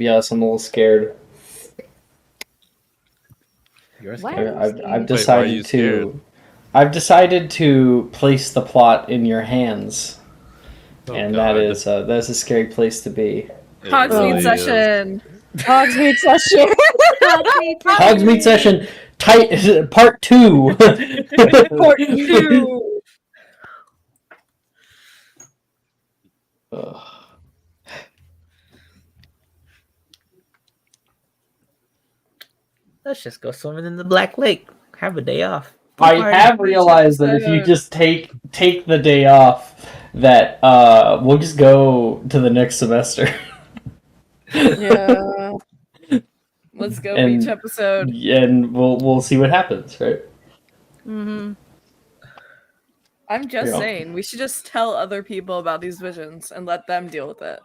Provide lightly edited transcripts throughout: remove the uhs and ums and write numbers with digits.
Yes, I'm a little scared. You're Why scared. are you I've scared? Wait, why are you decided to. I've decided to place the plot in your hands, Oh and God, that's a scary place to be. it Hogsmeade really is. session. Hogsmeade session. Hogsmeade Hogsmeade session, part 2. Part 2. Ugh. Let's just go swimming in the Black Lake. Have a day off. I have realized that if you just take the day off, that we'll just go to the next semester. Yeah. Let's go And- beach episode. And we'll see what happens, right? Mm-hmm. I'm just Yeah. saying, we should just tell other people about these visions and let them deal with it.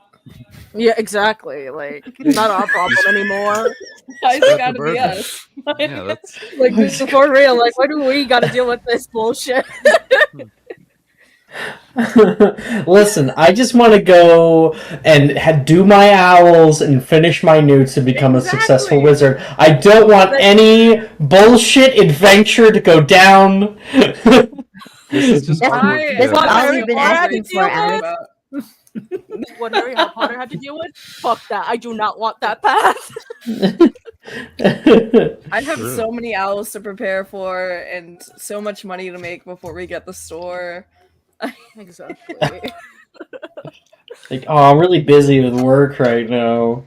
Yeah, exactly. Like, not our problem anymore. Why is Spread it the gotta be burden. us? Yeah, that's Like, for real, like, why do we gotta deal with this bullshit? Listen, I just want to go and do my owls and finish my newts and become a successful Exactly. wizard. I don't want any bullshit adventure to go down. this is just That's- artwork. that's Yeah. all Harry we've been Potter asking had to for, deal Alex. About. What Harry Potter had to deal with? Fuck that. I do not want that path. I have True. so many owls to prepare for and so much money to make before we get the store. Exactly. Like, oh, I'm really busy with work right now.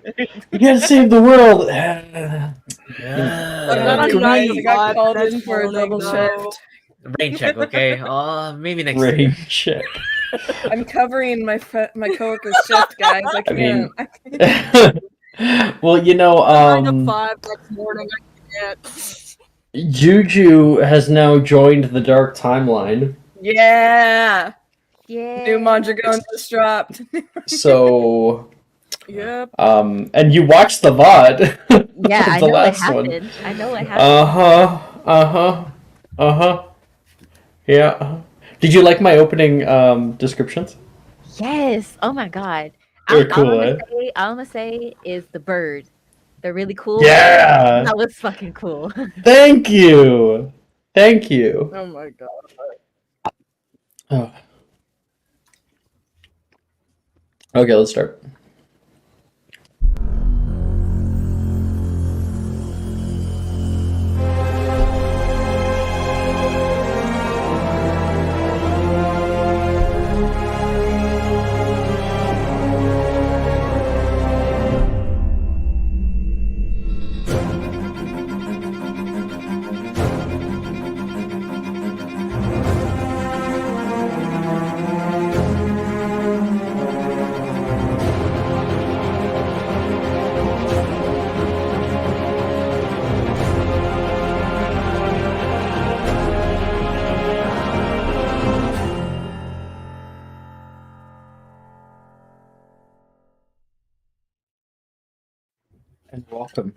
We gotta save the world. I'm not not a nine I to got five, called that's in for a morning, double though. shift. Rain check, okay? Oh, maybe next Rain year. check. I'm covering my my coworker's shift, guys. I I mean- can't. Well, you know, 9 to 5 next morning, I can't. Juju has now joined the Dark Timeline. Yeah. Yeah. New Mondragon just dropped. So, Yep. and you watched the VOD. Yeah, I the know what last one. happened. I know what happened. Yeah. Did you like my opening descriptions? Yes. Oh my god. They're cool, eh? All I'm gonna say is the bird. They're really cool. Yeah. That was fucking cool. Thank you. Thank you. Oh my god. Oh. Okay, let's start. And welcome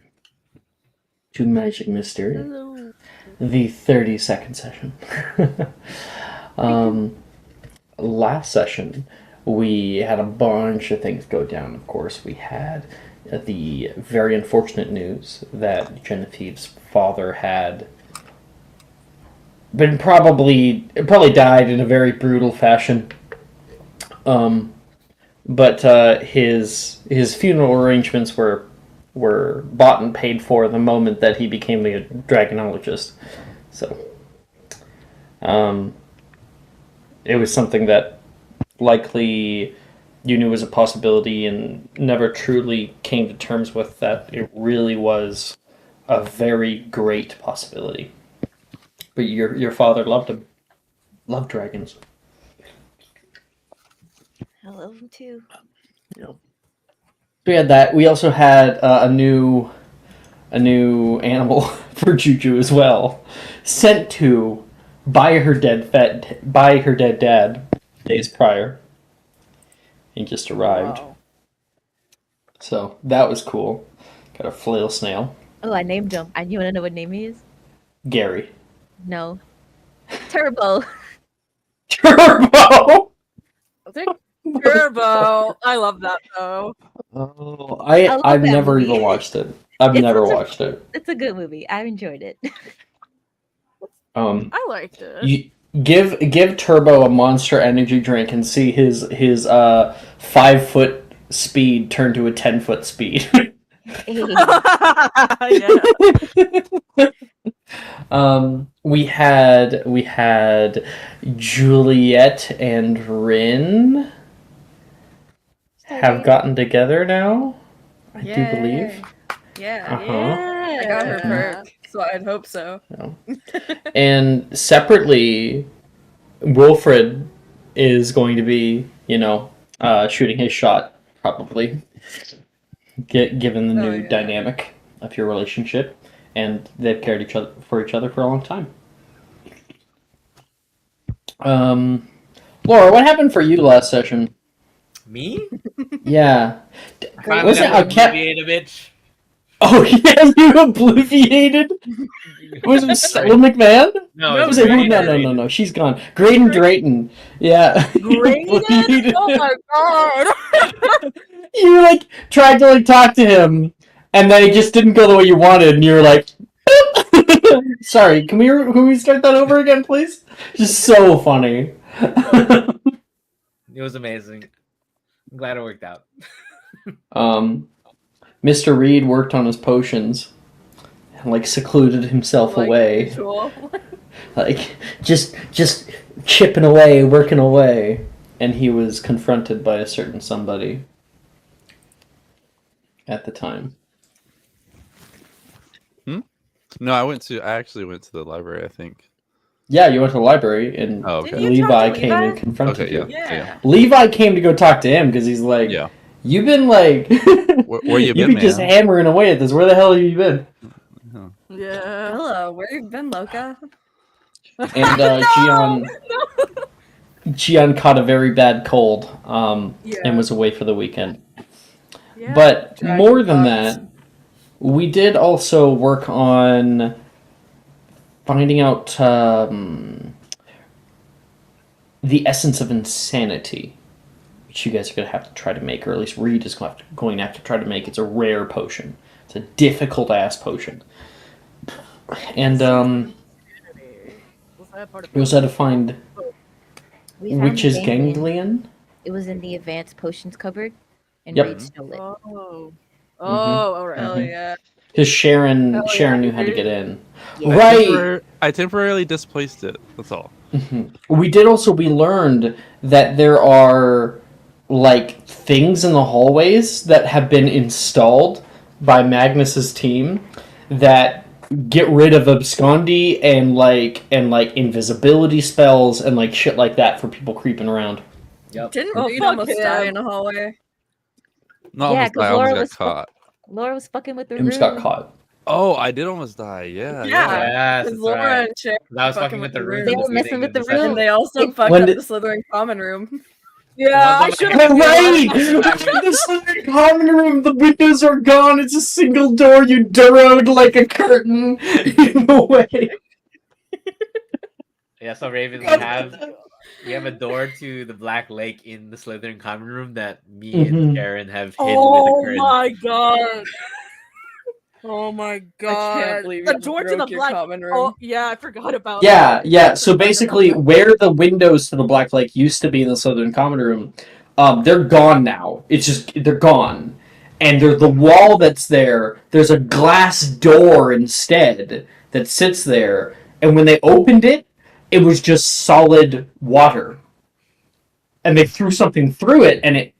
to Magic Mysterium, Hello. the 30-second session. Last session, we had a bunch of things go down. Of course, we had the very unfortunate news that Genevieve's father had been probably died in a very brutal fashion. But his funeral arrangements were bought and paid for the moment that he became a dragonologist. So, it was something that likely you knew was a possibility and never truly came to terms with, that it really was a very great possibility. But your father loved him. Loved dragons. I love them too. We had that. We also had a new animal for Juju as well, sent to by her dead dad days prior. He just arrived, Wow. so that was cool. Got a flail snail, Oh, I named him. You want to know what name he is? Gary. No. Turbo. Turbo. I think Turbo. I love that though. Oh, I love I've that never movie. even watched it. I've It's never such a- watched it. It's a good movie. I enjoyed it. I liked it. You give Turbo a Monster Energy drink and see his 5 foot speed turn to a 10 foot speed. Yeah. We had Juliet and Rin have gotten together now. I do believe. Yeah. Uh-huh. I got her Yeah. perk, so I'd hope so. And separately, Wilfred is going to be, shooting his shot, probably, given the new yeah. dynamic of your relationship. And they've cared for each other for a long time. Laura, what happened for you last session? Me? Yeah. Finally Wasn't got a cat- obliviated, bitch. Oh, yeah, you obliviated? Was it Stella McMahon? No, No, it's Was it who? Graydon. No. She's gone. Graydon Drayton. Yeah. Graydon? Oh my god! You tried to talk to him, and then it just didn't go the way you wanted, and you were like, "Boop." Sorry, can we start that over again, please? Just so funny. It was amazing. I'm glad it worked out. Mr. Reed worked on his potions and secluded himself Like away. usual. Just chipping away, working away. And he was confronted by a certain somebody at the time. No, I actually went to the library, I think. Yeah, you went to the library and Oh, Didn't okay. you Levi talk to came Levi? and confronted Okay, you. Yeah. Levi came to go talk to him because he's like, Yeah. you've been Where you you've been, been just man? hammering away at this. Where the hell have you been? Yeah. Hello, where you been, Loca? And Gian caught a very bad cold Yeah. and was away for the weekend. Yeah. But Dragon more than Fox. that, we did also work on finding out the essence of insanity, which you guys are going to have to try to make, or at least Reed is going to have to try to make. It's a rare potion. It's a difficult-ass potion. And Was that part of we also had to find We found Witch's the ganglion. Ganglion. It was in the advanced potions cupboard, and Yep. Reed stole it. Oh. Oh, alright. Hell yeah. Because Sharon Hell yeah, knew how to dude. get in. Yeah. Right! I temporarily displaced it. That's all. We learned that there are things in the hallways that have been installed by Magnus's team that get rid of abscondy and invisibility spells and shit like that for people creeping around. Yep. Didn't Oh, Reed fuck almost die him. in a hallway? No, Yeah, almost, 'cause I Laura almost was got caught. Laura was fucking with the Who's room. got caught? Oh, I did almost die. Yeah. Yeah. Yes, Because that's Laura right. and Sharon I was were fucking with the room. They at were the messing beginning with of the session. And they also It- fucked When up did- the Slytherin common room. Yeah, I Right! should Right! This is the common room, the windows are gone, it's a single door, you durrowed like a curtain in the way. Yeah, so Raven, we have a door to the Black Lake in the Slytherin common room that me Mhm. and Karen have hidden with Oh a curtain. my god. Oh my god. I can't believe The you door to the broke your black. common room. Oh yeah, I forgot about Yeah. So basically, where the windows to the Black Lake used to be in the Southern Common Room, they're gone now. It's just they're gone, and the wall that's there. There's a glass door instead that sits there, and when they opened it, it was just solid water, and they threw something through it, and it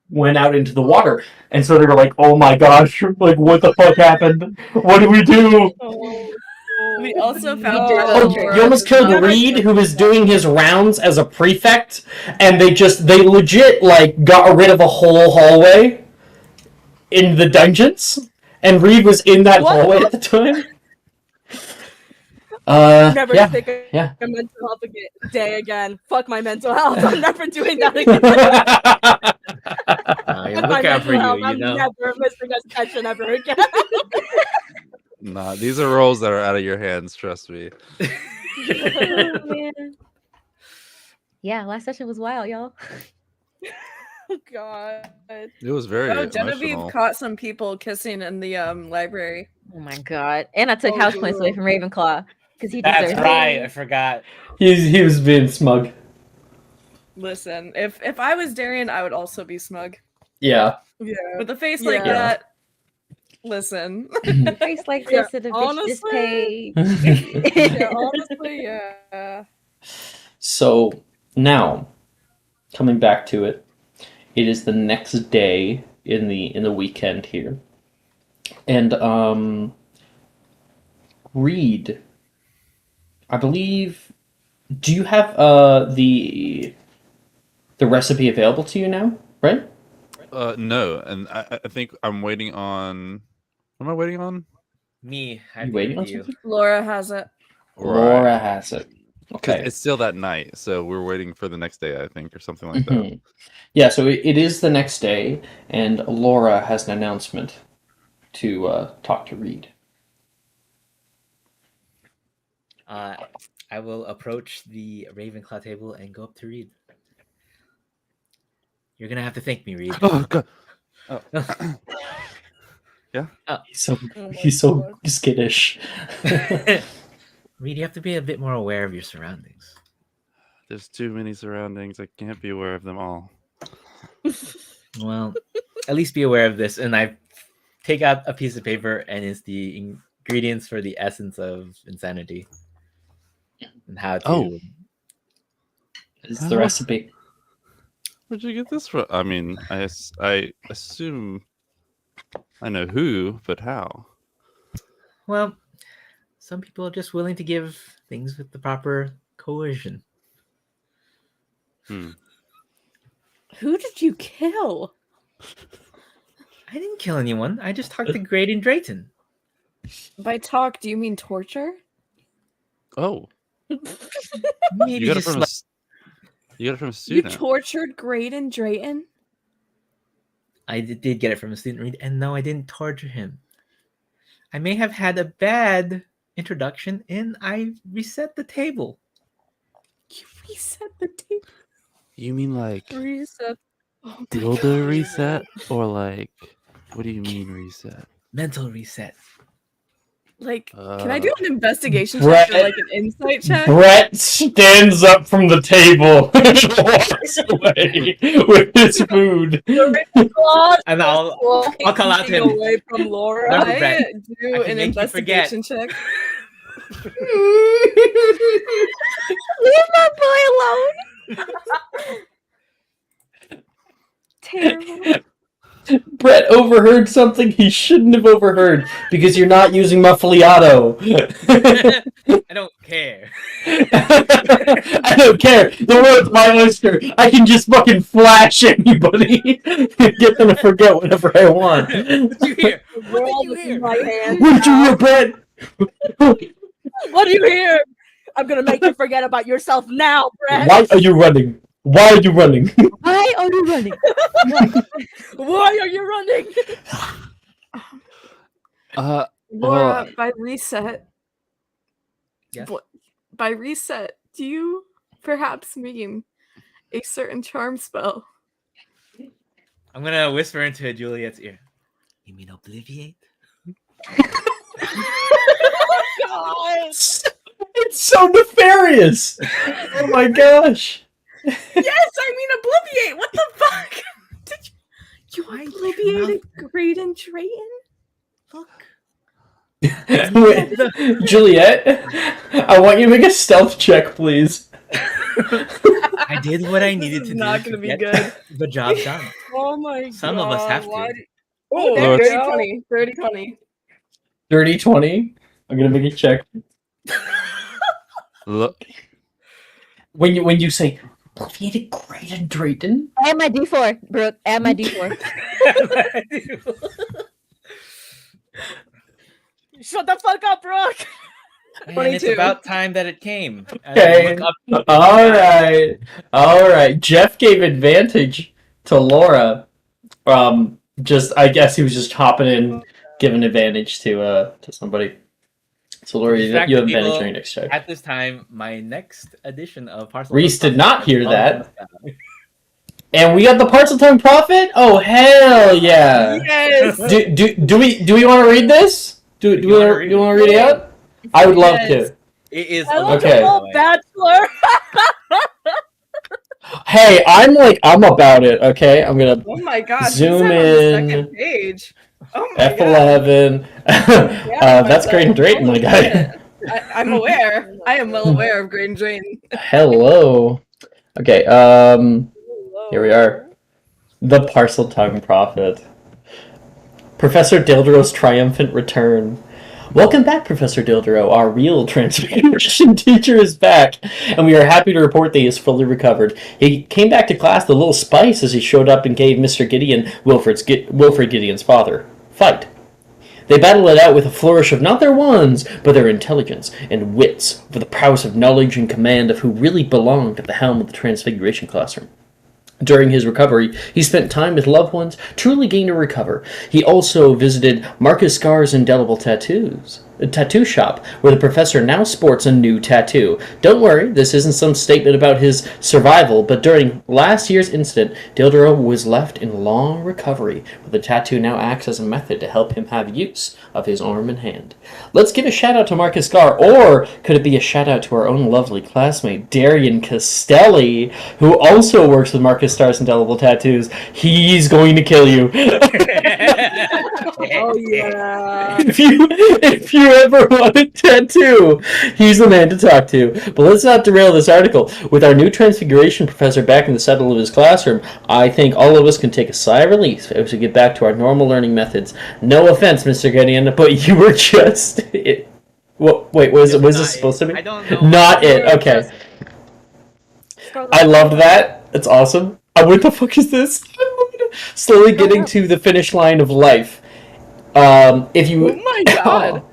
went out into the water. And so they were like, "Oh my gosh! What the fuck happened? What do we do?" We also We found did out Oh, Okay. you almost killed Yeah, Reed, who was doing his rounds as a prefect, and they legit got rid of a whole hallway in the dungeons, and Reed was in that What? hallway at the time. Never Yeah. take a Yeah. mental health day again. Fuck my mental health. I'm never doing that again. Yeah, Fuck my look out for mental you, health. I'm never missing a session ever again. Nah, these are roles that are out of your hands. Trust me. Oh, man. Yeah, last session was wild, y'all. Oh god. It was very Oh, Genevieve emotional. caught some people kissing in the library. Oh my god. And I took Oh, house points away girl. from Ravenclaw because he That's deserved right. I forgot. He was being smug. Listen, if I was Darian, I would also be smug. Yeah. Yeah. With a face like Yeah. that, listen. it. A face like Yeah, this and a bitch this honestly. page. Yeah, honestly, yeah. So now, coming back to it, it is the next day in the weekend here, and Reed, I believe. Do you have the recipe available to you now? Right? No, and I think I'm waiting on. What am I waiting on? Me. I You think waiting on with you. something? Laura has it. Laura has it. Because Okay. it's still that night, so we're waiting for the next day, I think, or something like that. Mhm. Yeah, so it is the next day, and Laura has an announcement to talk to Reed. I will approach the Ravenclaw table and go up to Reed. You're gonna have to thank me, Reed. Oh god. Oh. He's so skittish. Reed, you have to be a bit more aware of your surroundings. There's too many surroundings. I can't be aware of them all. Well, at least be aware of this. And I take out a piece of paper, and it's the ingredients for the essence of insanity, and how to. Oh. It's the recipe. Where'd you get this from? I mean, I assume I know who, but how? Well, some people are just willing to give things with the proper coercion. Hmm. Who did you kill? I didn't kill anyone. I just talked to Graydon Drayton. By talk, do you mean torture? Oh, Maybe you got it just from like, you got it from a You student. tortured Graydon Drayton? I did get it from a student, Reed, and no, I didn't torture him. I may have had a bad introduction, and I reset the table. You reset the table. You mean like Reset. Oh my dildo God. reset, or like what do you mean reset? Mental reset. Like, can I do an investigation Brett- check or like an insight check? Brett stands up from the table and walks away with his food. And I'll call out to him. away from Laura. Remember, I Brett, do I can an make you forget. investigation check. Leave my boy alone. Terrible. Brett overheard something he shouldn't have overheard because you're not using Muffliato. I don't care. I don't care. The world's my oyster. I can just fucking flash anybody and get them to forget whatever I want. What did you hear? The What world did you is in hear? my hands. What did you hear, Brett? What do you hear? I'm gonna make you forget about yourself now, Brett. Why are you running? Why are you running? Why are you running? Why are you running? Laura, well, by reset, Yes. by reset, do you perhaps mean a certain charm spell? I'm gonna whisper into Juliet's ear. You mean obliviate? God. It's so nefarious. Oh my gosh. Yes, I mean obliviate. What the fuck? Did you Why obliviated Graydon Drayton? Look. Wait, Juliet, I want you to make a stealth check, please. I did what I needed This to is do. not to gonna be get good. The job done. Oh my Some god. of us have to. why do- Oh, there dirty you go. 20. Dirty 20. Dirty 20. I'm gonna make a check. look. When you say obliviated Graydon Drayton, Add my D4, Brooke. Add my D4. Shut the fuck up, Brooke. Man, it's 22. about time that it came. And Okay. I look up- All right. Jeff gave advantage to Laura. Just I guess he was just hopping in, giving advantage to somebody. So Laura, you Distract have the advantage people. on your next check. At this time, my next edition of Parcel. Reese did not hear that. And we got the Parcel Tongue Prophet? Oh, hell yeah. Yes. Do we want to read this? Do you want to read it out? I would love Yes. to. It is I amazing, Okay. by the love way. Bachelor. Hey, I'm about it, okay? I'm going to Oh my gosh, Zoom he's on the in. second page. Oh my god. F11. That's great and Drayton, my guy. I'm aware. I am well aware of Great and Drayton. Hello. Okay, here we are. The Parcel Tongue Prophet. Professor Dildro's triumphant return. Welcome back, Professor Dildro. Our real transfiguration teacher is back, and we are happy to report that he is fully recovered. He came back to class with a little spice as he showed up and gave Mr. Gideon, Wilfred Gideon's father, fight. They battled it out with a flourish of not their wands, but their intelligence and wits, for the prowess of knowledge and command of who really belonged at the helm of the Transfiguration classroom. During his recovery, he spent time with loved ones, truly gained to recover. He also visited Marcus Scar's indelible tattoos, a tattoo shop, where the professor now sports a new tattoo. Don't worry, this isn't some statement about his survival, but during last year's incident, Dildro was left in long recovery, but the tattoo now acts as a method to help him have use of his arm and hand. Let's give a shout out to Marcus Scar, or could it be a shout out to our own lovely classmate, Darian Castelli, who also works with Marcus Star's indelible tattoos. He's going to kill you. Oh yeah. If you ever want a tattoo, he's the man to talk to. But let's not derail this article. With our new Transfiguration professor back in the saddle of his classroom, I think all of us can take a sigh of relief as we get back to our normal learning methods. No offense, Mr. Gideon, but you were just... Wait, was this supposed to be? I don't know. Not it, okay. I loved that. It's awesome. What the fuck is this? Slowly getting to the finish line of life. If you... Oh my god.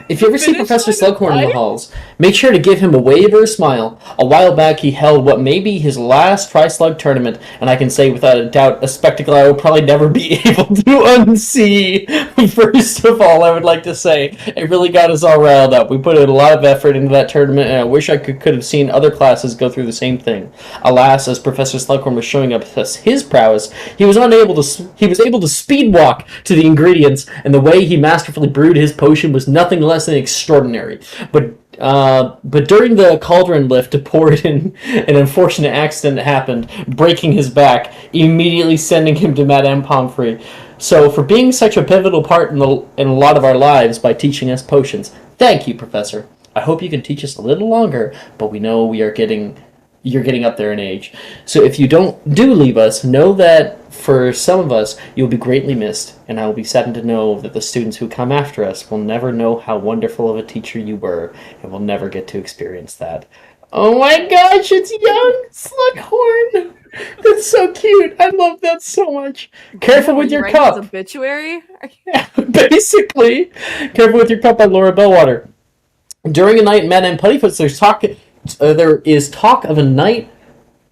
If you ever see Finish Professor line of Slughorn in the life? halls, make sure to give him a wave or a smile. A while back, he held what may be his last Tri-Slug tournament, and I can say without a doubt, a spectacle I will probably never be able to unsee. First of all, I would like to say, it really got us all riled up. We put in a lot of effort into that tournament, and I wish I could have seen other classes go through the same thing. Alas, as Professor Slughorn was showing up his prowess, he was able to speed walk to the ingredients, and the way he masterfully brewed his potion was nothing less than extraordinary. But during the cauldron lift to pour it in, an unfortunate accident happened, breaking his back, immediately sending him to Madame Pomfrey. So, for being such a pivotal part in a lot of our lives by teaching us potions, thank you, Professor. I hope you can teach us a little longer, but we know you're getting up there in age. So if you do leave us, know that for some of us, you'll be greatly missed, and I will be saddened to know that the students who come after us will never know how wonderful of a teacher you were, and will never get to experience that. Oh my gosh, it's young Slughorn! That's so cute. I love that so much. Careful with your Writing his cup. obituary. Basically, careful with your cup by Laura Bellwater. During a night in Madame Puttyfoot's, there is talk of a night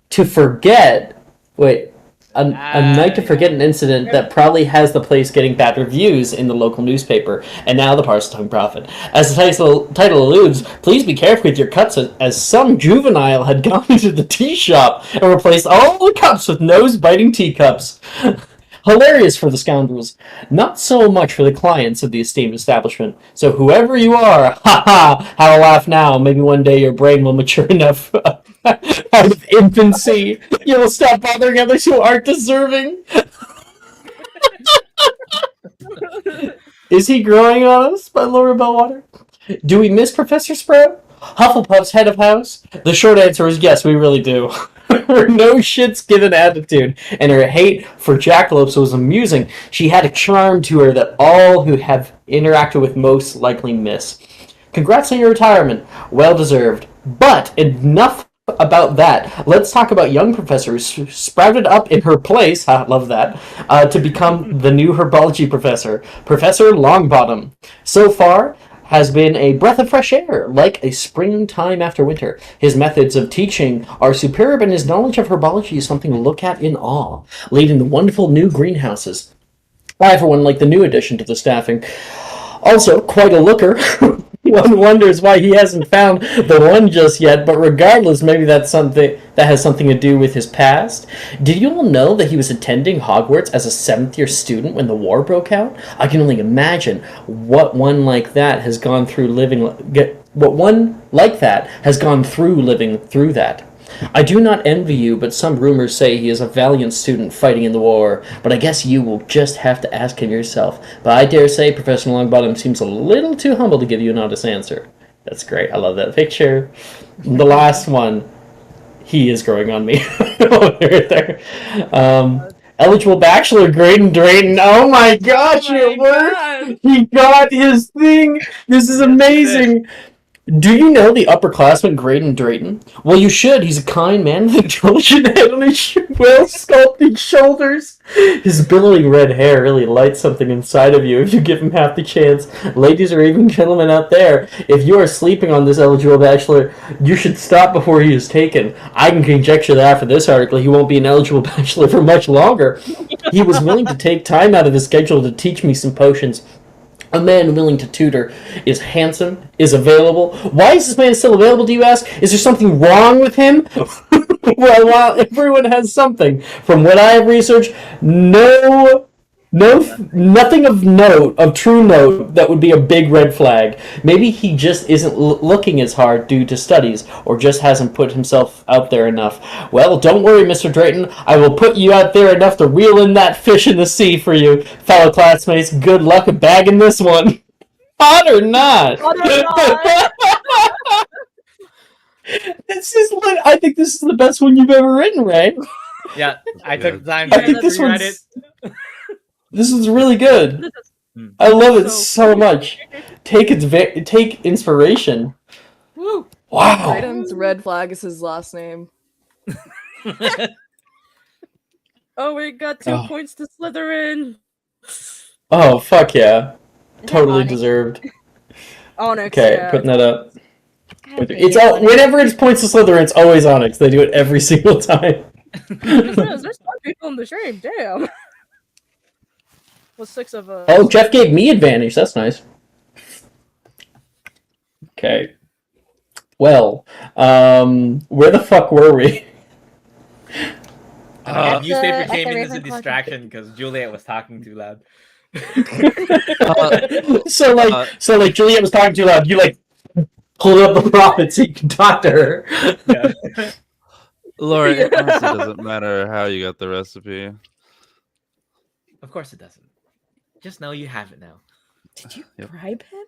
to forget. Wait, a night to forget an incident that probably has the place getting bad reviews in the local newspaper. And now the Parcel Tongue Prophet. As the title alludes, please be careful with your cups, as some juvenile had gone into the tea shop and replaced all the cups with nose-biting teacups. Hilarious for the scoundrels, not so much for the clients of the esteemed establishment. So whoever you are, have a laugh now. Maybe one day your brain will mature enough out of infancy. You will stop bothering others who aren't deserving. Is he growing on us? By Laura Bellwater. Do we miss Professor Sprout? Hufflepuff's head of house? The short answer is yes, we really do. Her no shits given attitude and her hate for jackalopes was amusing. She had a charm to her that all who have interacted with most likely miss. Congrats on your retirement. Well deserved. But enough about that. Let's talk about young professors who sprouted up in her place, I love that, to become the new herbology professor, Professor Longbottom. So far, has been a breath of fresh air, like a springtime after winter. His methods of teaching are superb, and his knowledge of herbology is something to look at in awe, leading the wonderful new greenhouses. I, for one, like the new addition to the staffing. Also, quite a looker. One wonders why he hasn't found the one just yet, but regardless, maybe that's something that has something to do with his past. Did you all know that he was attending Hogwarts as a 7th-year student when the war broke out? I can only imagine what one like that has gone through living through that. I do not envy you, but some rumors say he is a valiant student fighting in the war, but I guess you will just have to ask him yourself. But I dare say Professor Longbottom seems a little too humble to give you an honest answer. That's great. I love that picture. The last one, he is growing on me. Right there. Eligible Bachelor, Graydon Drayton. Oh my gosh, it worked! He got his thing! This is amazing! Do you know the upperclassman Graydon Drayton? Well, you should. He's a kind man with intelligent head on his well-sculpted shoulders. His billowing red hair really lights something inside of you if you give him half the chance. Ladies or even gentlemen out there, if you are sleeping on this eligible bachelor, you should stop before he is taken. I can conjecture that after this article, he won't be an eligible bachelor for much longer. He was willing to take time out of his schedule to teach me some potions. A man willing to tutor is handsome, is available. Why is this man still available, do you ask? Is there something wrong with him? Well, everyone has something. From what I have researched, nothing of true note that would be a big red flag. Maybe he just isn't looking as hard due to studies, or just hasn't put himself out there enough. Well, don't worry, Mr. Drayton. I will put you out there enough to reel in that fish in the sea for you, fellow classmates. Good luck bagging this one. Hot or not? I think this is the best one you've ever written, Ray. Yeah, I took the time I to think this rewrite it. This is really good. I love it so much. Take inspiration. Woo. Wow. Brayden's red flag is his last name. Oh, we got 2 points to Slytherin. Oh, fuck yeah. Is that Totally Onyx? deserved. Onyx. Okay, Yeah. putting that up. God dang It's it, all Onyx. whenever it's points to Slytherin, it's always Onyx. They do it every single time. There's 5 people in the stream. Damn. Was 6 of us. Oh, Jeff gave me advantage. That's nice. Okay. Well, where the fuck were we? Newspaper at came the in as a Ravenclaw distraction because Juliet was talking too loud. So like Juliet was talking too loud. You like pulled up the prophet so you can talk to her. Yeah. Laura, it honestly doesn't matter how you got the recipe. Of course it doesn't. Just know you have it now. Did you Yep. bribe him?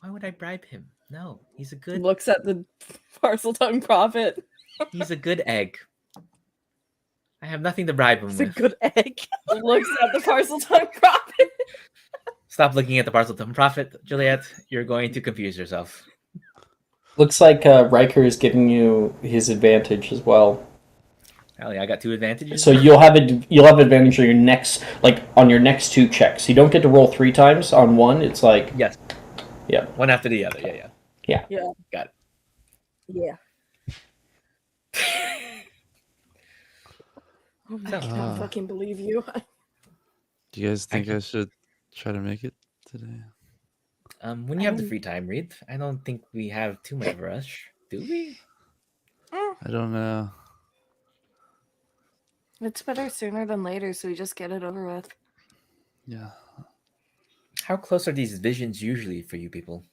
Why would I bribe him? No, he's a good. Looks at the parcel tongue prophet. He's a good egg. I have nothing to bribe him It's a with. good egg. Looks at the parcel tongue prophet. Stop looking at the Parselton Prophet, Juliet. You're going to confuse yourself. Looks like Riker is giving you his advantage as well. Hell yeah, I got 2 advantages. So you'll have advantage on your next 2 checks. You don't get to roll 3 times on one. It's like Yes. Yeah. One after the other. Yeah. Yeah. Oh my So- god, I can't fucking believe you. Do you guys think I should try to make it today? When you have the free time, Reed, I don't think we have too much of a rush, do we? I don't know. It's better sooner than later, so we just get it over with. Yeah. How close are these visions usually for you people?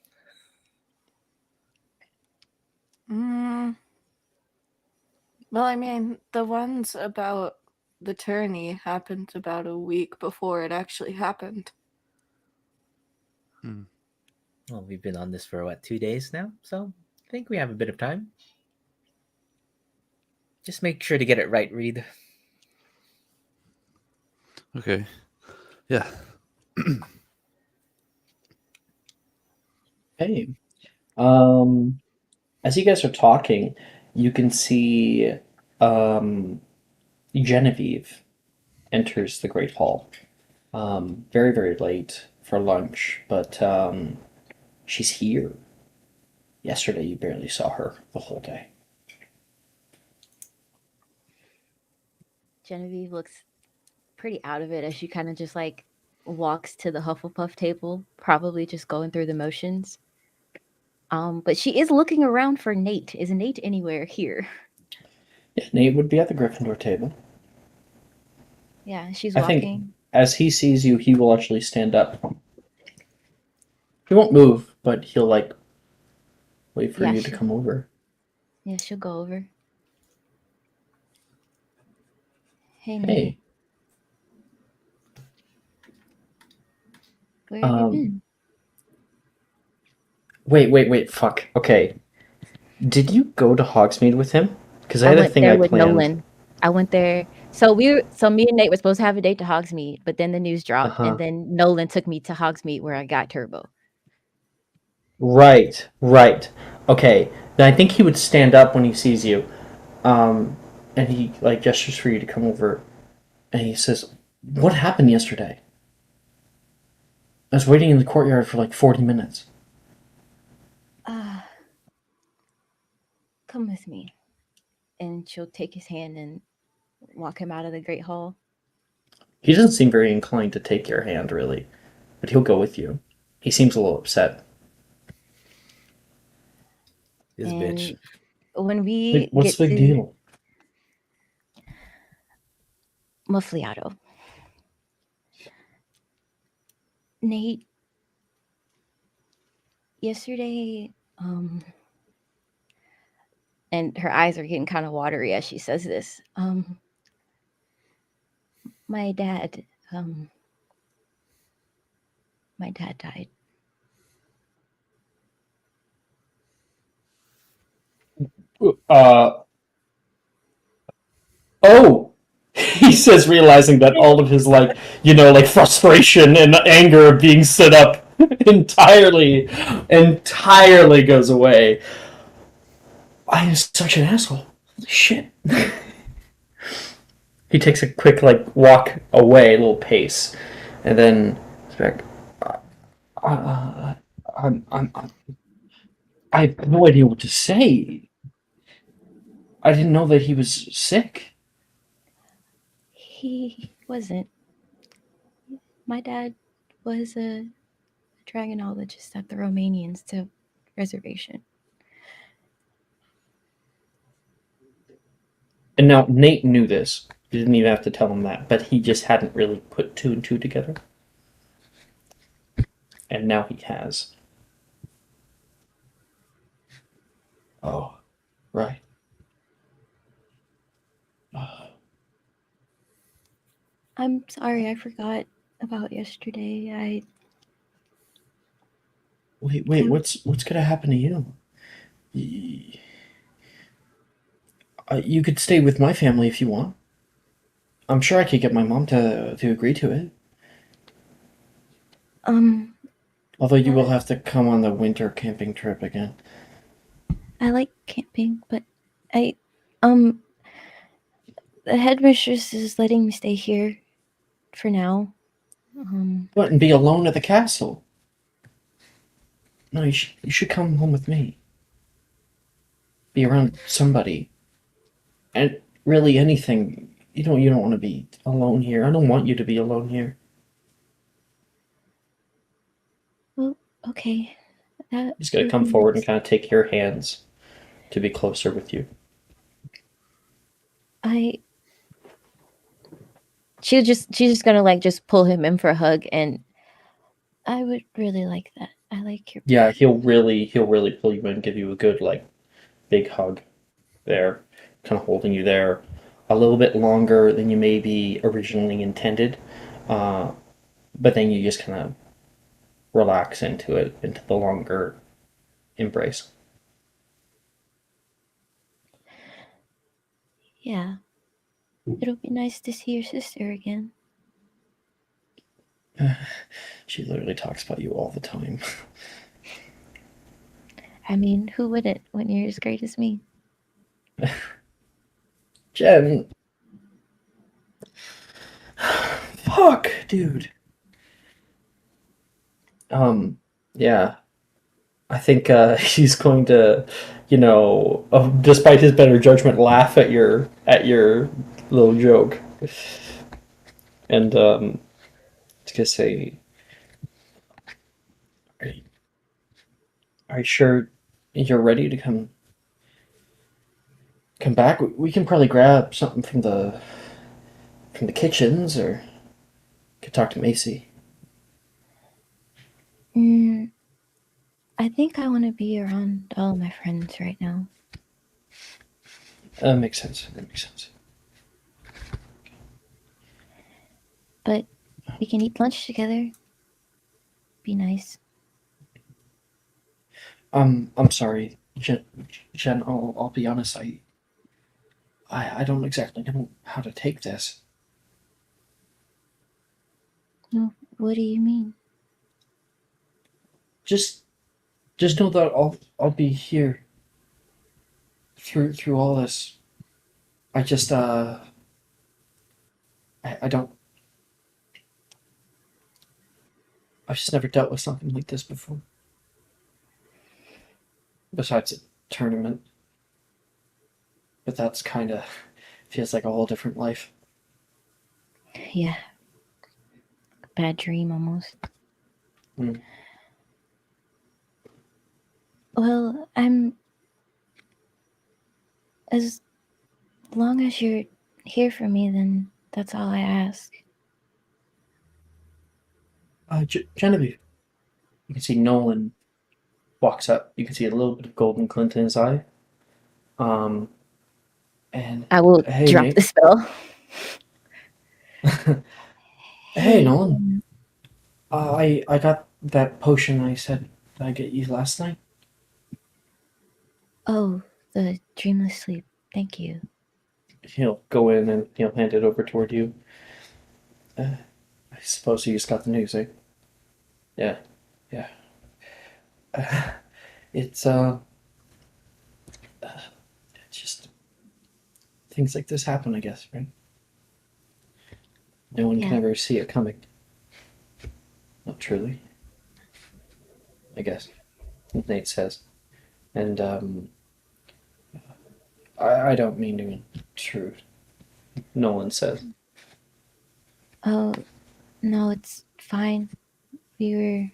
Well, I mean, the ones about the tourney happened about a week before it actually happened. Well, we've been on this for 2 days now, so I think we have a bit of time. Just make sure to get it right, Reed. Okay. Yeah. Hey. As you guys are talking, you can see Genevieve enters the Great Hall. Very, very late for lunch, but she's here. Yesterday, you barely saw her the whole day. Genevieve looks pretty out of it as she kind of just like walks to the Hufflepuff table, probably just going through the motions. But she is looking around for Nate. Is Nate anywhere here? Yeah, Nate would be at the Gryffindor table. Yeah, she's I think walking. as he sees you, he will actually stand up. He won't move, but he'll like wait for Yeah, you to come over. Yeah, she'll go over. Hey, Nate. Hey, Where have you been? wait, fuck. Okay, did you go to Hogsmeade with him? Because I I had a went thing there I with planned. Nolan. I went there. So me and Nate were supposed to have a date to Hogsmeade, but then the news dropped, Uh-huh. and then Nolan took me to Hogsmeade where I got Turbo. Right. Okay, then I think he would stand up when he sees you, and he like gestures for you to come over, and he says, "What happened yesterday? I was waiting in the courtyard for like 40 minutes." Come with me. And she'll take his hand and walk him out of the Great Hall. He doesn't seem very inclined to take your hand, really, but he'll go with you. He seems a little upset. This bitch. And when we Wait, what's get the big to deal? Muffliato, Nate, yesterday, and her eyes are getting kind of watery as she says this. My dad, my dad died. Oh! He says, realizing that all of his, like, frustration and anger of being stood up entirely goes away. I am such an asshole. Holy shit. He takes a quick, like, walk away, a little pace, and then he's back. I'm, I have no idea what to say. I didn't know that he was sick. He wasn't. My dad was a dragonologist at the Romanians to reservation. And now Nate knew this. You didn't even have to tell him that, but he just hadn't really put two and two together. And now he has. Oh, right. I'm sorry, I forgot about yesterday. Wait, I- what's gonna happen to you? You could stay with my family if you want. I'm sure I could get my mom to agree to it. Although you will have to come on the winter camping trip again. I like camping, but I the headmistress is letting me stay here for now. What, and be alone at the castle? No, you should come home with me. Be around somebody. And really anything. You don't want to be alone here. I don't want you to be alone here. Well, okay. That He's gonna would come be forward nice. and kind of take your hands to be closer with you. She's just gonna like just pull him in for a hug, and I would really like that. I like your Yeah, he'll really pull you in and give you a good like big hug there, kind of holding you there a little bit longer than you maybe originally intended. But then you just kind of relax into it, into the longer embrace. Yeah. It'll be nice to see your sister again. She literally talks about you all the time. I mean, who wouldn't when you're as great as me? Jen. Fuck, dude. Yeah. I think he's going to, despite his better judgment, laugh at your little joke. And I was gonna say, are you sure you're ready to come back, we can probably grab something from the kitchens, or could talk to Macy. Mm, I think I want to be around all my friends right now. That makes sense. That makes sense. But we can eat lunch together. Be nice. I'm sorry, Jen. I'll be honest. I don't exactly know how to take this. No, what do you mean? Just know that I'll be here through all this. I just I don't. I've just never dealt with something like this before. Besides a tournament, but that's kind of feels like a whole different life. Yeah. Bad dream almost. Mm. Well, as long as you're here for me, then that's all I ask. Genevieve, you can see Nolan walks up. You can see a little bit of golden glint in his eye. And I will hey, drop mate. the spell. Hey, Nolan. I got that potion I said I get you last night. Oh, the dreamless sleep. Thank you. He'll go in and he'll hand it over toward you. I suppose you just got the news, eh? Yeah, yeah. It's just things like this happen, I guess, right? No one can Yeah. ever see it coming. Not truly, I guess. Nate says, and I don't mean to intrude. Nolan says. Oh, no, it's fine. We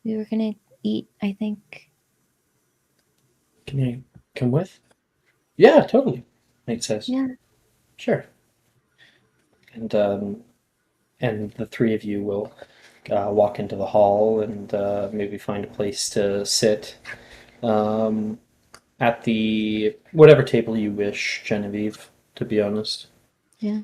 were gonna eat, I think. Can you come with? Yeah, totally. Nate says. Yeah. Sure. And the three of you will walk into the hall and maybe find a place to sit at the whatever table you wish, Genevieve. To be honest, Yeah.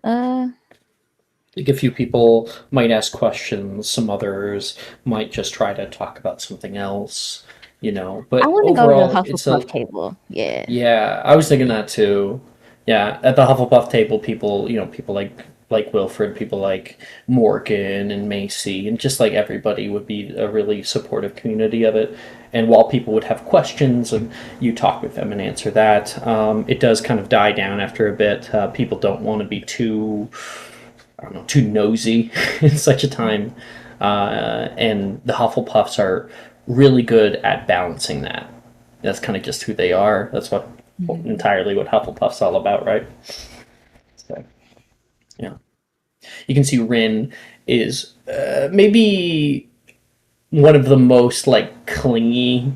like a few people might ask questions, some others might just try to talk about something else, But I want to go to overall, the it's Hufflepuff table. Yeah. yeah. I was thinking that too. Yeah, at the Hufflepuff table, people, people like Wilfred, people like Morgan and Macy, and just like everybody would be a really supportive community of it. And while people would have questions and you talk with them and answer that, it does kind of die down after a bit. People don't want to be too, I don't know, too nosy in such a time. And the Hufflepuffs are really good at balancing that. That's kind of just who they are. That's what entirely what Hufflepuff's all about, right? So, yeah. You can see Rin is maybe one of the most like clingy,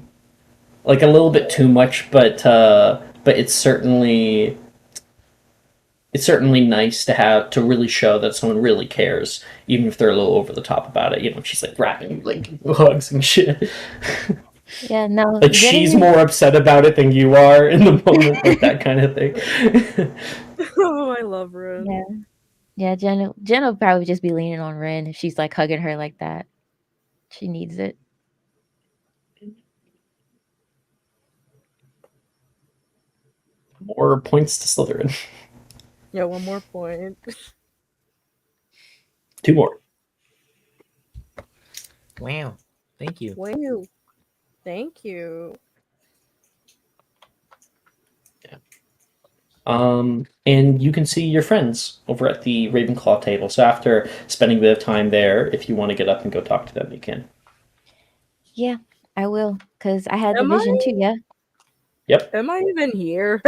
like a little bit too much, but it's certainly nice to have to really show that someone really cares, even if they're a little over the top about it. She's like wrapping like hugs and shit. Yeah, no. Like she's more upset about it than you are in the moment, like that kind of thing. Oh, I love Ren. Yeah. Yeah, Jen will probably just be leaning on Ren if she's like hugging her like that. She needs it. More points to Slytherin. Yeah, one more point. 2 more. Wow. Thank you. Wow. Thank you. And you can see your friends over at the Ravenclaw table. So after spending a bit of time there, if you want to get up and go talk to them, you can. Yeah, I will, because I had Am the vision I? too, yeah. Yep. Am I even here?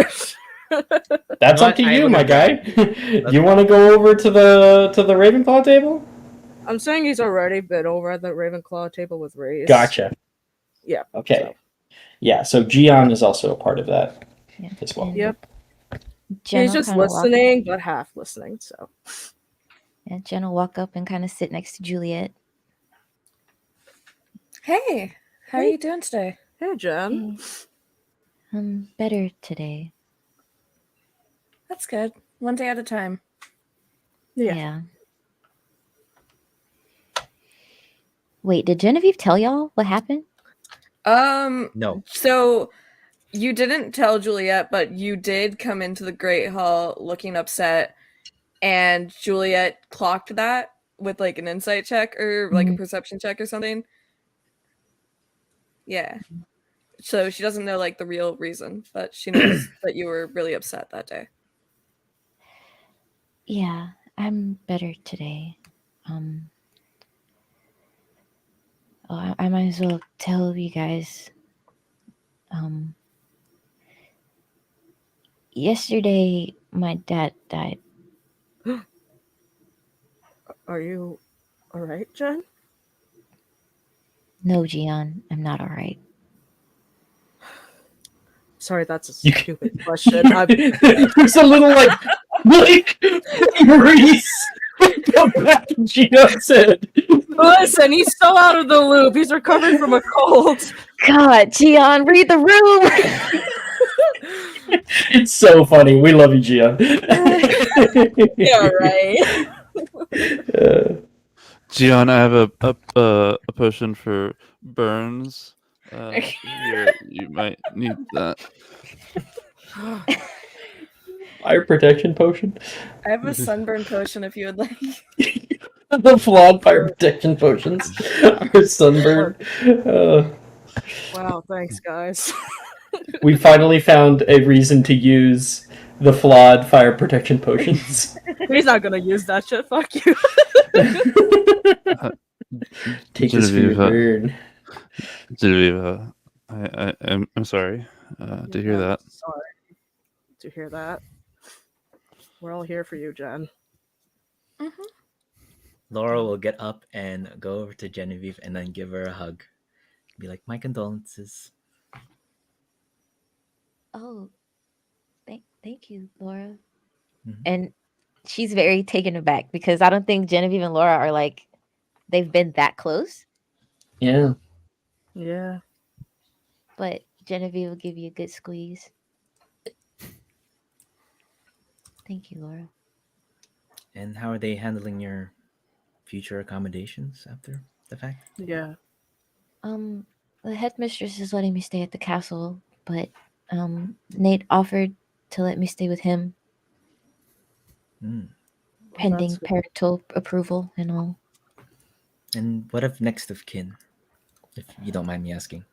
That's up to you, my guy. You want to go over to the Ravenclaw table? I'm saying he's already been over at the Ravenclaw table with Reese. Gotcha. Yeah. Okay. So. Yeah, so Gian is also a part of that Yeah. as well. And Yep. Jen He's will just kinda walk- listening, but half listening. So. Yeah, Jen will walk up and kind of sit next to Juliet. Hey, how are Hey. you doing today? Hey, Jen. Hey, I'm better today. That's good. One day at a time. Yeah. Wait, did Genevieve tell y'all what happened? No. So you didn't tell Juliet, but you did come into the Great Hall looking upset, and Juliet clocked that with like an insight check or like a perception check or something. Yeah. So she doesn't know like the real reason, but she knows that you were really upset that day. Yeah, I'm better today. I might as well tell you guys. Yesterday my dad died. Are you all right, Jen? No, Gian, I'm not all right. Sorry, that's a You- stupid question. There's a little like Reese. Go back to Gio's head. Listen, he's still out of the loop. He's recovering from a cold. God, Gian, read the room. It's so funny. We love you, Gian. Yeah, right. Gian, I have a potion for burns. Here, you might need that. Fire protection potion. I have a sunburn potion if you would like. The flawed fire protection potions are sunburn. Wow, thanks, guys. We finally found a reason to use the flawed fire protection potions. He's not gonna use that shit. Fuck you. Take this for your Genevieve, burn. Genevieve, I'm sorry to hear that. Sorry to hear that. We're all here for you, Jen. Laura will get up and go over to Genevieve and then give her a hug. Be like, my condolences. Oh, thank you, Laura. Mhm. And she's very taken aback because I don't think Genevieve and Laura are like they've been that close. Yeah. Yeah. But Genevieve will give you a good squeeze. Thank you, Laura. And how are they handling your future accommodations after the fact? Yeah. The headmistress is letting me stay at the castle, but Nate offered to let me stay with him Mm. pending that's good. parental approval and all. And what of next of kin, if you don't mind me asking?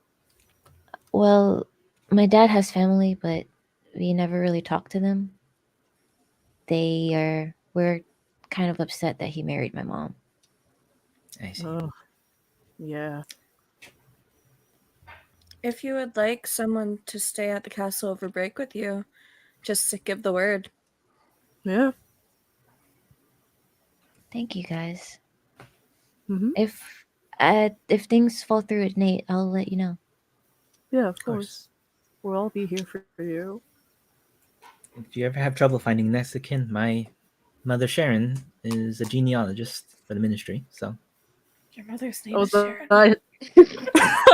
Well, my dad has family, but we never really talk to them. We're kind of upset that he married my mom. I see. Oh, yeah. If you would like someone to stay at the castle over break with you, just to give the word. Yeah. Thank you guys. Mm-hmm. If things fall through with Nate, I'll let you know. Yeah, of course. course. We'll all be here for you. If you ever have trouble finding next of kin, my mother Sharon is a genealogist for the ministry. So Your mother's name Oh, is Sharon. I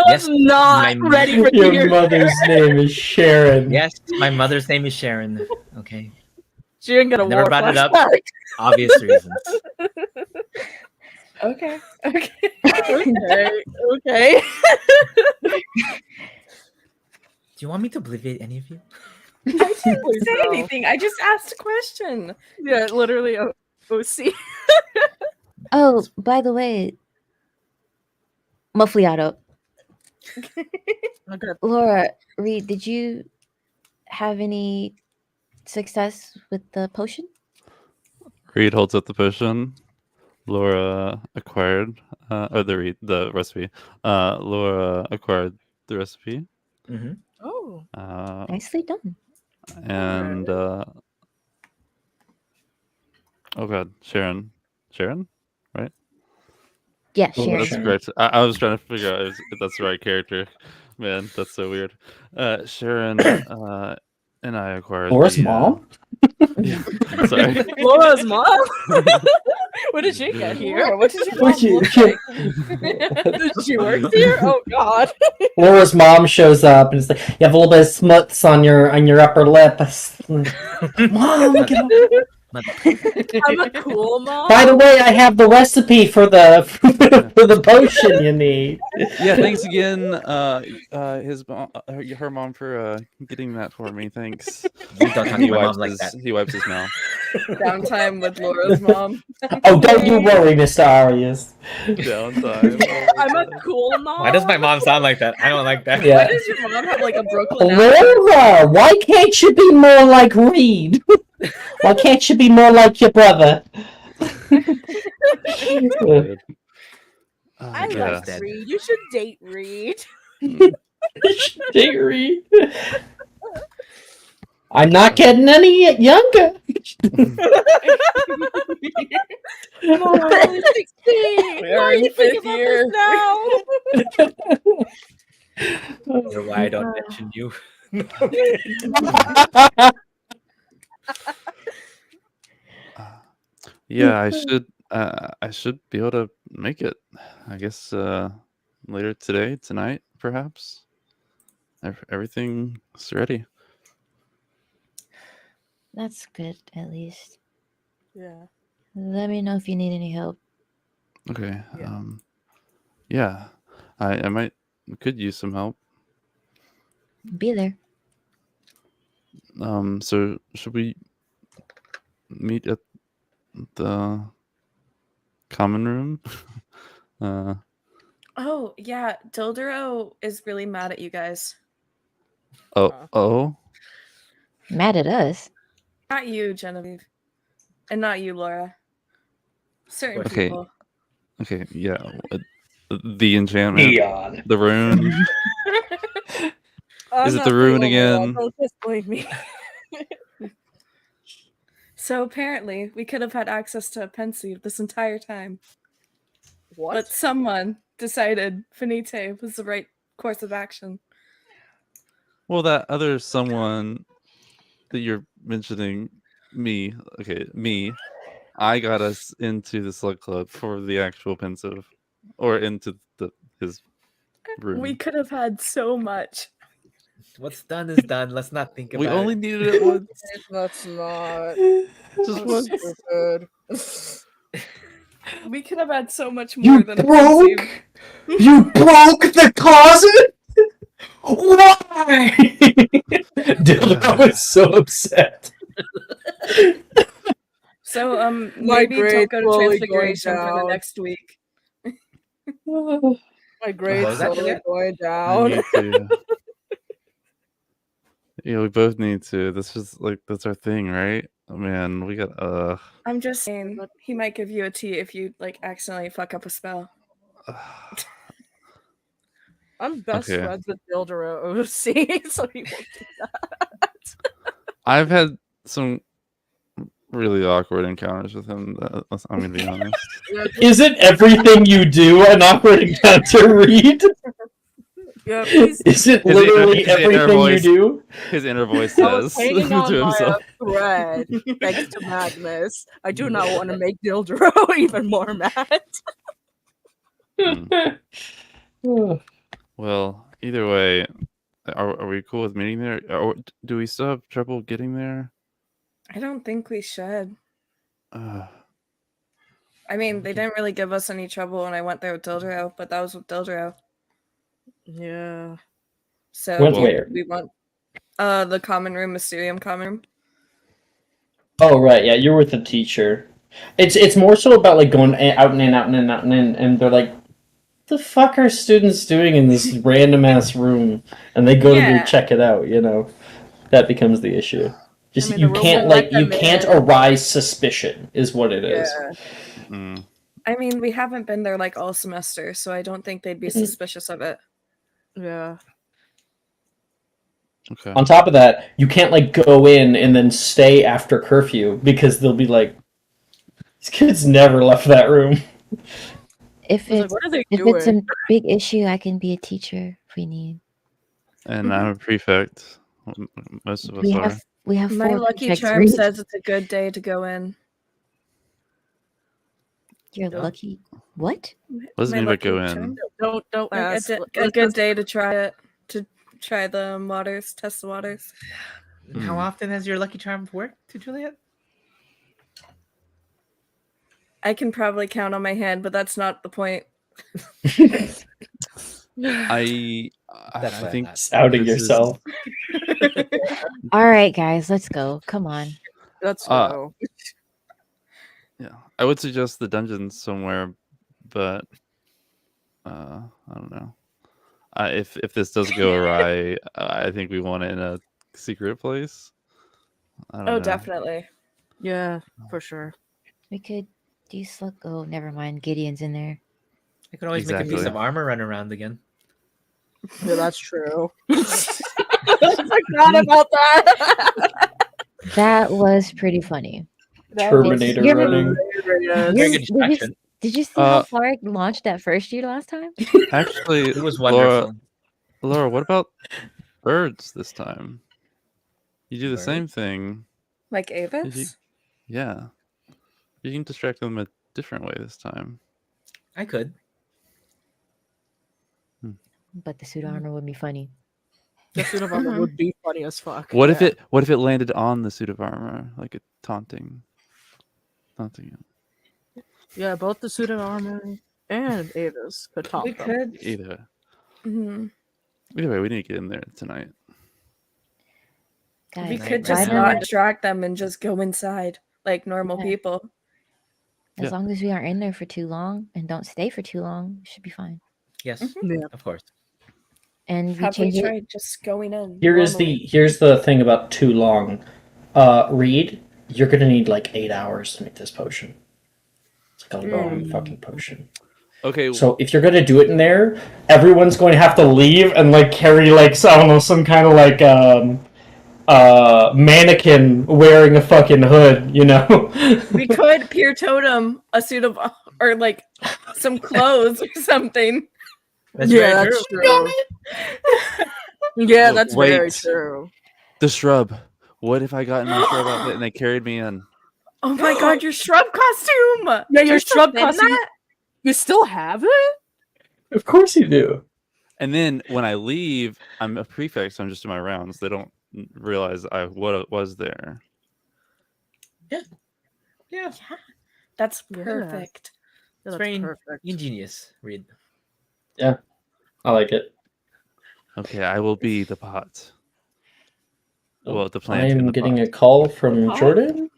yes, was not my- ready for Your your mother's name is Sharon. yes, my mother's name is Sharon. Okay, She didn't get a I never war brought it up. flashback. Obvious reasons. Okay. Okay. Okay. Okay. Do you want me to obliviate any of you? I didn't Please say no. anything. I just asked a question. Yeah, literally OC. Oh, by the way, Muffliato. Okay. Laura, Reed, did you have any success with the potion? Reed holds up the potion. Laura acquired, or the recipe. Laura acquired the recipe. Mm-hmm. Oh. Nicely done. And oh god, Sharon, right? Yeah, Oh, Sharon. That's Sharon. correct. I was trying to figure out if that's the right character. Man, that's so weird. Sharon and I acquired Laura's the. mom? Yeah, sorry. Laura's mom. What did she get here? Laura, what did your What mom you- look like? She works here. Oh God. Laura's mom shows up and it's like, you have a little bit of smuts on your upper lip. Mom, get off. I'm a cool mom. By the way, I have the recipe for the for the potion you need. Yeah, thanks again, her mom for getting that for me. Thanks. You don't talk to my mom like that. He wipes his mouth. Downtime with Laura's mom. Oh, don't you worry, Mr. Arias. Downtime. I'm a cool mom. Why does my mom sound like that? I don't like that. Why Yeah. does your mom have like a Brooklyn accent? Laura, why can't you be more like Reed? Why can't you be more like your brother? Good. I Yeah. like Reed. You should date Reed. Date Reed. I'm not getting any younger. I'm only 16. We are Why are in you fifth thinking year. about this now? Or why I don't mention you. Yeah, I should be able to make it. I guess later today, tonight, perhaps. Everything's ready. That's good, at least. Yeah. Let me know if you need any help. Okay. Yeah. Yeah. I could use some help. Be there. So should we meet at the common room? Oh, yeah. Dildero is really mad at you guys. Oh. Mad at us? Not you, Genevieve. And not you, Laura. Certain Okay. people. Okay, yeah. The enchantment, Neon. the rune. I'm Is it not the rune feeling well. again? Don't just blame me. So apparently, we could have had access to a pensieve this entire time. What? But someone decided Finite was the right course of action. Well, that other someone that you're mentioning, me. Okay, me. I got us into the slug club for the actual pensive, or into his room. We could have had so much. What's done is done. Let's not think about We it. only needed it once. That's not. Just once. Stupid. We could have had so much more You than a broke? pensieve. You broke the closet? Why? Dildo was so upset. So My maybe grades don't go to slowly Transfiguration going for the down. next week. My grades was that slowly again? going I down. need to. Yeah, we both need to. That's our thing, right? Oh, man, we got I'm just saying he might give you a T if you like accidentally fuck up a spell. I'm best Okay. friends with Builder OC, so he won't do that. I've had some really awkward encounters with him. I'm gonna be honest. Yeah, Isn't everything you do an awkward encounter, Reed? yeah, please. Is it His literally inner everything you voice. do? His inner voice I was says hanging on to by himself. a thread, thanks to Magnus. I do not want to make Dildro even more mad. Well, either way, are we cool with meeting there? Or do we still have trouble getting there? I don't think we should. Uh, I mean, they didn't really give us any trouble when I went there with Dildro, but that was with Dildro. Yeah. So Went do where? we want the common room, Mysterium common room. Oh right, yeah, you're with the teacher. It's more so about like going out and in, out and in, out and in, and they're like, "The fuck are students doing in this random ass room?" And they go to Yeah. go check it out. You know, that becomes the issue. Just I mean, you the room can't will let like you them can't in. arise suspicion is what it is. Yeah. mm, I mean, we haven't been there like all semester, so I don't think they'd be suspicious of it. Yeah. okay. On top of that, you can't like go in and then stay after curfew because they'll be like, "These kids never left that room." if I was like, it's what are they if it's doing? a big issue, I can be a teacher if we need. And I'm a prefect. Most of us We are. have My 4 lucky prefects. charm Reed. says it's a good day to go in. You're Don't- lucky. What? What does it My mean by lucky go in? charm. Don't Like ask. a good day to try it. To try the waters, test the waters. And how Hmm. often has your lucky charm worked to Juliet? I can probably count on my hand, but that's not the point. I That's what I think thought. Outing this is- yourself. All right, guys, let's go. Come on. Let's Uh, go. Yeah, I would suggest the dungeons somewhere, but I don't know. If this does go awry, I think we want it in a secret place. I don't Oh, know. definitely. Yeah, for sure. We could do slug. Oh, never mind. Gideon's in there. I could always make a piece Exactly. of armor run around again. Yeah, that's true. I forgot about that. That was pretty funny. Terminator You're- running. Very good Did you, distraction. did you see how far I launched that first year last time? Actually, It was wonderful. Laura, what about birds this time? You do the same Birds? thing. Like Avis? Yeah. You can distract them a different way this time. I could. But the suit armor would be funny. The suit of armor would be funny as fuck. What yeah. if it landed on the suit of armor, like a taunting him? Yeah, both the suit of armor and Avis could talk. We them. could. Either Mhm. way, we need to get in there tonight. Guys, We Night could right just now. not distract them and just go inside like normal Yeah. people. as Yeah. long as we aren't in there for too long and don't stay for too long, we should be fine. Yes, Yeah. of course. And we Have we change it. tried just going in? Here's normally? the thing about too long. Reed, you're gonna need like 8 hours to make this potion. It's like a long fucking potion. Okay, So if you're gonna do it in there, everyone's going to have to leave and like carry like I don't know, some kind of like mannequin wearing a fucking hood, you know? We could peer totem a suit of or like some clothes or something. That's Yeah, very that's true. true. Yeah, Look, that's very wait. true. the shrub. What if I got in my shrub outfit and they carried me in? Oh my god, your shrub costume! Yeah, Do your you still shrub fit in costume. that? You still have it? Of course you do. And then when I leave, I'm a prefect, so I'm just in my rounds. They don't realize what it was there. Yeah, That's Yeah. perfect. Yeah, it's that's very perfect. ingenious. Read. I like it. Okay, I will be the pot. Well, the I plant in am the getting pot. a call from pot? Jordan.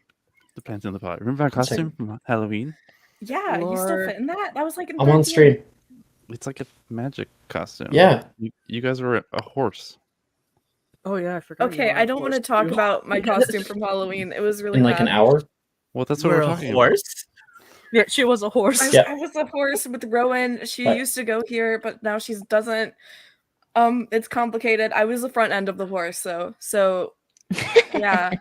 The plant in the pot. Remember my One second. costume from Halloween? Yeah, you still Lord. fit in that? That was like in I'm on 13. stream. It's like a magic costume. Yeah. You guys were a horse. Oh yeah, I forgot. Okay, I don't want to talk about my costume from Halloween. It was really In like bad. an hour. Well, that's You what were we're a talking horse. Yeah, she was a horse. Yeah. I was a horse with Rowan. She Right. used to go here, but now she doesn't. It's complicated. I was the front end of the horse, so yeah.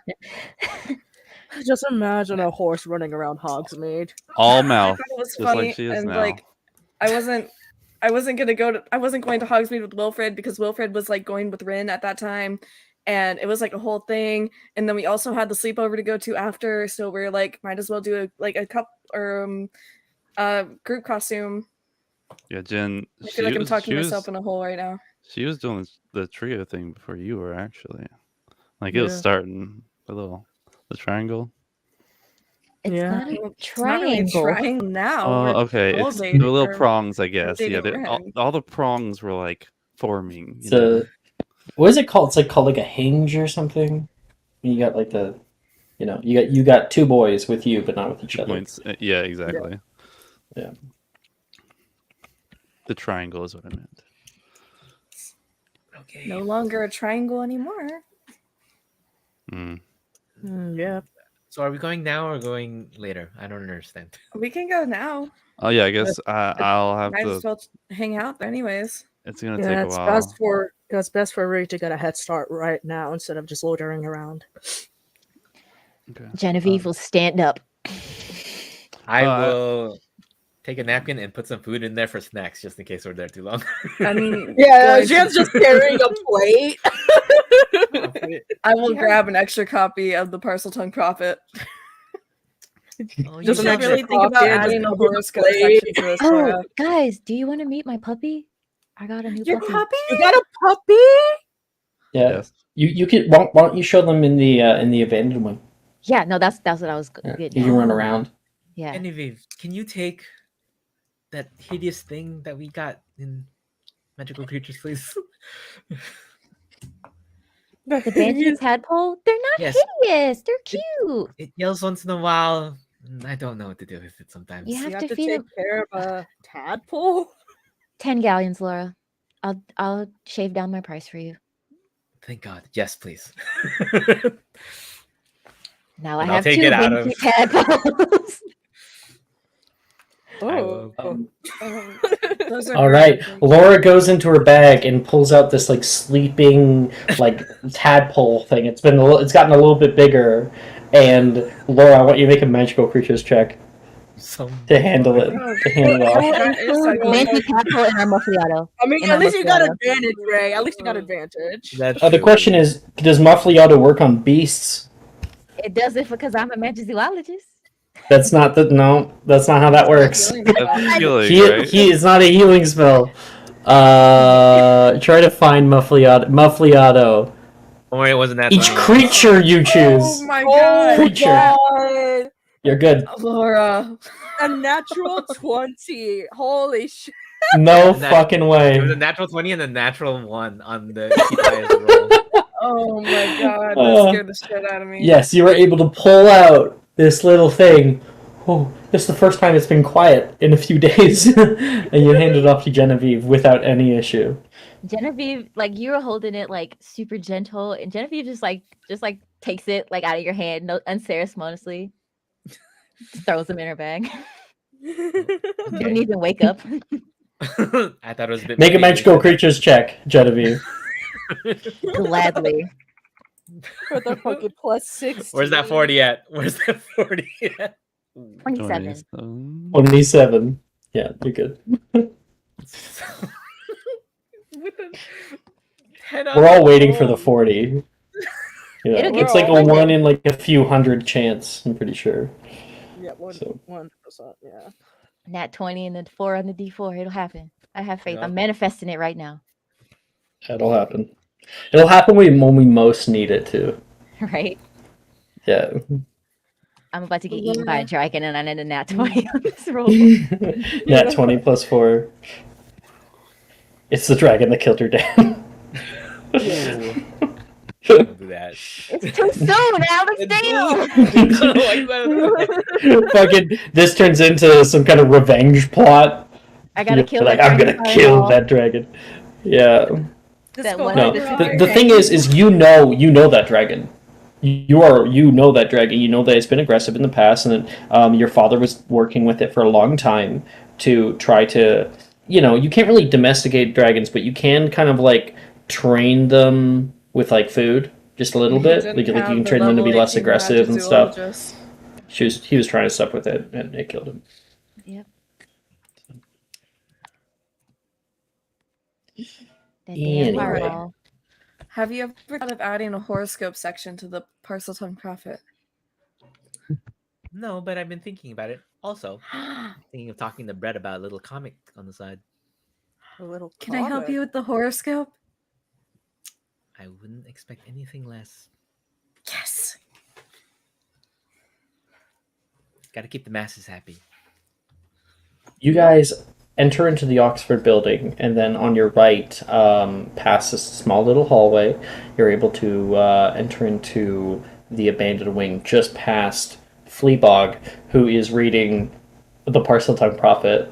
Just imagine a horse running around Hogsmeade. about. All I mouth, thought it was just funny, like she is and now. like I wasn't going to Hogsmeade with Wilfred because Wilfred was like going with Rin at that time, and it was like a whole thing. And then we also had the sleepover to go to after, so we're like, might as well do a cup or group costume. Yeah, Jen. I feel like I'm talking myself in. in a hole right now. She was doing the trio thing before you were actually. Like it was Yeah. starting the triangle. It's Yeah. not a It's not really a triangle. triangle now. Oh, We're okay. It's the elevated little or prongs, I guess. Yeah, rotating all, around. all the prongs were like forming. It's what is it called? It's like called like a hinge or something. You got like you got two boys with you, but not with each 2 other. points. Yeah, exactly. Yeah. The triangle is what I meant. Okay. no longer a triangle anymore. Mm. Yeah. So are we going now or going later? I don't understand. We can go now. Oh yeah, I guess I'll have Might to. as well hang out there anyways. It's gonna Yeah, take a it's while. best for Ray to get a head start right now instead of just loitering around. Okay. Genevieve will stand up. I Uh, will take a napkin and put some food in there for snacks, just in case we're there too long. I mean, Yeah, going Jan's to- just carrying a plate. I will grab an extra copy of the Parcel Tongue Prophet. Oh, Just an not extra really think about copy, adding a just horoscope plate. section to this. Oh, Laura. guys, do you want to meet my puppy? I got a new Your puppy. puppy? You got a puppy? Yeah. Yes. You could why don't you show them in the abandoned one? Yeah, no, that's what I was Yeah. getting. You can at. run around. Yeah. Genevieve, can you take that hideous thing that we got in Magical Creatures, please? The banded tadpole? They're not Yes. hideous. They're cute. It yells once in a while. And I don't know what to do with it sometimes. You You have have to to feed take them care of a tadpole? 10 galleons, Laura. I'll shave down my price for you. Thank God. Yes, please. Now And I I'll have take two it out baby of- tadpoles. I Oh. will- Those are All very right, big. Laura goes into her bag and pulls out this like sleeping like tadpole thing. It's gotten a little bit bigger, and Laura, I want you to make a magical creatures check to handle it. To handle it I off. will That is include a- Mandy Tadpole in our Muffliato. I mean, In at our least you got Muffliato. advantage, Ray. At least you got advantage. That's The true. question is, does Muffliato work on beasts? It does it because I'm a magizoologist. That's not how that works. That's healing, He right? is not a healing spell. Try to find Muffliato. Don't worry, it wasn't that. Each 20. creature you choose. Oh my Oh, god, Creature. God. You're good. Laura. A natural 20. Holy shit. No That- fucking It was a way. natural 20 and a natural 1 on the highest roll. Oh my god, that Uh, scared the shit out of me. Yes, you were able to pull out this little thing. Oh, this is the first time it's been quiet in a few days. And you hand it off to Genevieve without any issue. Genevieve, like you were holding it like super gentle, and Genevieve just takes it like out of your hand, unceremoniously, just throws them in her bag. Didn't even wake up. I thought it was a bit. Make a more magical dangerous. creatures check, Genevieve. Gladly. With a fucking plus 6. Where's that 40 at? Where's that 40 at? 27. 27. 27. Yeah, you're good. With the 10 on We're all the waiting for roll. the 40. Yeah, It'll get it's like a all- 1 in like a few hundred chance, I'm pretty sure. Yeah, So. 1%. Yeah. Nat 20 and then 4 on the D4. It'll happen. I have faith. Yeah. I'm manifesting it right now. That'll happen. It'll happen when we most need it to. Right? Yeah. I'm about to get eaten by a dragon and I need a nat 20 on this roll. Nat 20 plus 4. It's the dragon that killed her dad. Don't do that. It's too soon, Alex. Damn. Fucking, this turns into some kind of revenge plot. I gotta You're kill like, that I'm dragon gonna kill fireball. that dragon. Yeah. That go one No, with the thing is you know that dragon. You know that dragon. You know that it's been aggressive in the past, and that your father was working with it for a long time to try to, you can't really domesticate dragons, but you can kind of like train them with like food just a little bit. Like you can train them to be less aggressive and stuff. He was trying to stuff with it, and it killed him. Yep. That damn Anyway. fireball. Have you ever thought of adding a horoscope section to the Parcel Tongue Prophet? No, but I've been thinking about it. Also, thinking of talking to Brett about a little comic on the side. A little Can I help comic. you with the horoscope? I wouldn't expect anything less. Yes. Got to keep the masses happy. You guys enter into the Oxford building, and then on your right, past this small little hallway, you're able to enter into the abandoned wing just past Fleabog, who is reading the Parcel Tongue Prophet.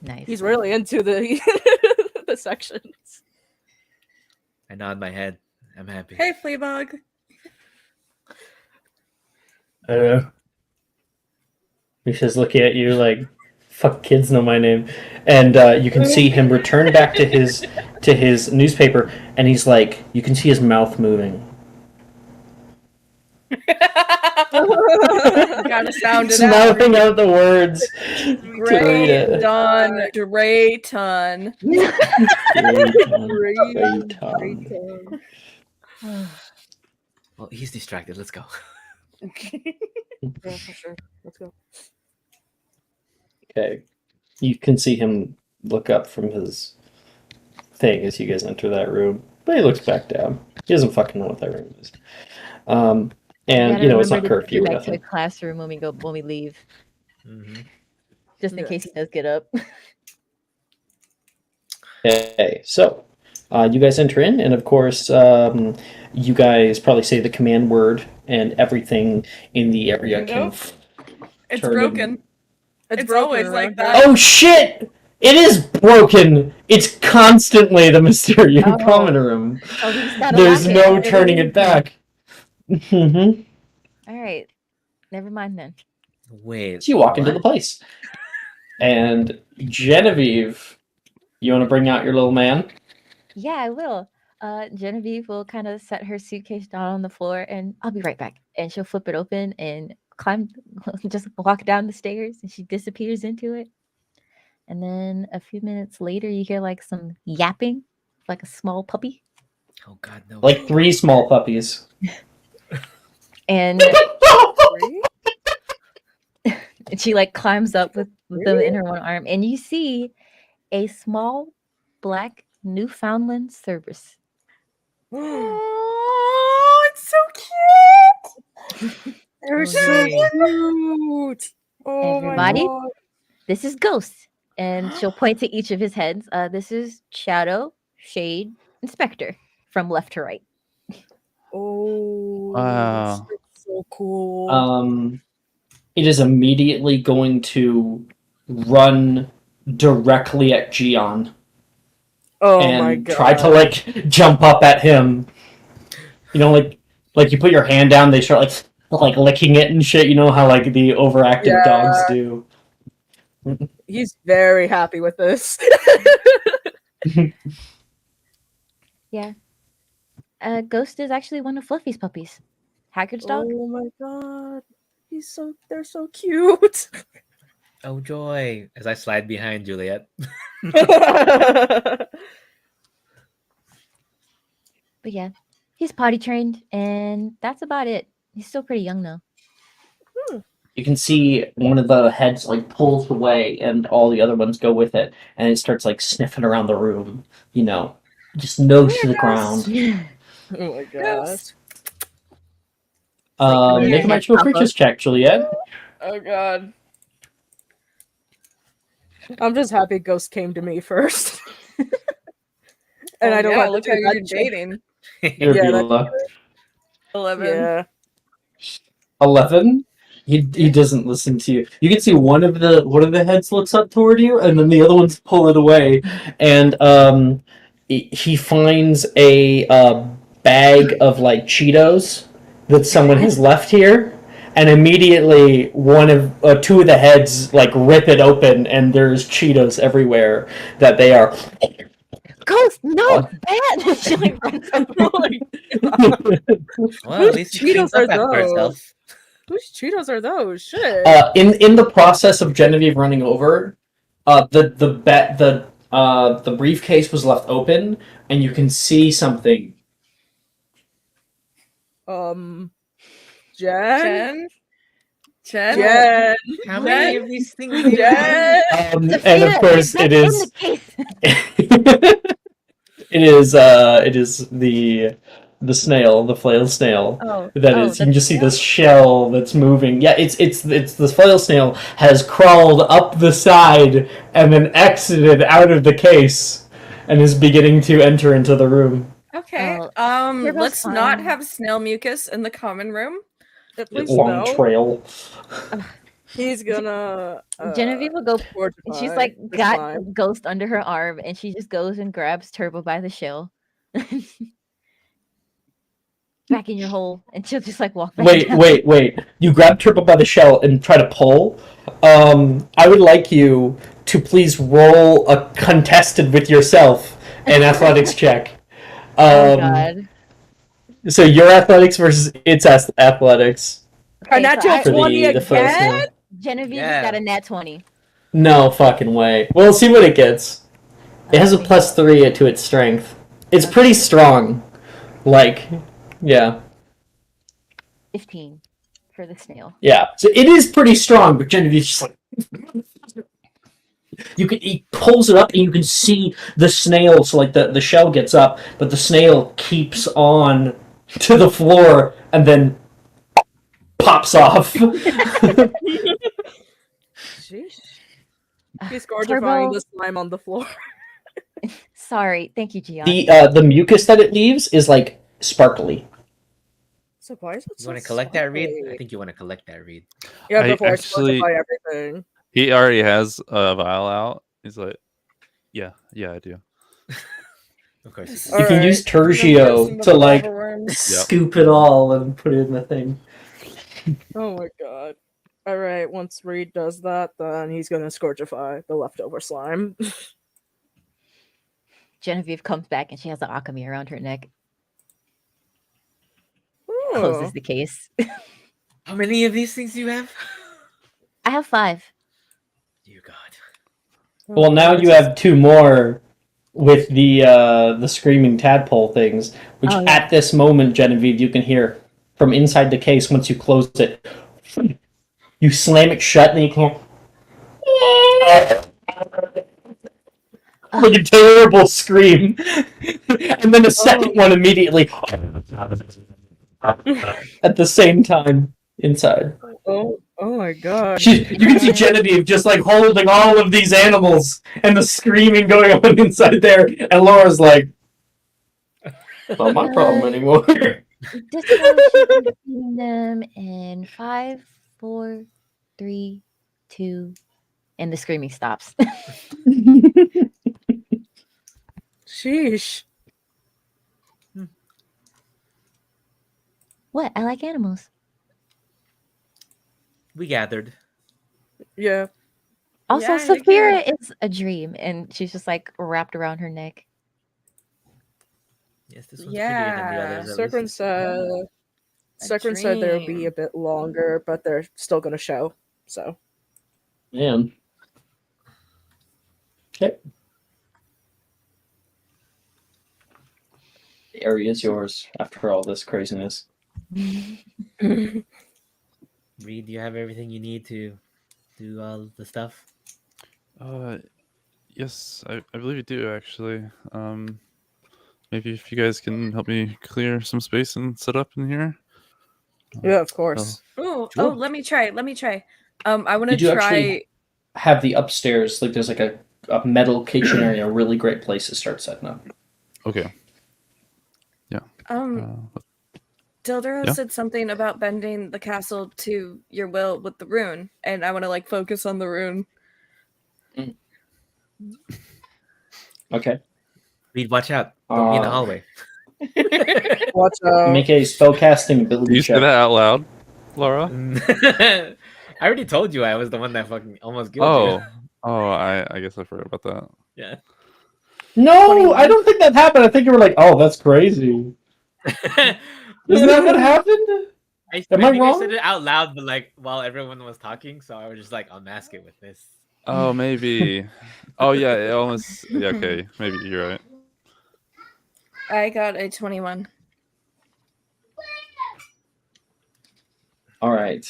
Nice. He's really into the the sections. I nod my head. I'm happy. Hey, Fleabog. He's just looking at you like, fuck, kids know my name. And you can see him return back to his newspaper, and he's like, you can see his mouth moving. God gotta sound it out. Smelling out the words to read Great it. done, Drayton. Drayton. Well, he's distracted. Let's go. Yeah, for sure. Let's go. Okay. You can see him look up from his thing as you guys enter that room, but he looks back down. He doesn't fucking know what that room is. And Gotta you know it's not remember to curfew or get back to the nothing. classroom when we leave, just in Yeah. case he does get up. Okay, so you guys enter in, and of course, you guys probably say the command word, and everything in the area can. Nope. It's turn broken. It's broken always around like here. that. Oh shit! It is broken. It's constantly the Mysterium Oh. common room. Oh, we just gotta There's lock no it. turning it back. Mm-hmm. All right, never mind then. Wait. So you walk into the what? place, and Genevieve, you want to bring out your little man? Yeah, I will. Genevieve will kind of set her suitcase down on the floor, and I'll be right back. And she'll flip it open and climb, just walk down the stairs, and she disappears into it. And then a few minutes later, you hear like some yapping, like a small puppy, Oh God, no. Like 3 small puppies. and and she like climbs up with them in her one arm, and you see a small black Newfoundland Cerberus. Oh, it's so cute. They're so Okay. cute. Oh Everybody? my god. This is Ghost, and she'll point to each of his heads. This is Shadow, Shade, and Spectre from left to right. Oh, Wow. that's so cool. It is immediately going to run directly at Gion Oh and my god. try to like jump up at him. You know, like you put your hand down, they start like licking it and shit. You know how like the overactive Yeah. dogs do. He's very happy with this. Ghost is actually one of Fluffy's puppies. Haggard's dog. Oh my god. They're so cute. Oh joy! As I slide behind Juliet. But yeah, he's potty trained, and that's about it. He's still pretty young though. You can see one of the heads like pulls away, and all the other ones go with it, and it starts like sniffing around the room. You know, just nose to the ground. Oh my god. Like, Make a yeah, magical pop up. creatures check, Juliet. Oh god. I'm just happy Ghost came to me first. And Oh, I don't yeah, have to look do how that you're shit. dating. Here, Yeah, Beulah. 11. Yeah. 11. He doesn't listen to you. You can see one of the heads looks up toward you, and then the other ones pull it away. And he finds a bag of like Cheetos that someone has left here, and immediately two of the heads like rip it open, and there's Cheetos everywhere that they are. Ghost, no, What? bad. She like runs up. Well, at least she Cheetos cleans up are after those? herself. Whose Cheetos are those? Shit. In the process of Genevieve running over, the briefcase was left open, and you can see something. Jen? Jen? Jen? Jen? How many of these things do you Jen? And Sophia, of course that's it in is. the case. It is the snail, the flail snail. Oh, That oh, is, you can the just see snail? this shell that's moving. Yeah, it's the flail snail has crawled up the side and then exited out of the case and is beginning to enter into the room. Okay. Oh, Turbo's Let's not fine. have snail mucus in the common room. Please Long no. trail. He's gonna. Genevieve will go. fortify She's like this got time. Ghost under her arm, and she just goes and grabs Turbo by the shell. Back in your hole, and she'll just like walk back. down. Wait. You grab Turbo by the shell and try to pull. I would like you to please roll a contested with yourself an athletics check. Oh god. So your athletics versus its athletics. A natural I- for 20 the foe again? snail. Genevieve Yeah. just got a nat 20. No fucking way. We'll see what it gets. It has a Okay. +3 to its strength. It's Okay. pretty strong. Like, yeah. 15 for the snail. Yeah. So it is pretty strong, but Genevieve's just like he pulls it up and you can see the snail, so like the shell gets up, but the snail keeps on to the floor and then pops off. Sheesh. Ah, He's gorgifying Turbo. the slime on the floor. Sorry. Thank you, Gian. The mucus that it leaves is like sparkly. So why is it You so want to collect that read? I sparkly? think you want to collect that read. Yeah, I before I actually- specify everything. He already has a vial out. He's like, yeah, I do. Of course. This You You can. can use Alright. Tergio to like Worms. scoop it all and put it in the thing. Oh my god. Alright, once Reed does that, then he's gonna scourgify the leftover slime. Genevieve comes back and she has the alchemy around her neck. Ooh. Closes the case. How many of these things do you have? I have 5. Dear God. Well, now you have 2 more with the screaming tadpole things, which Oh, yeah. at this moment, Genevieve, you can hear from inside the case once you close it. You slam it shut and you can't. Like a terrible scream, and then a second one immediately at the same time inside. Oh my god. You can see Genevieve just like holding all of these animals and the screaming going on inside there, and Laura's like, "Not my problem anymore." This one she's gonna feed them in 5, 4, 3, 2, and the screaming stops. Sheesh. What? I like animals. We gathered. Yeah. Also, Yeah, Saphira is a dream, and she's just like wrapped around her neck. Yes, this one's prettier than the Yeah. others. at Sekron least. said A Sekron said there would be dream. a bit longer, but they're still gonna show. So Man. Okay. The area is yours after all this craziness. Reed, do you have everything you need to do all the stuff? Yes, I believe you do actually. Maybe if you guys can help me clear some space and set up in here. yeah, of course. Oh, Sure. let me try. I want to Did you try. actually have the upstairs, like there's like a metal kitchen area, a really great place to start setting up. Okay. Dildero Yeah. said something about bending the castle to your will with the rune, and I want to like focus on the rune. Okay. Reed, watch out. Don't be in the Uh, hallway. Watch out. Make a spellcasting Do ability you say check. that out loud, Laura? I already told you I was the one that fucking almost killed I guess I forgot about that. you. Yeah. No, I don't think that happened. I think you were like, "Oh, that's crazy." Isn't that what happened? Am I think wrong? I said it out loud, but like while everyone was talking, so I was just like, I'll mask it with this. Oh, maybe. Oh, yeah. It almost. Yeah. Okay. Maybe you're right. I got a 21. All right.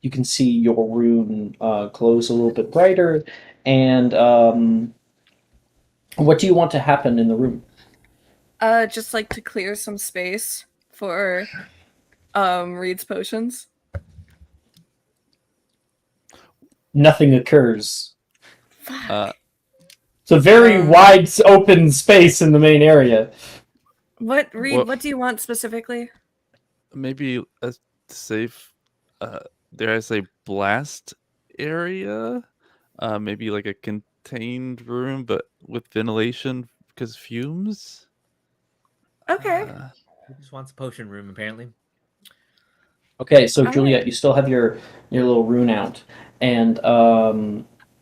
You can see your rune glows a little bit brighter, and what do you want to happen in the room? Just like to clear some space for Reed's potions. Nothing occurs. Uh, It's a very wide, open space in the main area. What Reed? Well- What do you want specifically? maybe a safe. Dare I say blast area? Maybe like a contained room, but with ventilation because fumes. Okay. He just wants a potion room, apparently. Okay, so All Juliet, you still have your little rune out, and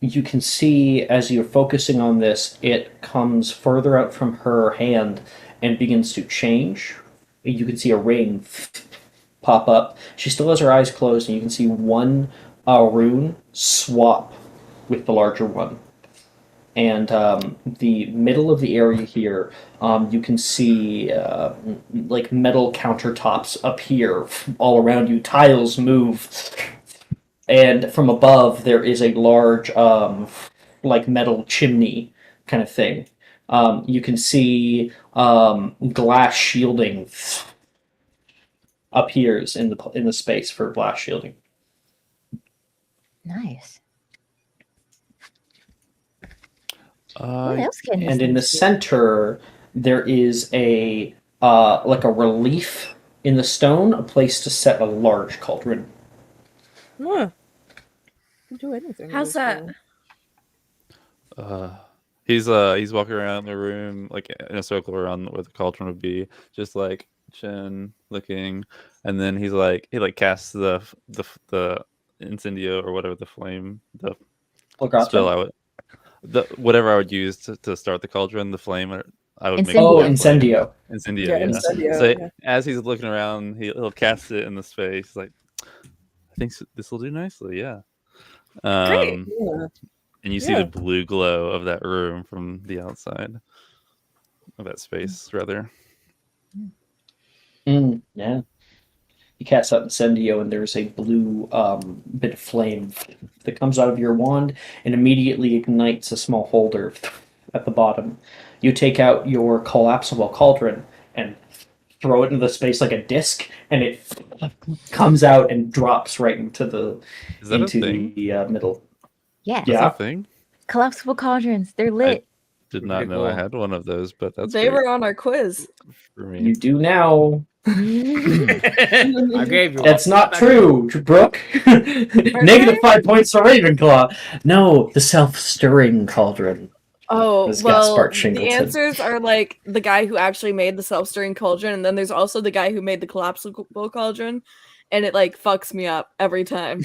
you can see as you're focusing on this, it comes further out from her hand and begins to change. You can see a ring pop up. She still has her eyes closed, and you can see one rune swap with the larger one. And the middle of the area here, you can see like metal countertops appear all around you. Tiles move, and from above there is a large, like metal chimney kind of thing. You can see glass shielding appears in the space for glass shielding. Nice. What Uh, else can this And in thing the do? center, there is a like a relief in the stone, a place to set a large cauldron. Huh. Can do anything. with How's this that? thing. he's walking around the room like in a circle around where the cauldron would be, just like chin looking, and then he casts the incendio or whatever the flame the spell I would whatever I would use to start the cauldron, the flame I would make Oh, Incendio. the flame. incendio. Incendio, Yeah, yeah. incendio. So Yeah. as he's looking around, he'll cast it in the space. Like, I think this will do nicely. Yeah. Great. Yeah. And you see Yeah. the blue glow of that room from the outside of that space, rather. Yeah. You cast out incendio, and there's a blue bit of flame that comes out of your wand and immediately ignites a small holder at the bottom. You take out your collapsible cauldron and throw it into the space like a disc, and it comes out and drops right into Is that a thing? the middle. Yeah. That's Yeah. a thing. Collapsible cauldrons. They're lit. Did not Pretty know I cool. had one of those, but that's They great were on our quiz. for me. You do now. I gave you. That's not true, Brooke. Negative 5 points for Ravenclaw. No, the self-stirring cauldron. Oh, Was well, Gaspard the Shingleton. answers are like the guy who actually made the self-stirring cauldron, and then there's also the guy who made the collapsible cauldron, and it like fucks me up every time.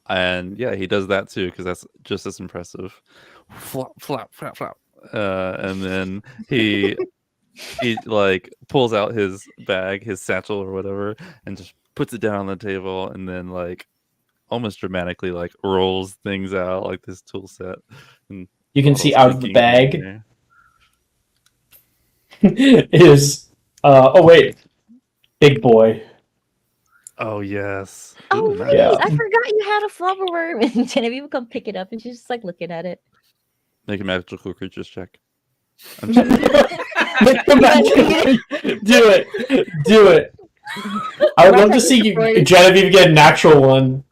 And yeah, he does that too because that's just as impressive. Flop, flop, flop, flop. And then he like pulls out his bag, his satchel or whatever, and just puts it down on the table, and then like almost dramatically like rolls things out like this tool set. And You can bottles see out of the clinking in bag there. is oh wait, big boy. Oh yes. Oh, Ooh, right. Yeah. I forgot you had a flubber worm. And Genevieve would come pick it up and she's just like looking at it. Make a magical creatures check. I'm Do it. I would love to see you, Genevieve, get a natural one.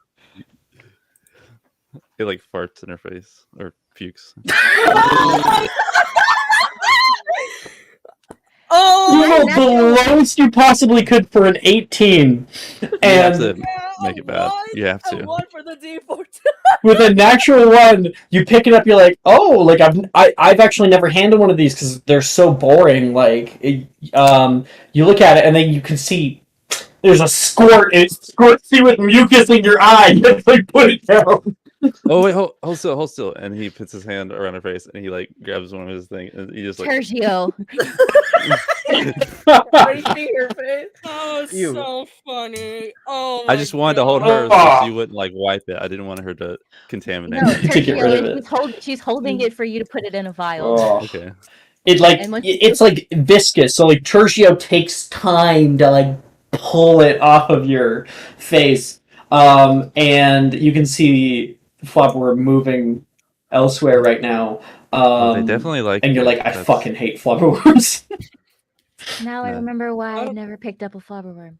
It like farts in her face or pukes. Oh, You rolled the lowest you possibly could for an 18, You have and to make it bad. You have to. one for the D4. with a natural one, you pick it up. You're like, oh, like I've actually never handled one of these because they're so boring. Like, you look at it and then you can see there's a squirt, and it squirts you with mucus in your eye. You have to like put it down. Oh wait, hold still. And he puts his hand around her face and he like grabs one of his things and he just like Tergio. Breaking her face. Oh, Ew. so funny. Oh, I my just wanted to hold her so God. she wouldn't like wipe it. I didn't want her to contaminate No, it. To get rid of Tergio. it. She's holding it for you to put it in a vial. Oh. Okay. It like And once- it's like viscous, so like Tertio takes time to like pull it off of your face, and you can see Flopper moving elsewhere right now. They definitely like and you're you. like, I That's- fucking hate flubberworms. Now I No. remember why I Oh. never picked up a flubber worm.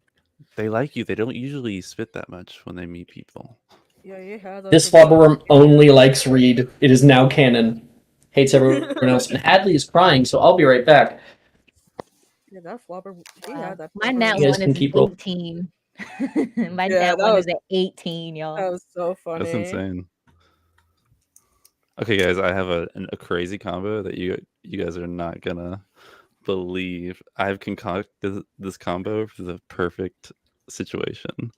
They like you. They don't usually spit that much when they meet people. Yeah, you had that. This flubberworm only likes Reed. It is now canon. Hates everyone else. And Hadley is crying, so I'll be right back. Yeah, that flopper. He Wow. had that. My flopper nat worm. You guys one can is keep an roll. 18. My Yeah, nat that one was- is an 18, y'all. That was so funny. That's insane. Okay, guys, I have a crazy combo that you guys are not gonna believe. I've concocted this combo for the perfect situation.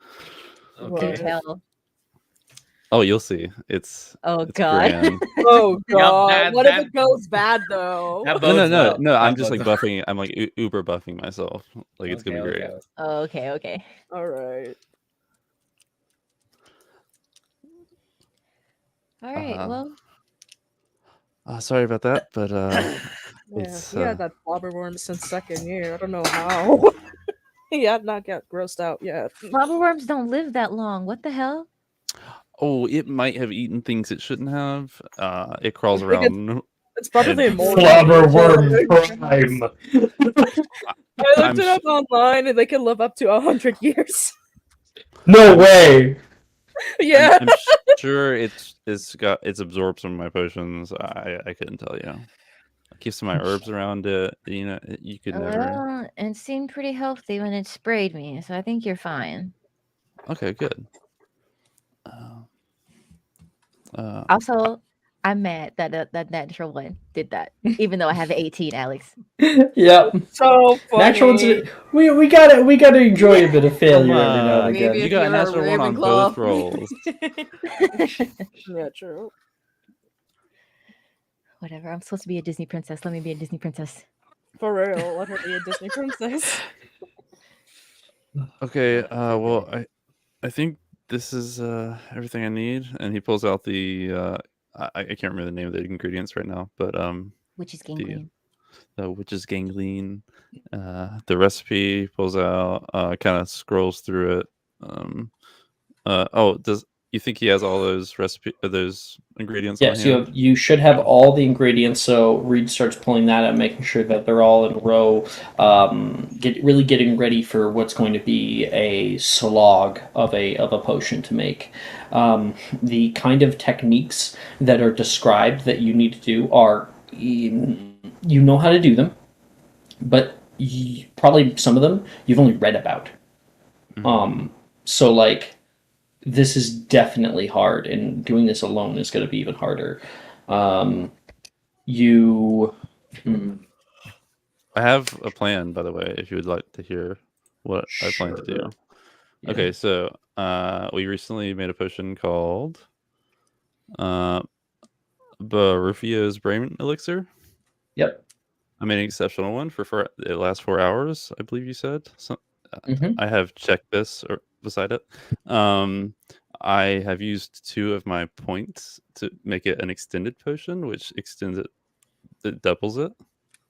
Do What? tell. Oh, you'll see. It's Oh it's God. grand. Oh god. that- What if that- it goes bad though? That No, bodes well. no. I'm That just like bodes well. buffing. I'm like uber buffing myself. Like it's gonna be great. Okay. Alright. All right. Uh, Well, Sorry about that, but Yeah, it's he had that blobber worm since second year. I don't know how. He had not got grossed out yet. blobber worms don't live that long. What the hell? oh, it might have eaten things it shouldn't have. It crawls I think it's- around. It's probably And- more. Flobber worm prime. I I'm looked it up online and they can live up to 100 years. No way. Yeah. I'm sure it's absorbed some of my potions. I couldn't tell you. I keep some of my herbs around it. You know, you could never. Well, it seemed pretty healthy when it sprayed me, so I think you're fine. Okay, good. Also, I'm mad that that natural one did that, even though I have 18, Alex. Yep. So funny. Natural ones. We gotta enjoy a bit of failure every now and Come Maybe again. You if got a you're a natural one on both Ravenclaw. rolls. Yeah, true. Whatever. I'm supposed to be a Disney princess. Let me be a Disney princess. For real. Let her be a Disney princess. Okay. Well, I think this is everything I need. And he pulls out the I can't remember the name of the ingredients right now, but Which is ganglion. the witch's ganglion. The recipe pulls out, kind of scrolls through it. Does you think he has all those those ingredients? Yes, on hand? you should have all the ingredients. So Reed starts pulling that out, making sure that they're all in a row. Getting ready for what's going to be a slog of a potion to make. The kind of techniques that are described that you need to do are you know how to do them, but probably some of them you've only read about. So like. This is definitely hard, and doing this alone is going to be even harder. I have a plan, by the way, if you would like to hear what I plan to do. Sure. Yeah. Okay, so we recently made a potion called Barufio's Brain Elixir. Yep. I made an exceptional one for it lasts 4 hours, I believe you said. So, Mhm. I have checked this beside it. I have used 2 of my points to make it an extended potion, which extends it doubles it.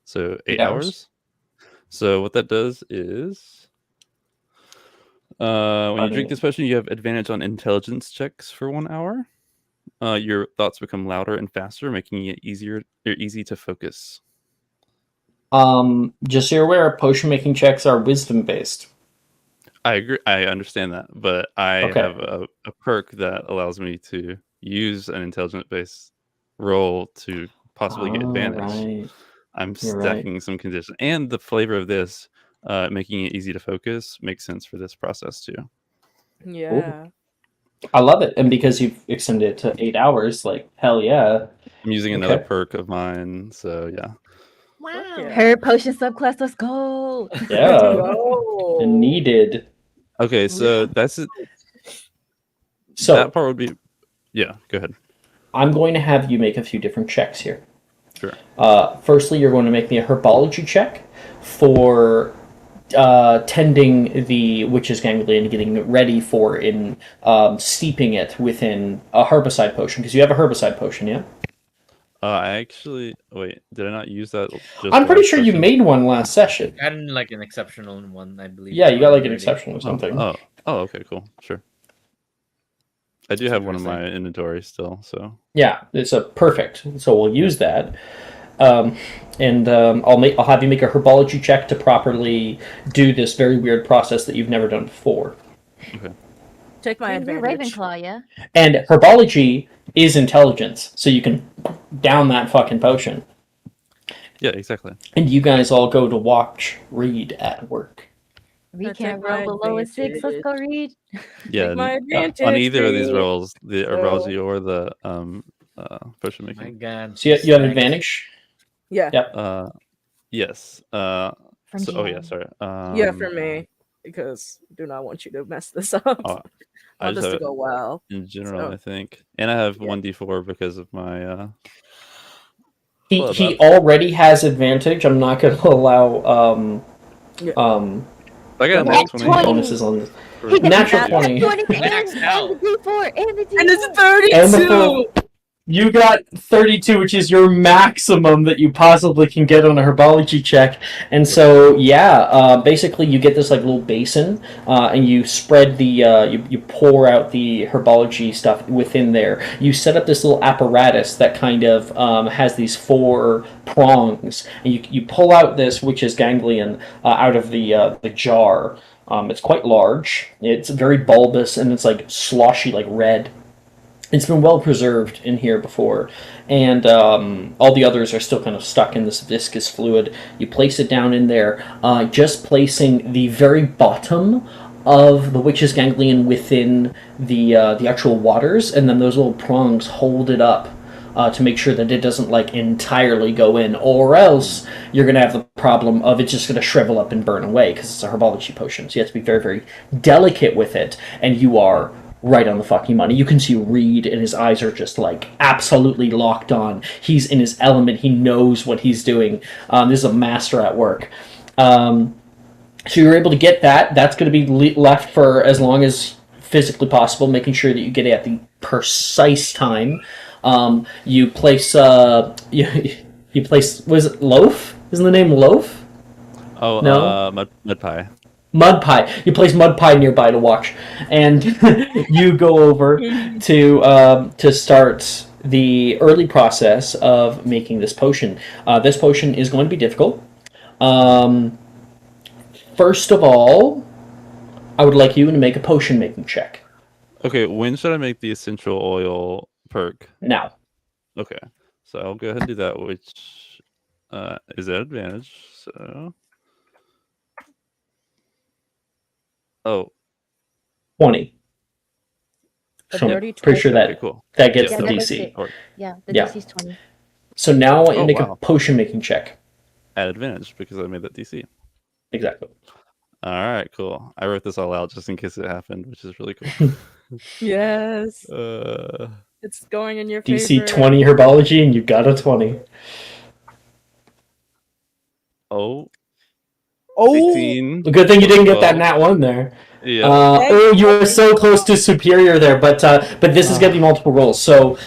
So 8 hours. So what that does is when you drink this potion, you have advantage on intelligence checks for 1 hour. Your thoughts become louder and faster, making it easy to focus. Just so you're aware, potion making checks are wisdom based. I agree. I understand that, but I Okay. have a perk that allows me to use an intelligence-based roll to possibly get advantage. Right. I'm You're right. stacking some conditions, and the flavor of this, making it easy to focus, makes sense for this process too. Yeah. I love it, and because you've extended it to 8 hours, like hell yeah. I'm using another Okay. perk of mine, so yeah. Wow. Yeah. Her potion subclass. Let's go. Yeah. Oh. And needed. Okay, so that's it. So That part would be, yeah. Go ahead. I'm going to have you make a few different checks here. Sure. Firstly, you're going to make me a herbology check for tending the witch's ganglion, getting it ready for steeping it within a herbicide potion, because you have a herbicide potion, yeah? I actually wait. Did I not use that? Just I'm pretty last sure you session? made one last session. And like an exceptional one, I believe. Yeah, you got like an already. exceptional or something. Oh, okay, cool, sure. I do That's have one in my interesting. inventory still, so Yeah, it's a perfect. So we'll use that, I'll have you make a herbology check to properly do this very weird process that you've never done before. Take my You're advantage. Ravenclaw, yeah. And herbology is intelligence, so you can down that fucking potion. yeah, exactly. And you guys all go to watch Reed at work. We I can't take my roll below a 6. Let's go, Reed. Yeah, Take my n- advantage. on either of these Reed. rolls, the herbology or the potion My making. God. So you have Thanks. advantage? Yeah. Yep. Yes. From Oh yeah, GM. sorry. Yeah, for me. because I do not want you to mess this up. Oh, I I want just this to have it go well. in general, So, I think. And I have yeah. 1d4 because of my He club he up. already has advantage. I'm not going to allow Yeah. I got a Double nat Nat 20. 20. bonuses on this. for He got Natural nat 20. 20 Max and out. the D4 and the D4. And it's And the 32. full. You got 32, which is your maximum that you possibly can get on a herbology check. And so, yeah, basically you get this like little basin, and you spread the, you pour out the herbology stuff within there. You set up this little apparatus that kind of has these 4 prongs, and you pull out this witch's ganglion out of the jar. It's quite large. It's very bulbous, and it's like sloshy, like red. It's been well preserved in here before, and all the others are still kind of stuck in this viscous fluid. You place it down in there, just placing the very bottom of the witch's ganglion within the actual waters, and then those little prongs hold it up to make sure that it doesn't like entirely go in, or else you're going to have the problem of it's just going to shrivel up and burn away because it's a herbology potion. So you have to be very, very delicate with it, and you are right on the fucking money. You can see Reed, and his eyes are just like absolutely locked on. He's in his element. He knows what he's doing. This is a master at work. So you're able to get that. That's going to be left for as long as physically possible, making sure that you get it at the precise time. You place you place, was it Loaf? Isn't the name Loaf? Oh, No? mud pie. Mud Pie. You place Mud Pie nearby to watch, and you go over to start the early process of making this potion. This potion is going to be difficult. First of all, I would like you to make a potion making check. Okay, when should I make the essential oil perk? Now. Okay, so I'll go ahead and do that, which is at advantage. So, oh, 20. A So dirty pretty sure 20. that okay, cool. that gets Yeah, the that gets DC. it. Or Yeah, the Yeah. DC's 20. So now I want you to Oh, make wow. a potion making check. at advantage because I made that DC. Exactly. All right, cool. I wrote this all out just in case it happened, which is really cool. Yes. uh, It's going in your favor. DC 20 herbology, and you got a 20. oh, Oh, 18. Good thing you didn't get that 12. nat 1 there. Yeah. Thank You were you. so close to superior there, but this is getting multiple rolls. So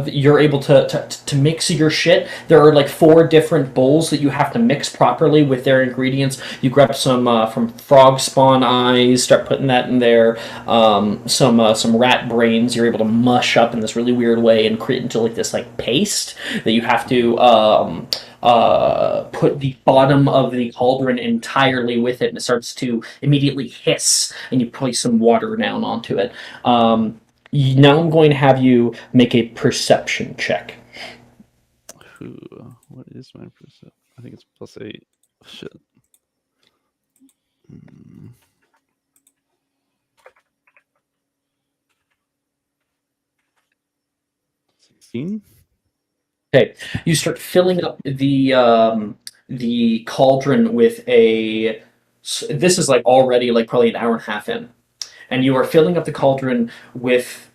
you're able to mix your shit. There are like 4 different bowls that you have to mix properly with their ingredients. You grab some from frog spawn eyes, start putting that in there. Some rat brains you're able to mush up in this really weird way and create into like this like paste that you have to put the bottom of the cauldron entirely with it, and it starts to immediately hiss, and you place some water down onto it. Now I'm going to have you make a perception check. Ooh, what is my percent? I think it's +8. Shit. 16? Okay, you start filling up the cauldron with a. This is like already like probably an hour and a half in, and you are filling up the cauldron with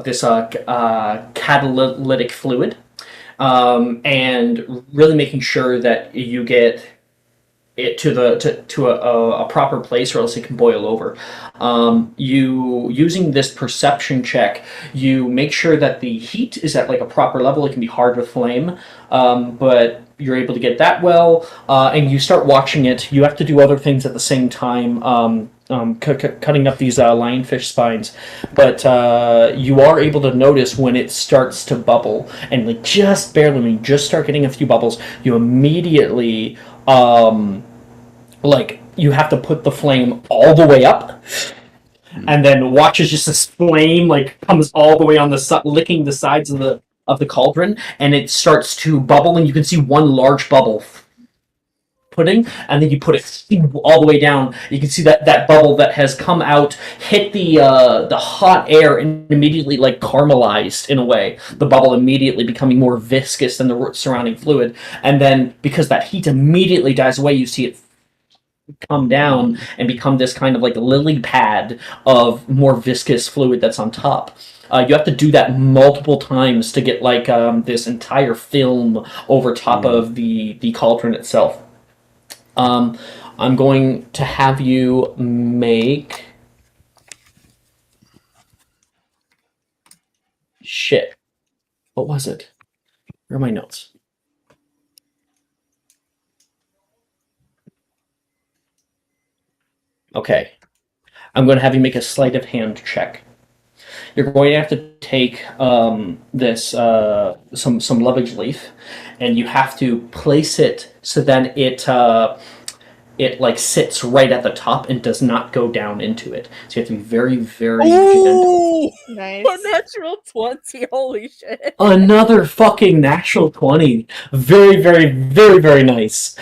this catalytic fluid, and really making sure that you get it to a proper place, or else it can boil over. You using this perception check, you make sure that the heat is at like a proper level. It can be hard with flame, but you're able to get that well, and you start watching it. You have to do other things at the same time. Cutting up these lionfish spines, but you are able to notice when it starts to bubble, and like just barely, when you just start getting a few bubbles, you immediately like you have to put the flame all the way up, and then watch as just this flame like comes all the way on the licking the sides of the cauldron, and it starts to bubble, and you can see one large bubble pudding, and then you put it all the way down. You can see that bubble that has come out hit the hot air and immediately like caramelized in a way. The bubble immediately becoming more viscous than the surrounding fluid, and then because that heat immediately dies away, you see it come down and become this kind of like lily pad of more viscous fluid that's on top. You have to do that multiple times to get like this entire film over top of the cauldron itself. I'm going to have you make shit. What was it? Where are my notes? Okay. I'm going to have you make a sleight of hand check. You're going to have to take this some lovage leaf, and you have to place it so then it like sits right at the top and does not go down into it. So you have to be very, very gentle. Nice. A natural 20. Holy shit. Another fucking natural 20. Very, very, very, very nice.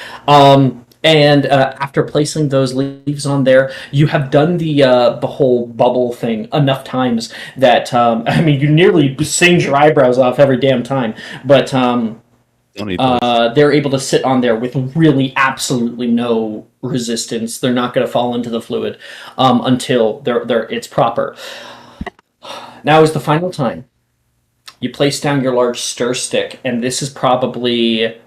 And after placing those leaves on there, you have done the whole bubble thing enough times that I mean, you nearly singe your eyebrows off every damn time. But they're able to sit on there with really absolutely no resistance. They're not going to fall into the fluid until it's proper. Now is the final time. You place down your large stir stick, and this is probably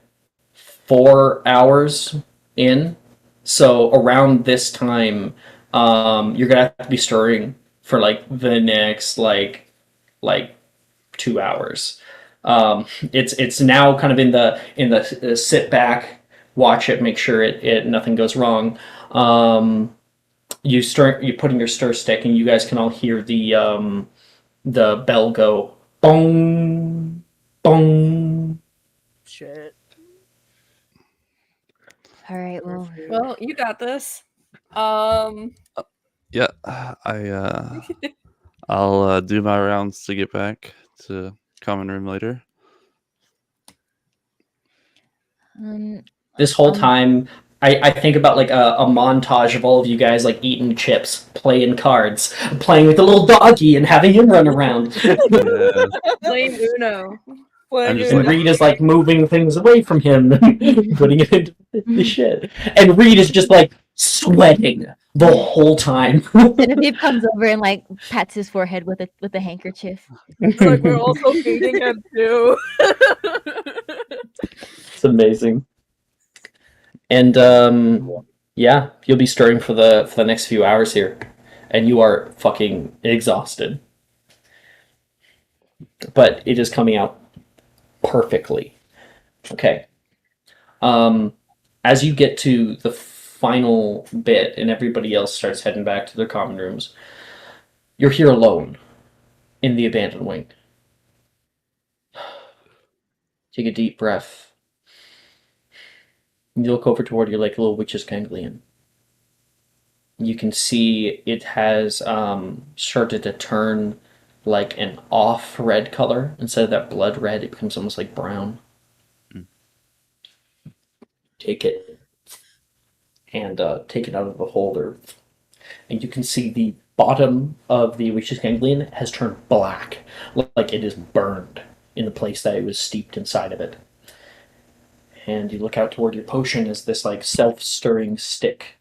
4 hours in. So around this time, you're gonna have to be stirring for like the next like 2 hours. It's now kind of in the sit back, watch it, make sure it nothing goes wrong. You put in your stir stick, and you guys can all hear the bell go bong bong. Shit. All right. Well, Well, you got this. Yeah, I'll do my rounds to get back to common room later. This whole time, I think about like a montage of all of you guys like eating chips, playing cards, playing with the little doggy, and having him run around. Yeah. Playing Uno. I'm just And like, Reed is like moving things away from him, putting it into the shit. And Reed is just like sweating the whole time. Genevieve comes over and like pats his forehead with a handkerchief. Like, we're also feeding him too. It's amazing. And yeah, you'll be stirring for the next few hours here, and you are fucking exhausted. But it is coming out perfectly. Okay. As you get to the final bit and everybody else starts heading back to their common rooms, you're here alone in the abandoned wing. Take a deep breath. You look over toward your like little witch's ganglion. You can see it has started to turn like an off red color. Instead of that blood red, it becomes almost like brown. Take it and take it out of the holder, and you can see the bottom of the witch's ganglion has turned black, like it is burned in the place that it was steeped inside of it. And you look out toward your potion as this like self-stirring stick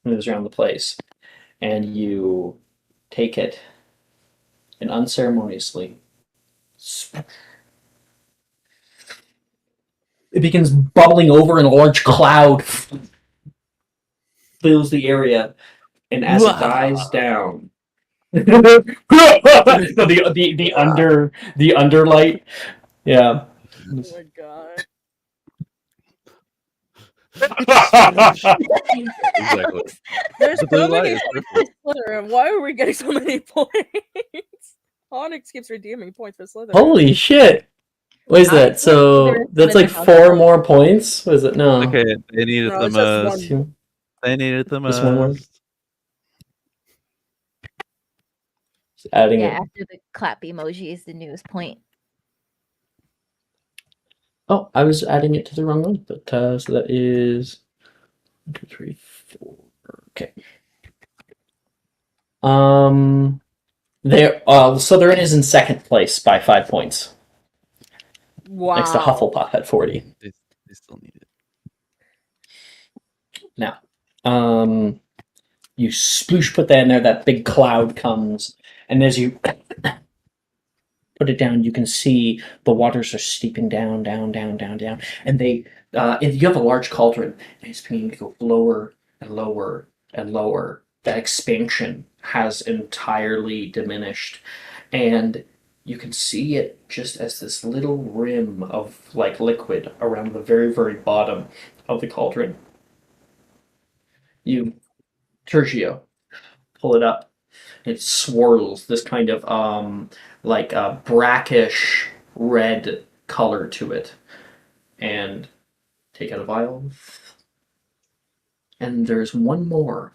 moves around the place, and you take it and unceremoniously it begins bubbling over, and a large cloud fills the area, and as it dies down, no, the underlight, yeah. Oh my god. exactly. There's The blue so light many is points perfect. for Slytherin. Why are we getting so many points? Onyx keeps redeeming points for Slytherin. Holy shit! What is that? So that's like 4 more points. Was it? No. Okay, they needed No, the it's just most. one. They needed the Just one more? most. Just adding Yeah, it. after the clap emoji is the newest point. Oh, I was adding it to the wrong one. But so that is 1, 2, 3, 4. Okay. There. Slytherin is in second place by 5 points. Wow. Next to Hufflepuff at 40. They still need it. Now, you sploosh put that in there, that big cloud comes, and as you put it down, you can see the waters are steeping down, down, down, down, down, and you have a large cauldron, and it's beginning to go lower and lower and lower. That expansion has entirely diminished, and you can see it just as this little rim of like liquid around the very, very bottom of the cauldron. You, Tertio, pull it up. It swirls this kind of like a brackish red color to it, and take out a vial. And there's one more.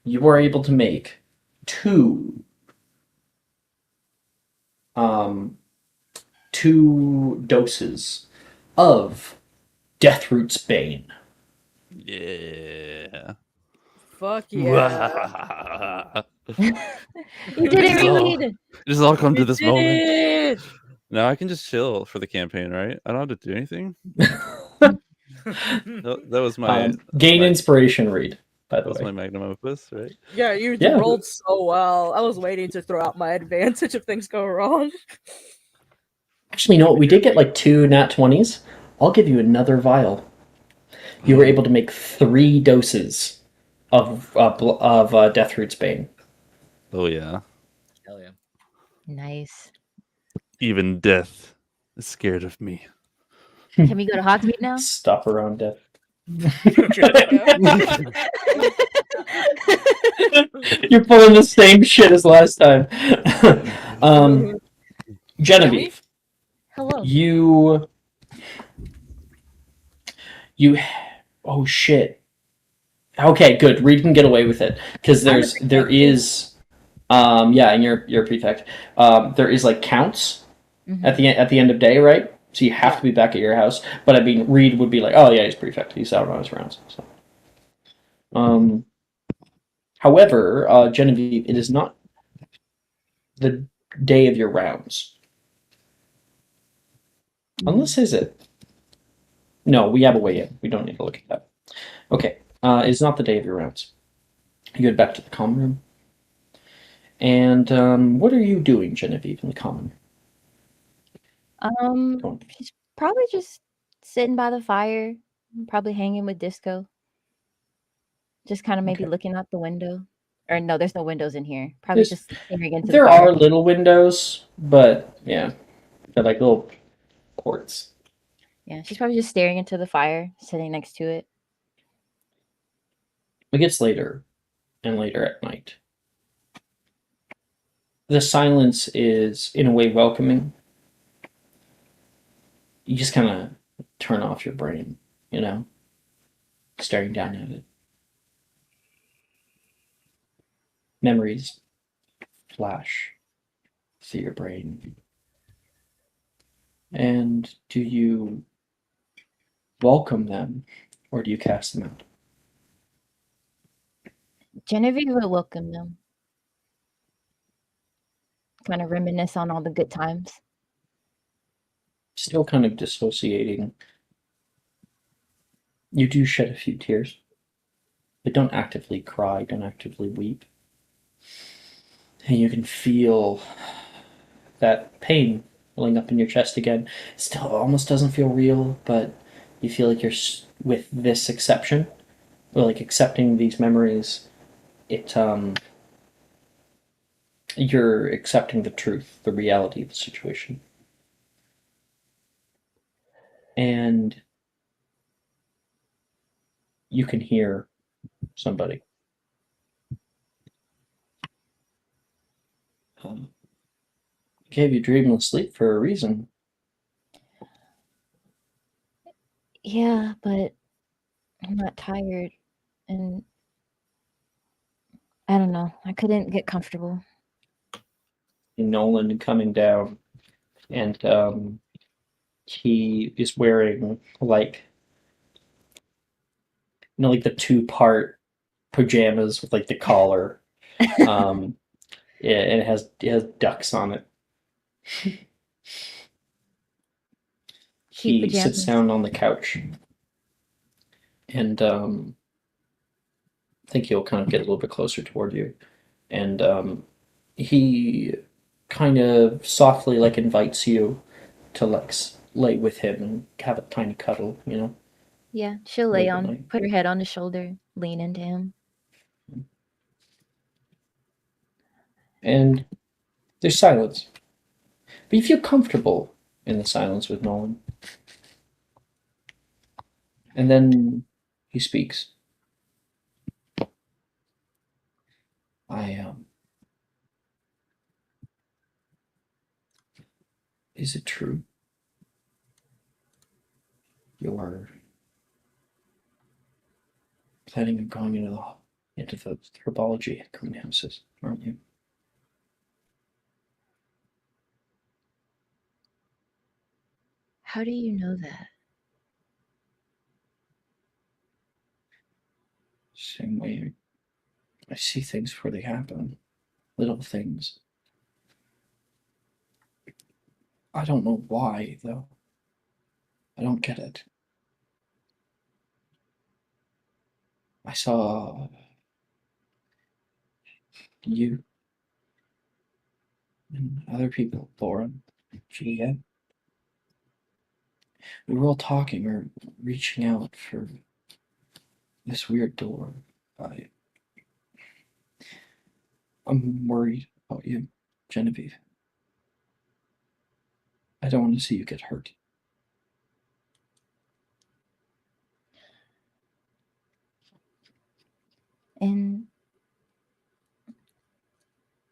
You are able to make two doses of Deathroot's Bane. Yeah. Fuck yeah. You did it, Oh. Reed. Just all come to this did moment. it! Now I can just chill for the campaign, right? I don't have to do anything. That was my Gain my- inspiration, Reed, by the that was way. my magnum opus, right? Yeah, you Yeah. rolled so well. I was waiting to throw out my advantage if things go wrong. Actually, you know what? We did get like 2 nat 20s. I'll give you another vial. You were able to make 3 doses of Deathroot's Bane. Oh yeah. Hell yeah. Nice. Even death is scared of me. Can we go to Hogsmeade now? Stop around death. You're pulling the same shit as last time. Genevieve, Hello. you. Oh shit. Okay, good. Reed can get away with it because there is, yeah, and you're a prefect. There is like counts at the end of day, right? So you have to be back at your house. But I mean, Reed would be like, oh yeah, he's prefect. He's out on his rounds. So. However, Genevieve, it is not the day of your rounds. Unless is it? No, we have a way in. We don't need to look at that. Okay, it's not the day of your rounds. You head back to the common room. And what are you doing, Genevieve, in the common room? She's probably just sitting by the fire, probably hanging with Disco. Just kind of maybe looking out the window. Or no, there's no windows in here. Probably There's- just staring into the There fire. are little windows, but yeah, they're like little ports. Yeah, she's probably just staring into the fire, sitting next to it. It gets later and later at night. The silence is, in a way, welcoming. You just kind of turn off your brain, you know, staring down at it. Memories flash through your brain. And do you welcome them or do you cast them out? Genevieve will welcome them. Kind of reminisce on all the good times. Still kind of dissociating. You do shed a few tears, but don't actively cry, don't actively weep. And you can feel that pain welling up in your chest again. Still almost doesn't feel real, but you feel like you're with this exception, or like accepting these memories. You're accepting the truth, the reality of the situation. And you can hear somebody. Gave you dreamless sleep for a reason. Yeah, but I'm not tired. And I don't know. I couldn't get comfortable. Nolan coming down, and he is wearing like like the 2-part pajamas with like the collar. Yeah, and it has ducks on it. Cute He sits pajamas. down on the couch and I think he'll kind of get a little bit closer toward you, and he kind of softly like invites you to like lay with him and have a tiny cuddle, you know. Yeah, she'll lay Late at on, night. put her head on his shoulder, lean into him. And there's silence, but you feel comfortable in the silence with Nolan. And then he speaks. I Is it true? You're planning on going into the herbology greenhouses, aren't you? How do you know that? Same way I see things before they happen. Little things. I don't know why, though. I don't get it. I saw you and other people, Lauren, Juliet. We were all talking or reaching out for this weird door. I, I'm worried about you, Genevieve. I don't want to see you get hurt. And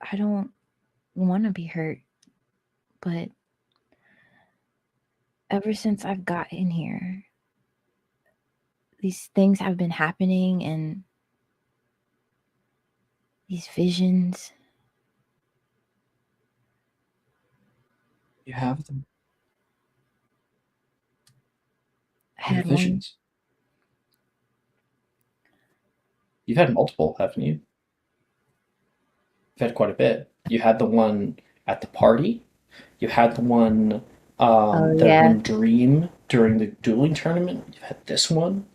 I don't want to be hurt, but ever since I've gotten here, these things have been happening and these visions. You have them. I You had have one. visions. You've had multiple, haven't you? You've had quite a bit. You had the one at the party. You had the one, Oh, that yeah. one dream during the dueling tournament. You had this one.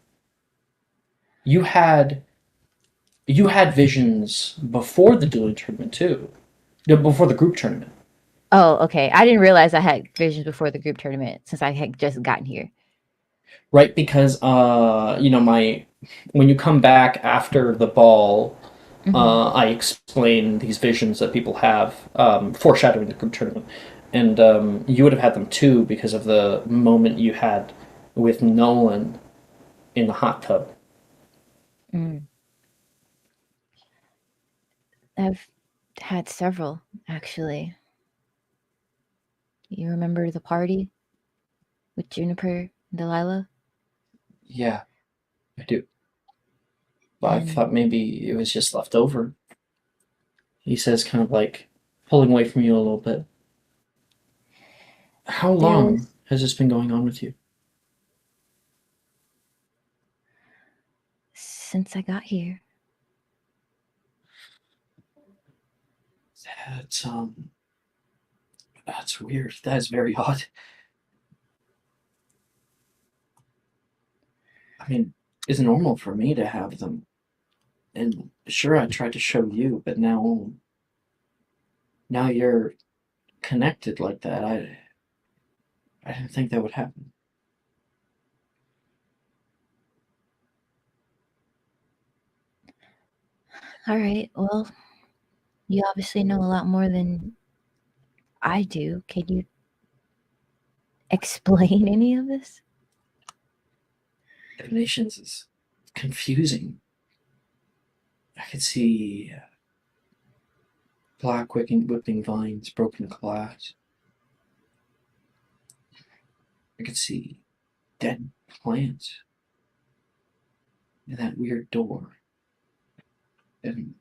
You had visions before the dueling tournament too. No, before the group tournament. Oh, okay. I didn't realize I had visions before the group tournament since I had just gotten here. Right, because when you come back after the ball, I explain these visions that people have, foreshadowing the group tournament, and you would have had them too because of the moment you had with Nolan in the hot tub. Mm. I've had several, actually. You remember the party with Juniper and Delilah? Yeah, I do. But I And thought maybe it was just left over. He says, kind of like pulling away from you a little bit. How there long was has this been going on with you? since I got here. That's that's weird. That is very odd. I mean, it's normal for me to have them. And sure, I tried to show you, but now you're connected like that. I didn't think that would happen. All right. Well, you obviously know a lot more than I do. Can you explain any of this? Animations is confusing. I could see black whipping vines, broken glass. I could see dead plants and that weird door. And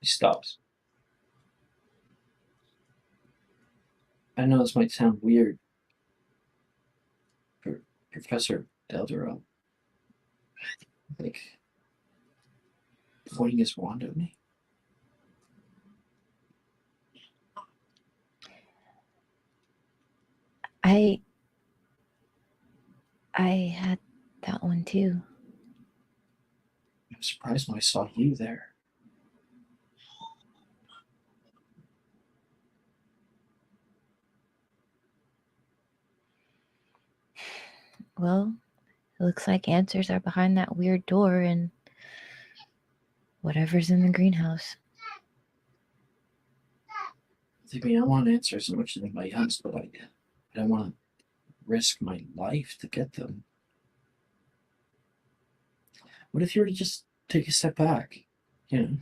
he stops. I know this might sound weird for Professor Deldero, like pointing his wand at me. I had that one too. I'm surprised when I saw you there. Well, it looks like answers are behind that weird door and whatever's in the greenhouse. I mean, I want answers as much as anybody else, but I don't want to risk my life to get them. What if you were to just take a step back? You know?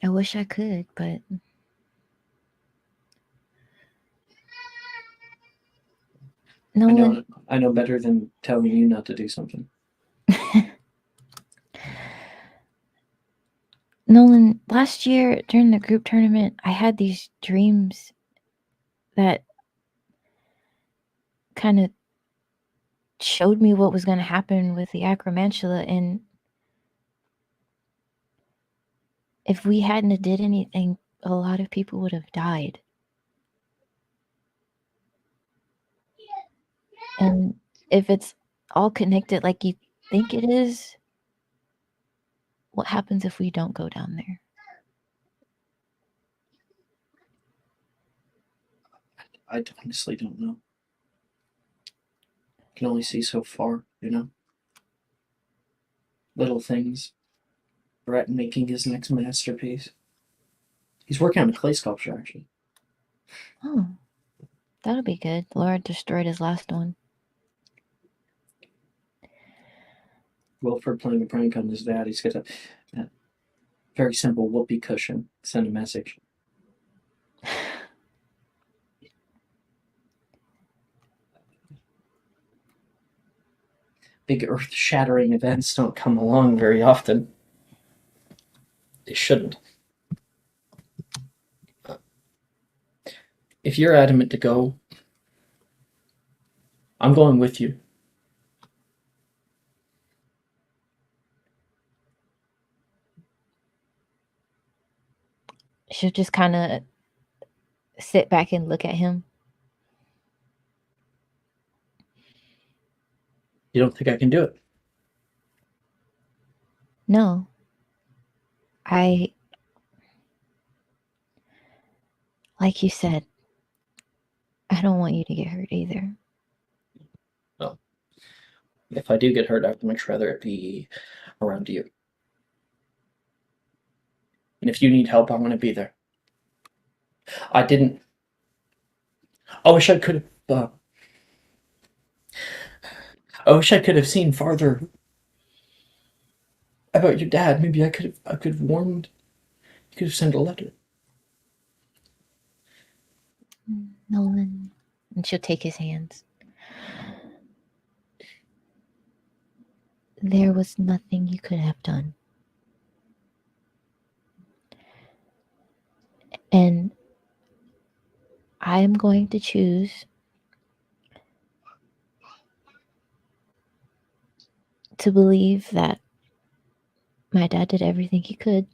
I wish I could, but Nolan, I know better than telling you not to do something. Nolan, last year during the group tournament, I had these dreams that kind of showed me what was going to happen with the acromantula, and if we hadn't have did anything, a lot of people would have died. And if it's all connected like you think it is, what happens if we don't go down there? I honestly don't know. Can only see so far, you know? Little things. Brett making his next masterpiece. He's working on a clay sculpture, actually. Oh, that'll be good. Laura destroyed his last one. Wilford playing a prank on his dad. He's got a very simple whoopee cushion. Send a message. Big earth-shattering events don't come along very often. They shouldn't. If you're adamant to go, I'm going with you. She'll just kind of sit back and look at him. You don't think I can do it? No. Like you said, I don't want you to get hurt either. Well, if I do get hurt, I'd much rather it be around you. And if you need help, I want to be there. I didn't. I wish I could have. I wish I could have seen farther about your dad. Maybe I could have warned. You could have sent a letter. Nolan. And she'll take his hands. There was nothing you could have done. And I am going to choose to believe that my dad did everything he could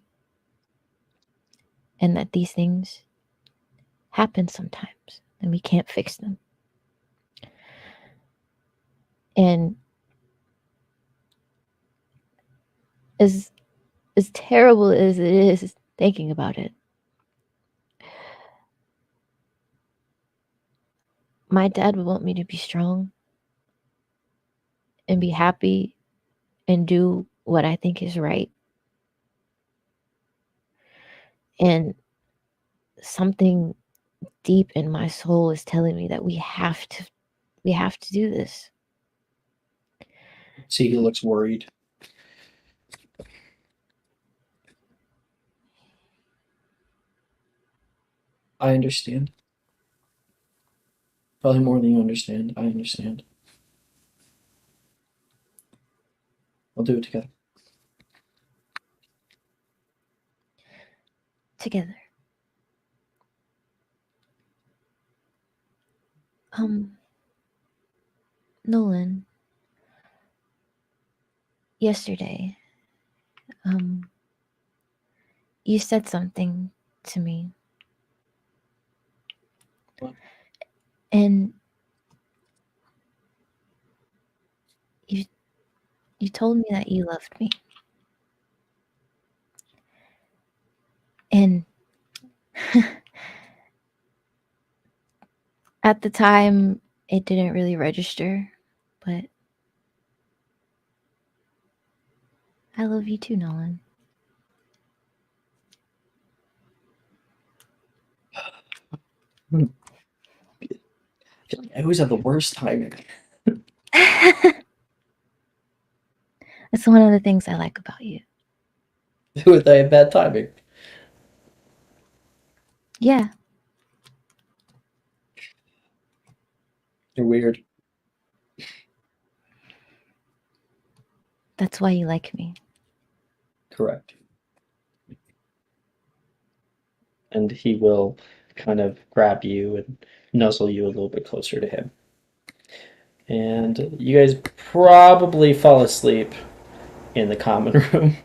and that these things happen sometimes and we can't fix them. And as terrible as it is thinking about it, my dad would want me to be strong and be happy and do what I think is right. And something deep in my soul is telling me that we have to do this. See, he looks worried. I understand. Probably more than you understand. I understand. We'll do it together. Together. Nolan, yesterday, you said something to me. What? And You told me that you loved me. And at the time, it didn't really register, but I love you too, Nolan. I feel like I always have the worst timing. That's one of the things I like about you. With I have bad timing. Yeah, You're weird. that's why you like me. Correct. And he will kind of grab you and nuzzle you a little bit closer to him. And you guys probably fall asleep in the common room.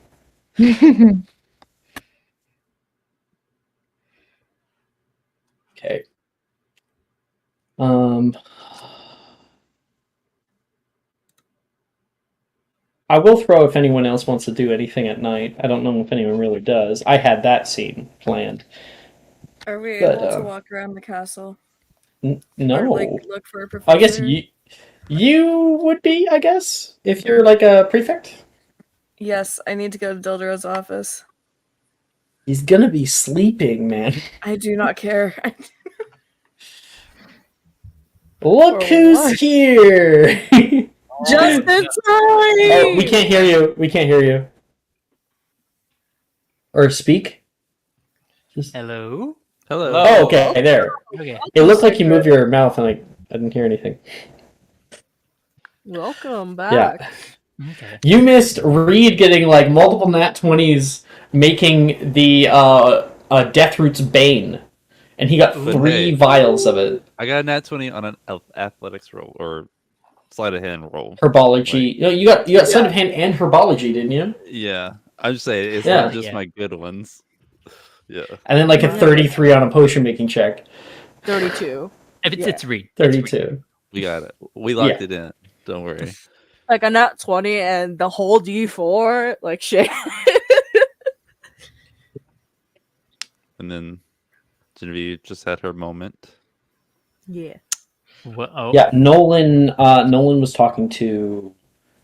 Okay. I will throw if anyone else wants to do anything at night. I don't know if anyone really does. I had that scene planned. Are we But, able to walk around the castle? No. Or like look for a professor? I guess you would be, I guess, if you're like a prefect. Yes, I need to go to Dildero's office. He's gonna be sleeping, man. I do not care. Look For who's what? here! Just in time. Oh, we can't hear you. We can't hear you. Or speak. Hello? Hello. Oh, okay, there. Okay. It looked like you moved your mouth, and I didn't hear anything. Welcome back. Yeah. Okay. You missed Reed getting like multiple nat 20s, making the Deathroot's Bane, and he got But 3 hey. vials of it. I got a nat 20 on an athletics roll or sleight of hand roll. Herbology. No, you got sleight of hand and herbology, didn't you? Yeah, I'm just saying it's Yeah. not just Yeah. my good ones. Yeah. And then like a 33 on a potion making check. 32. If it's, Yeah. it's Reed. It's Reed. 32. We got it. We locked it in. Don't worry. Like a nat 20 and the whole D4, like shit. And then Genevieve just had her moment. Yeah. What? Oh. Yeah, Nolan was talking to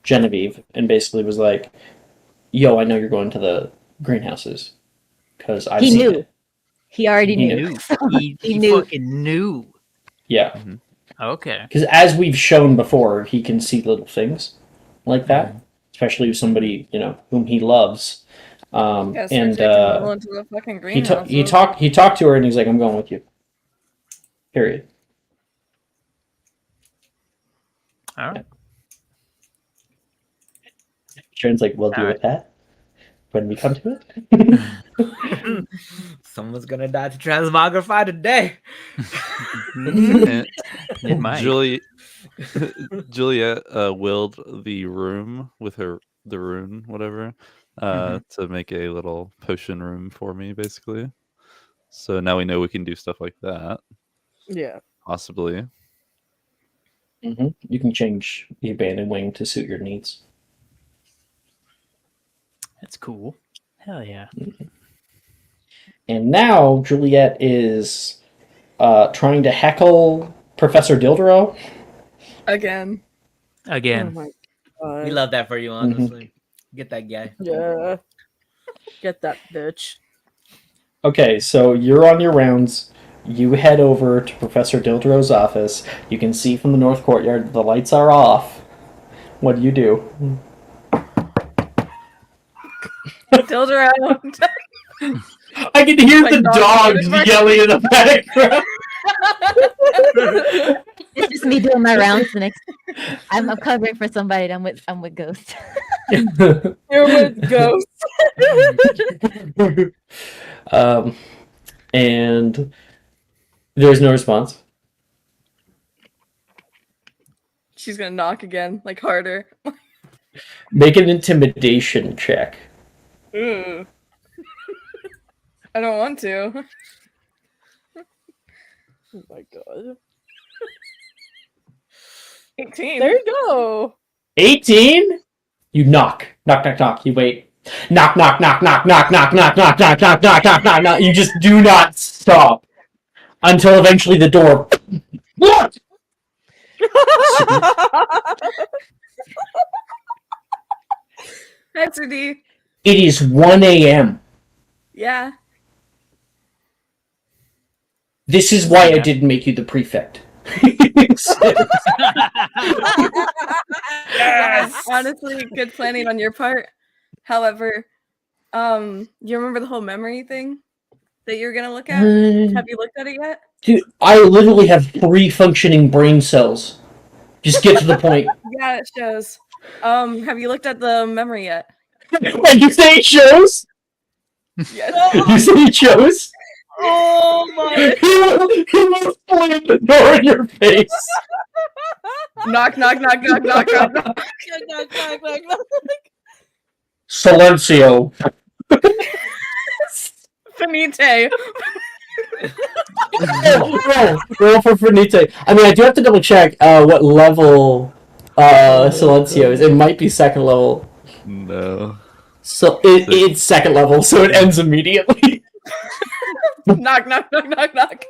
Genevieve and basically was like, "Yo, I know you're going to the greenhouses because I've He seen knew. it." He already He knew. Knew. So He he knew. fucking knew. Yeah, Okay. because as we've shown before, he can see little things like that, especially with somebody whom he loves. Yeah, start And taking Nolan to the fucking greenhouse. he talked to her and he's like, "I'm going with you." Period. All right. Sharon's like, "We'll deal Alright. with that when we come to it." Someone's gonna die to transmogrify today. And It might. Juliet willed the room with the rune, whatever, to make a little potion room for me, basically. So now we know we can do stuff like that, Yeah. possibly. You can change the abandoned wing to suit your needs. That's cool. Hell yeah. And now Juliet is trying to heckle Professor Dildero. Again. Oh Again. my god. We love that for you, honestly. Get that guy. Yeah. Get that bitch. Okay, so you're on your rounds. You head over to Professor Dildero's office. You can see from the north courtyard the lights are off. What do? Dildero. I can hear My the dog dogs barking. yelling in the background. It's just me doing my rounds the next. I'm covering for somebody. I'm with Ghost. You're with Ghost. And there's no response. She's gonna knock again, like harder. Make an intimidation check. Ooh. I don't want to. Oh my god. 18. There you go. 18? You knock. Knock, knock, knock. You wait. Knock, knock, knock, knock, knock, knock, knock, knock, knock, knock, knock, knock, knock, knock. You just do not stop until eventually the door. What? Hi, Sudi. It is 1 a.m. Yeah. This is why I didn't make you the prefect. Yes. Honestly, good planning on your part. However, you remember the whole memory thing that you were gonna look at? Have you looked at it yet? Dude, I literally have 3 functioning brain cells. Just get to the point. Yeah, it shows. Have you looked at the memory yet? Wait, you say it shows? Yes. You say it shows? Oh my! He will slam the door in your face. Knock, knock, knock, knock, knock, knock, knock. Silencio. Finite. Roll for Finite. I mean, I do have to double check what level Silencio is. It might be second level. No. So it's second level, so it ends immediately. Knock, knock, knock, knock, knock.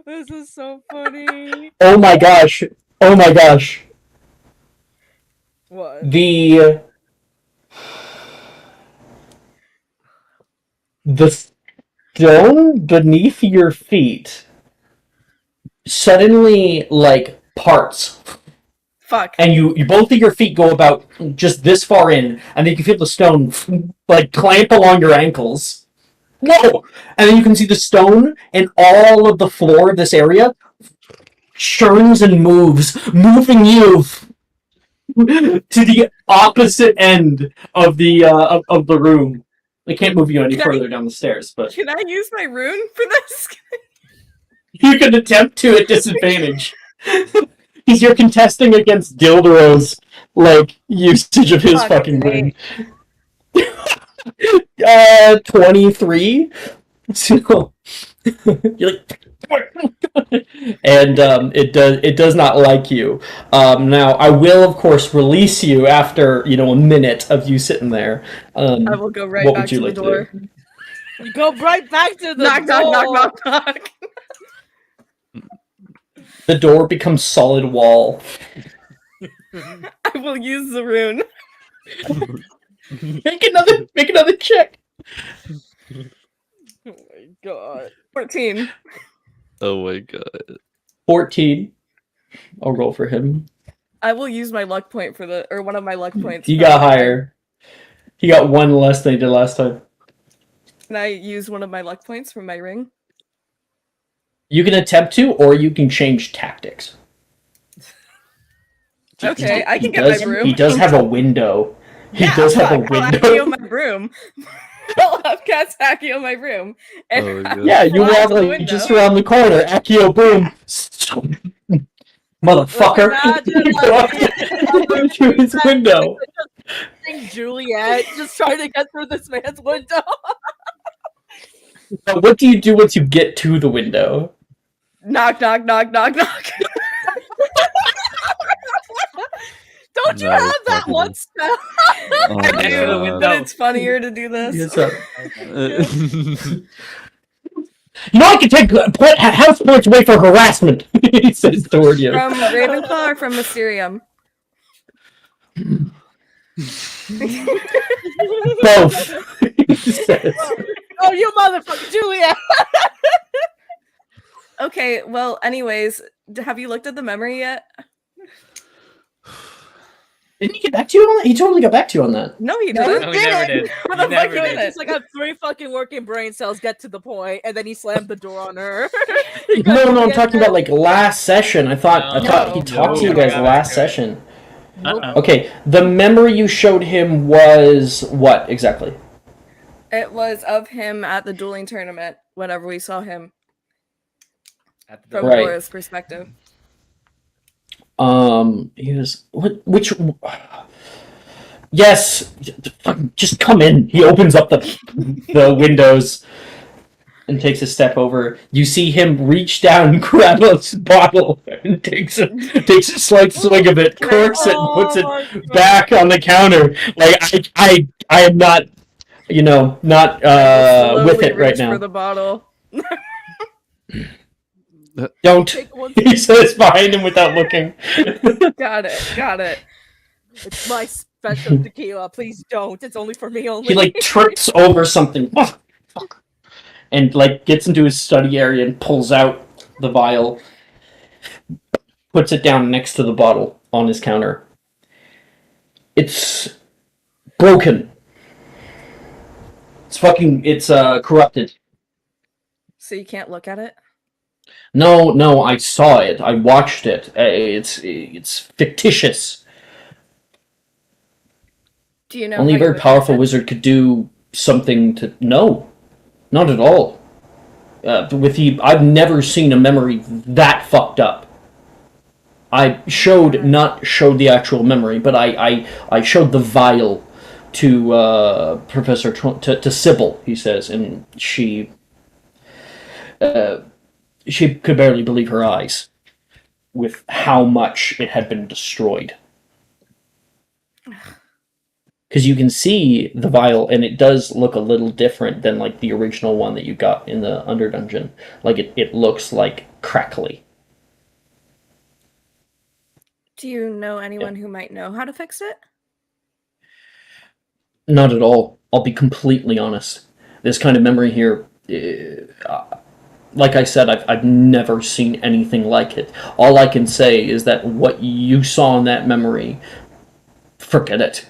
This is so funny. Oh my gosh. Oh my gosh. What? The stone beneath your feet suddenly like parts, Fuck. and you both of your feet go about just this far in, and then you can feel the stone like clamp along your ankles. No! And then you can see the stone and all of the floor of this area churns and moves, moving you to the opposite end of the room. I can't move you any further down the stairs, but Can I use my rune for this? you can attempt to at disadvantage. Because you're contesting against Gilderoy's usage of his Fuck, fucking great. ring. 23. So you're like, and it does not like you. Now I will of course release you after a minute of you sitting there. I will go right what back would you to the like to door. do? You go right back to the Knock, door. knock, knock, knock, knock. The door becomes solid wall. I will use the rune. Make another check. Oh my god. 14. Oh my god. 14. I'll roll for him. I will use my luck point for one of my luck points. He for got the- higher. He got 1 less than he did last time. Can I use one of my luck points from my ring? You can attempt to, or you can change tactics. Okay, I can get does, my broom. He does have a window. He Yeah, does have a fuck, I'll Accio window. my broom. I'll have cast Accio my broom. And Oh, I God. Yeah, you fly walk to the like window. just around the corner. Accio, boom. Motherfucker. Imagine, You walk through his window. Juliet just trying to get through this man's window. Now, what do you do once you get to the window? Knock, knock, knock, knock, knock. Don't you That is have that fucking- one spell? Oh I my do, God. but it's funnier to do this. Yes, sir. I can take house points away for harassment. He says toward you. From Ravenclaw or from Mysterium? Both. He says. Oh, you motherfucker, Juliet! Okay, well, anyways, have you looked at the memory yet? Didn't he get back to you on that? He totally got back to you on that. No, he No, didn't. No, we never did. What We the fuck never you did. did? It's like I have 3 fucking working brain cells, get to the point, and then he slammed the door on her. No, I'm talking about last session. I thought he No. talked to you No. guys last session. Uh-oh. Okay, the memory you showed him was what exactly? It was of him at the dueling tournament whenever we saw him At the from Right. Laura's perspective. He was which? Yes, just come in. He opens up the windows. and takes a step over. You see him reach down, and grab a bottle, and takes a slight swig of it, Can I- corks it, and puts Oh, it back on the counter. Like I am not, not I will with slowly it right reach for now. the bottle. Don't. take one. He says behind him without looking. Got it. It's my special tequila. Please don't. It's only for me only. He like trips over something. Fuck. And like gets into his study area and pulls out the vial, puts it down next to the bottle on his counter. It's broken. It's corrupted. So you can't look at it? No, I saw it. I watched it. It's fictitious. Do you know Only a how you very would powerful fix it? wizard could do something to. No, not at all. I've never seen a memory that fucked up. I not showed the actual memory, but I showed the vial to Professor to Sybil. He says, and she could barely believe her eyes with how much it had been destroyed. Because you can see the vial, and it does look a little different than like the original one that you got in the Underdungeon. Like it looks like crackly. Do you know anyone who might know how to fix it? Not at all. I'll be completely honest. This kind of memory here, like I said, I've never seen anything like it. All I can say is that what you saw in that memory, forget it.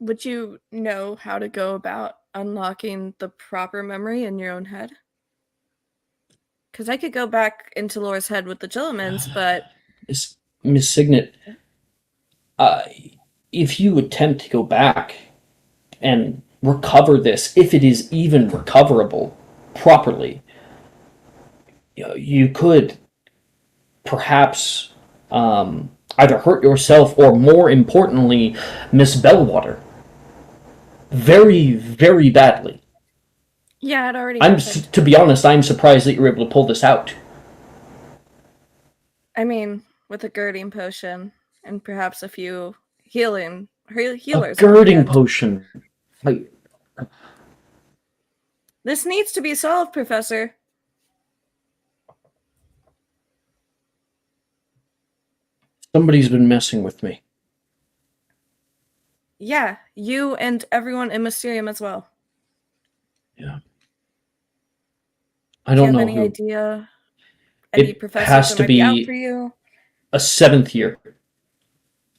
Would you know how to go about unlocking the proper memory in your own head? Because I could go back into Laura's head with the Gillimans, but Miss Signet, if you attempt to go back and recover this, if it is even recoverable properly, you could perhaps either hurt yourself or, more importantly, Miss Bellwater very, very badly. yeah, it already happened. To be honest, I'm surprised that you were able to pull this out. I mean, with a girding potion and perhaps a few healers. A girding on hand. potion. This needs to be solved, Professor. Somebody's been messing with me. Yeah, you and everyone in Mysterium as well. Yeah. I Do you don't have know any who. idea? Any It professors has that to might be out be for you? a 7th year.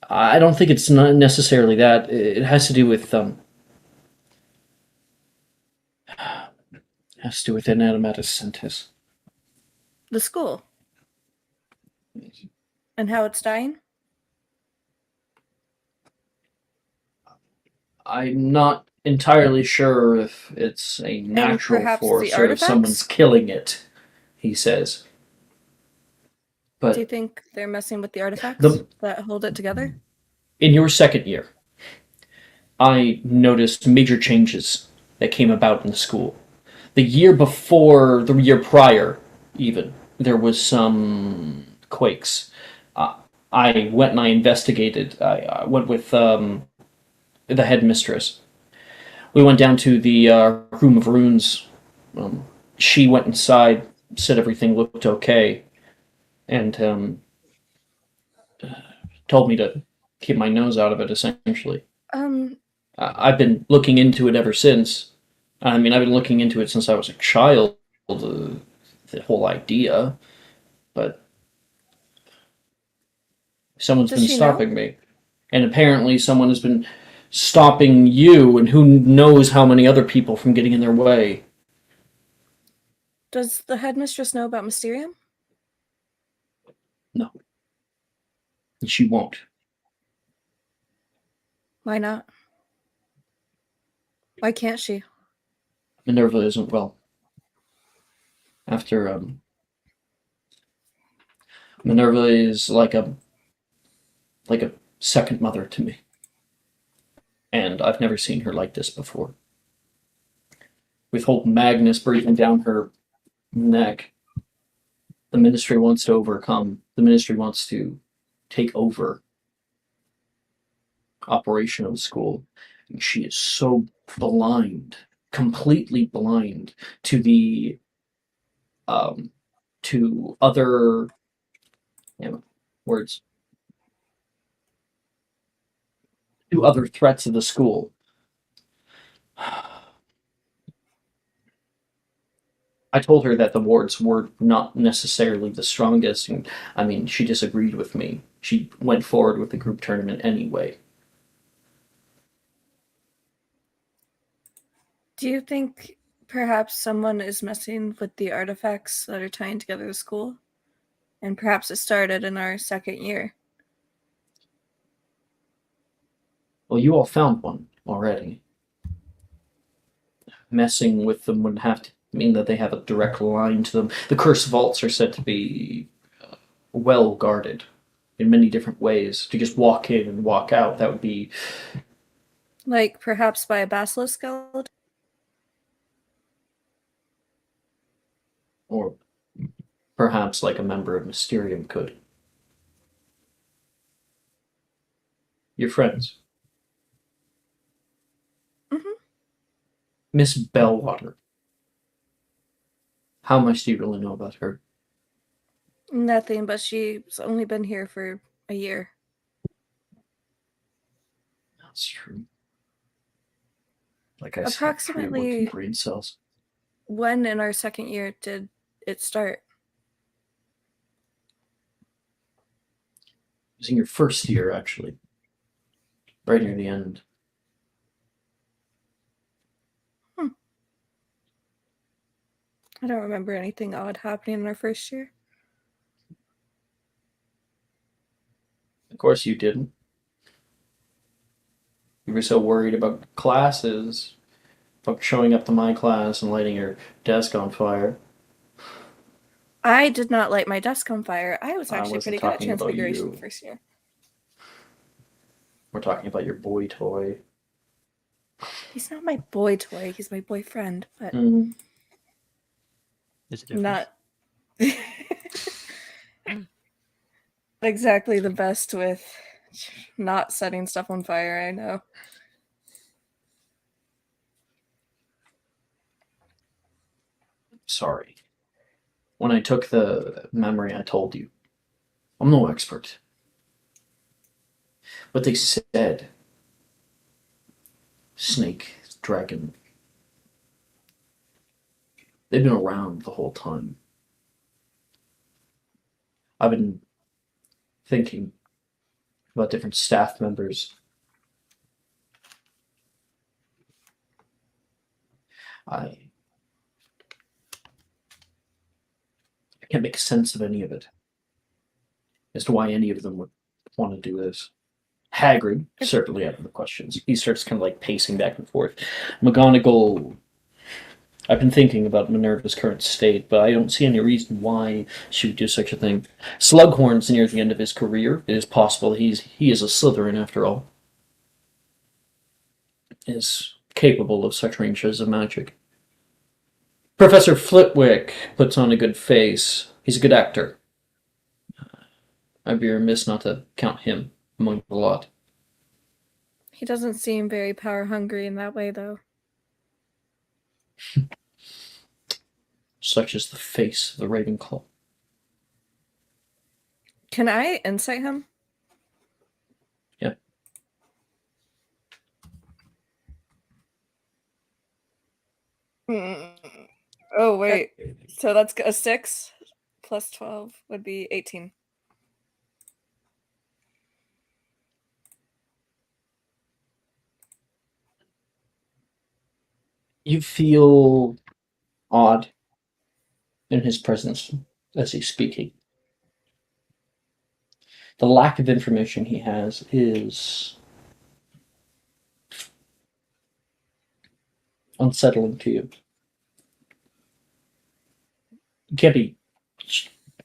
I don't think it's not necessarily that. It has to do with has to do with Anatomatus Centis. The school. And how it's dying? I'm not entirely sure if it's a natural perhaps the force or if someone's artifacts? killing it, he says. Do you But think they're messing with the artifacts The- that hold it together? in your 2nd year, I noticed major changes that came about in the school. The year before, the year prior, even, there was some quakes. I went and I investigated. I went with the headmistress. We went down to the room of runes. She went inside, said everything looked okay, and told me to keep my nose out of it, essentially. I've been looking into it ever since. I mean, I've been looking into it since I was a child, the whole idea, but someone's Does been she know? stopping me. And apparently someone has been stopping you and who knows how many other people from getting in their way. Does the headmistress know about Mysterium? No. She won't. Why not? Why can't she? Minerva isn't well. After, Minerva is like a second mother to me. and I've never seen her like this before. With whole Magnus breathing down her neck, the Ministry wants to overcome. The Ministry wants to take over operation of the school. And she is so blind, completely blind to the to other words to other threats of the school. I told her that the wards were not necessarily the strongest, and I mean, she disagreed with me. She went forward with the group tournament anyway. Do you think perhaps someone is messing with the artifacts that are tying together the school? And perhaps it started in our second year. Well, you all found one already. Messing with them would have to mean that they have a direct line to them. The cursed vaults are said to be well guarded in many different ways. To just walk in and walk out, that would be Like perhaps by a basilisk skeleton? or perhaps like a member of Mysterium could. Your friends. Mhm. Miss Bellwater. How much do you really know about her? Nothing, but she's only been here for a year. That's true. Like I said, Approximately- tree-working brain cells. When in our second year did it start? It was in your first year, actually. Right near the end. I don't remember anything odd happening in our first year. Of course you didn't. You were so worried about classes, about showing up to my class and lighting your desk on fire. I did not light my desk on fire. I was I actually wasn't pretty good at talking about transfiguration you. the first year. We're talking about your boy toy. He's not my boy toy, he's my boyfriend, but Mm. There's a difference. not exactly the best with not setting stuff on fire, I know. Sorry. When I took the memory, I told you. I'm no expert. But they said snake, dragon. They've been around the whole time. I've been thinking about different staff members. I can't make sense of any of it. As to why any of them would want to do this. Hagrid, certainly out of the questions. He starts kind of like pacing back and forth. McGonagall, I've been thinking about Minerva's current state, but I don't see any reason why she would do such a thing. Slughorn's near the end of his career. It is possible he is a Slytherin after all. Is capable of such ranges of magic. Professor Flitwick puts on a good face. He's a good actor. I'd be remiss not to count him among the lot. He doesn't seem very power hungry in that way, though. Such is the face of the Ravenclaw. Can I insight him? Yeah. Oh, wait. So that's a 6 plus 12 would be 18. You feel odd in his presence as he's speaking. The lack of information he has is unsettling to you. You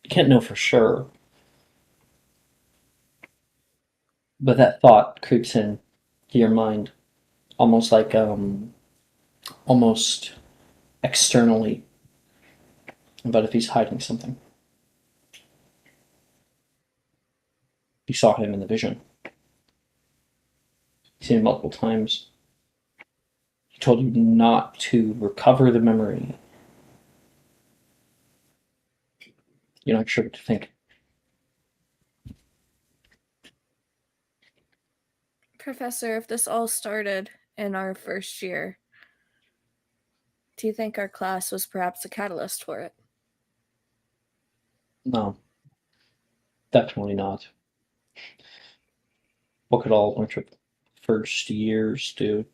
can't know for sure. But that thought creeps in to your mind. almost like almost externally, but if he's hiding something. You saw him in the vision. You've seen him multiple times. He told you not to recover the memory. You're not sure what to think. Professor, if this all started in our first year, do you think our class was perhaps a catalyst for it? No. Definitely not. What could all a bunch of first years do?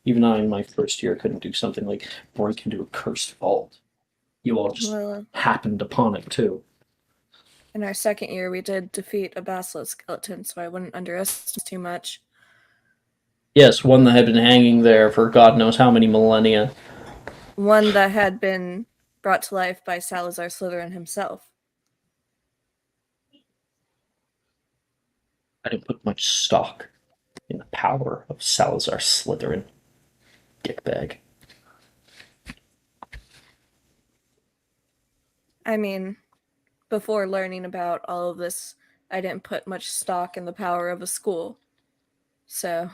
Even I, in my first year, couldn't do something like break into a cursed vault. You all just Well, happened upon it, too. in our second year, we did defeat a basilisk skeleton, so I wouldn't underestimate too much. Yes, one that had been hanging there for God knows how many millennia. One that had been brought to life by Salazar Slytherin himself. I didn't put much stock in the power of Salazar Slytherin. Dickbag. I mean, before learning about all of this, I didn't put much stock in the power of a school. So,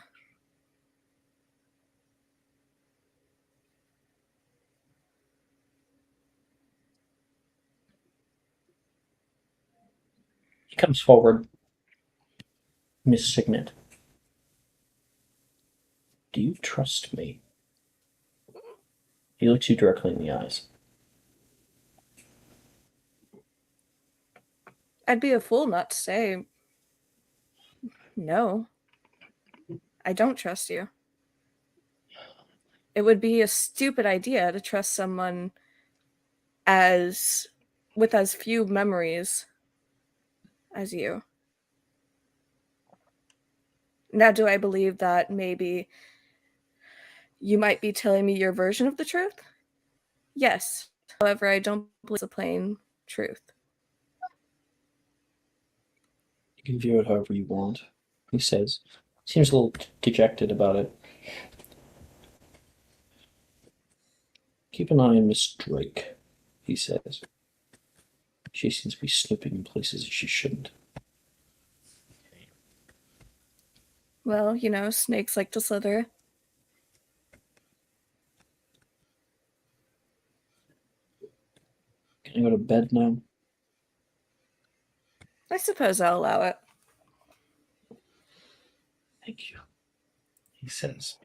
He comes forward. Miss Signet. Do you trust me? He looks you directly in the eyes. I'd be a fool not to say no. I don't trust you. It would be a stupid idea to trust someone with as few memories as you. Now, do I believe that maybe you might be telling me your version of the truth? Yes. However, I don't believe it's a plain truth. You can view it however you want, he says. Seems a little dejected about it. Keep an eye on Miss Drake, he says. She seems to be snooping in places she shouldn't. Well, you know, snakes like to slither. Can I go to bed now? I suppose I'll allow it. Thank you, he says.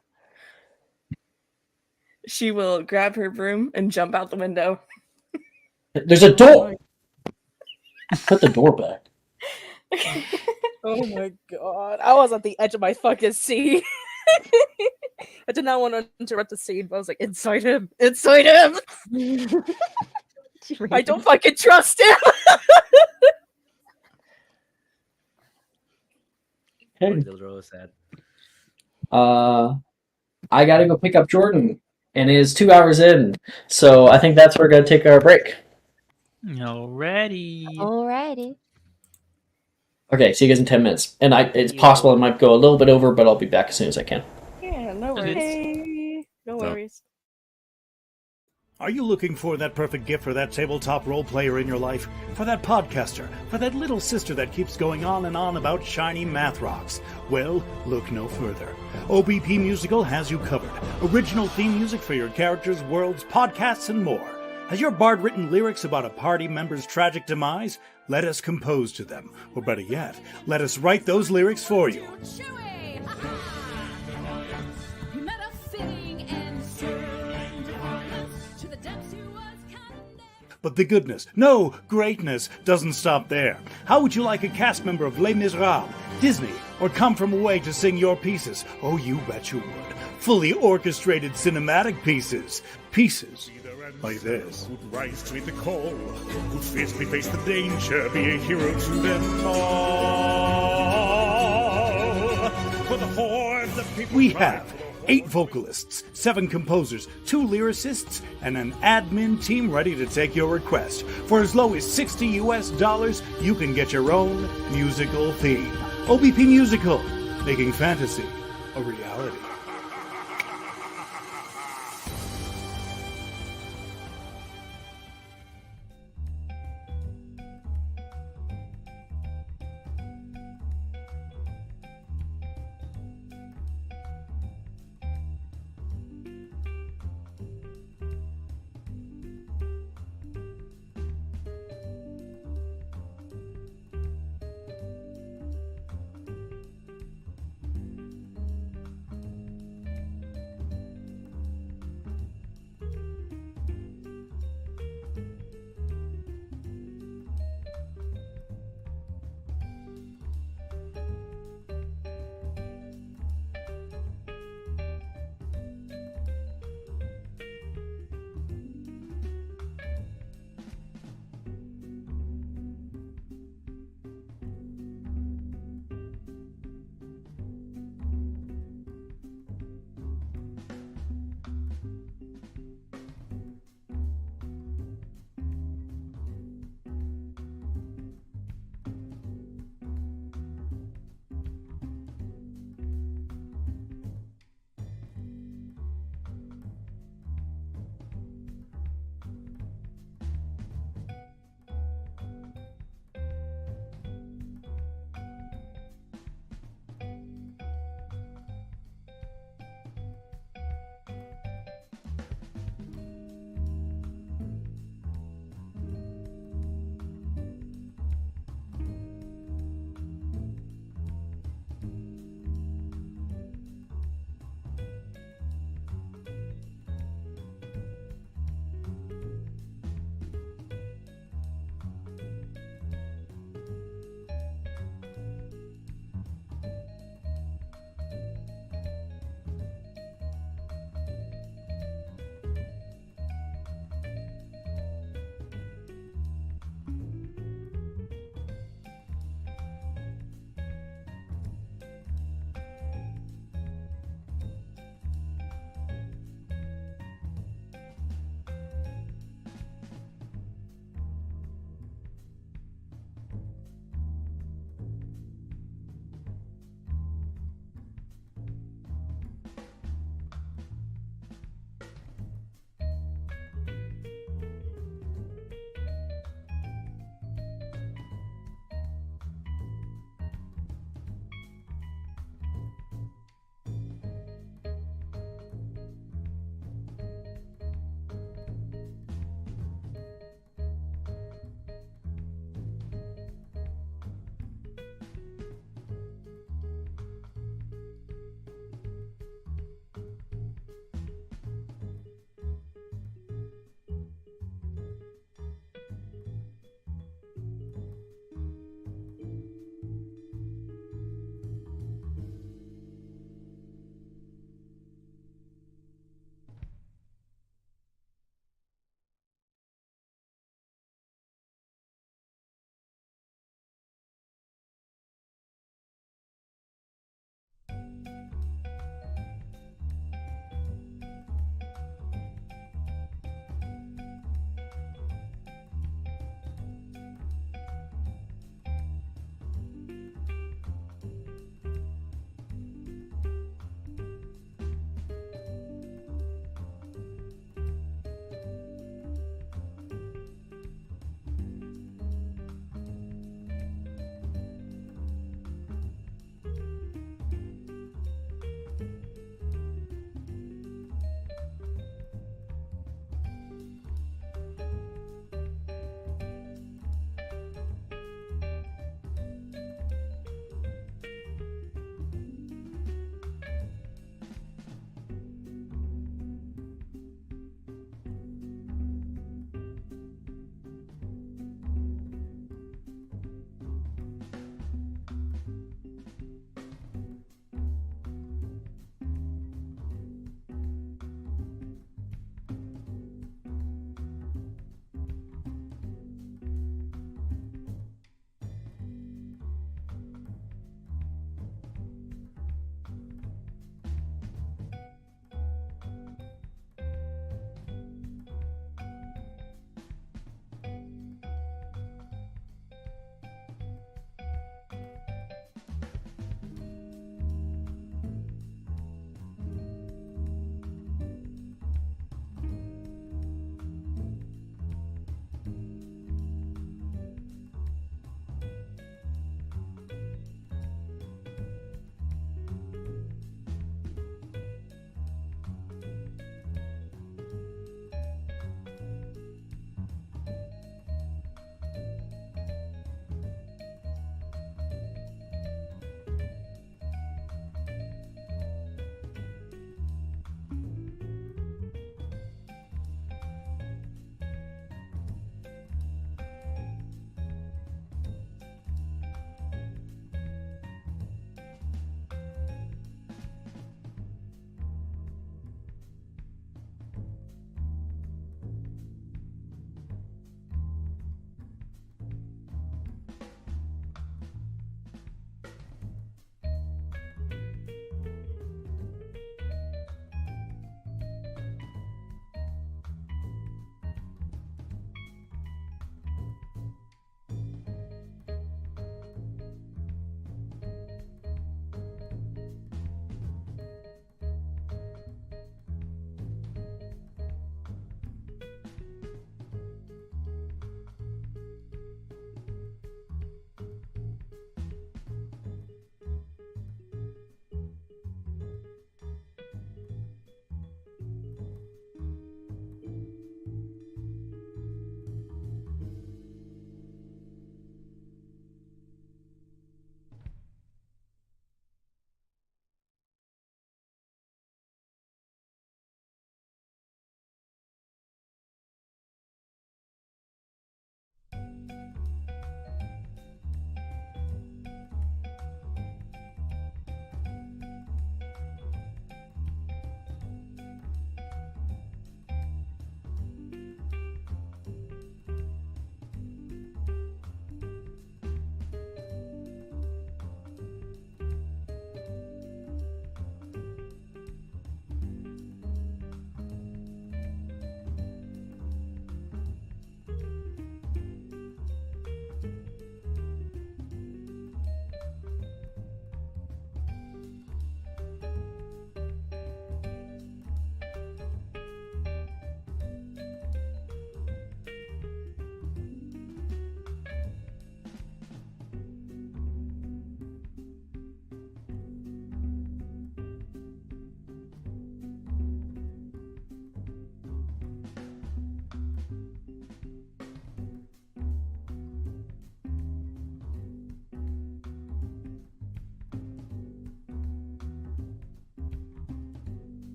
She will grab her broom and jump out the window. There's a door! Put the door back. Oh my god. I was at the edge of my fucking seat. I did not want to interrupt the scene, but I was like, inside him! Inside him! I don't fucking trust him! Poor Okay. Dildro said. I gotta go pick up Jordan, and it is 2 hours in, so I think that's where we're gonna take our break. Alrighty. Alrighty. Okay, see you guys in 10 minutes. And it's possible I might go a little bit over, but I'll be back as soon as I can. Yeah, no Okay. worries. No worries. Are you looking for that perfect gift for that tabletop role player in your life? For that podcaster? For that little sister that keeps going on and on about shiny math rocks? Well, look no further. OBP Musical has you covered. Original theme music for your characters, worlds, podcasts, and more. Has your bard written lyrics about a party member's tragic demise? Let us compose to them. Or better yet, let us write those lyrics for you. But the goodness, no, greatness, doesn't stop there. How would you like a cast member of Les Miserables, Disney, or Come From Away to sing your pieces? Oh, you bet you would. Fully orchestrated cinematic pieces. Pieces like this. Who'd rise to meet the call, who'd fiercely face the danger, be a hero to them all. For the hordes of people We have 8 vocalists, 7 composers, 2 lyricists, and an admin team ready to take your request. For as low as $60 US, you can get your own musical theme. OBP Musical, making fantasy a reality.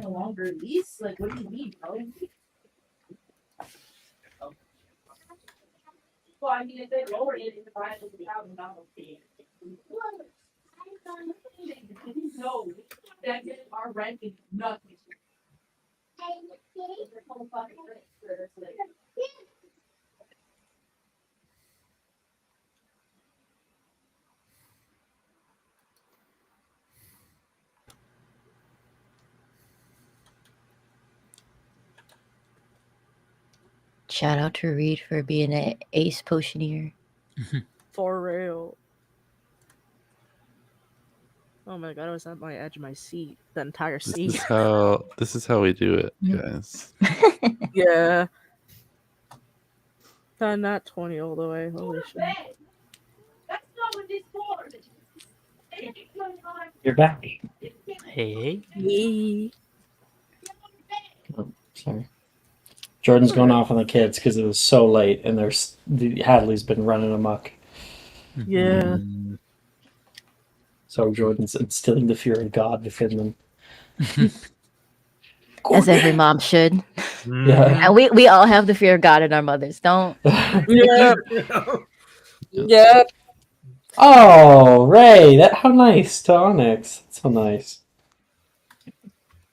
a longer lease? Like, what do you mean, bro? Well, I mean, if they lower it into $5,000 fee. No, that our rent is nothing. Shout out to Reed for being an ace potioneer. For real. Oh my god, I was at my edge of my seat. The entire This seat. is how we do it, Mm. guys. Yeah. Not 20 all the way. Holy shit. That's not what this for. You're back. Hey. Yee. Oh, sorry. Jordan's going off on the kids because it was so late, and the Hadley's been running amok. Yeah. So Jordan's instilling the fear of God within them. As every mom should. Yeah. And we all have the fear of God in our mothers. Don't. Yep. Yep. Oh, Ray! How nice to Onyx. That's so nice.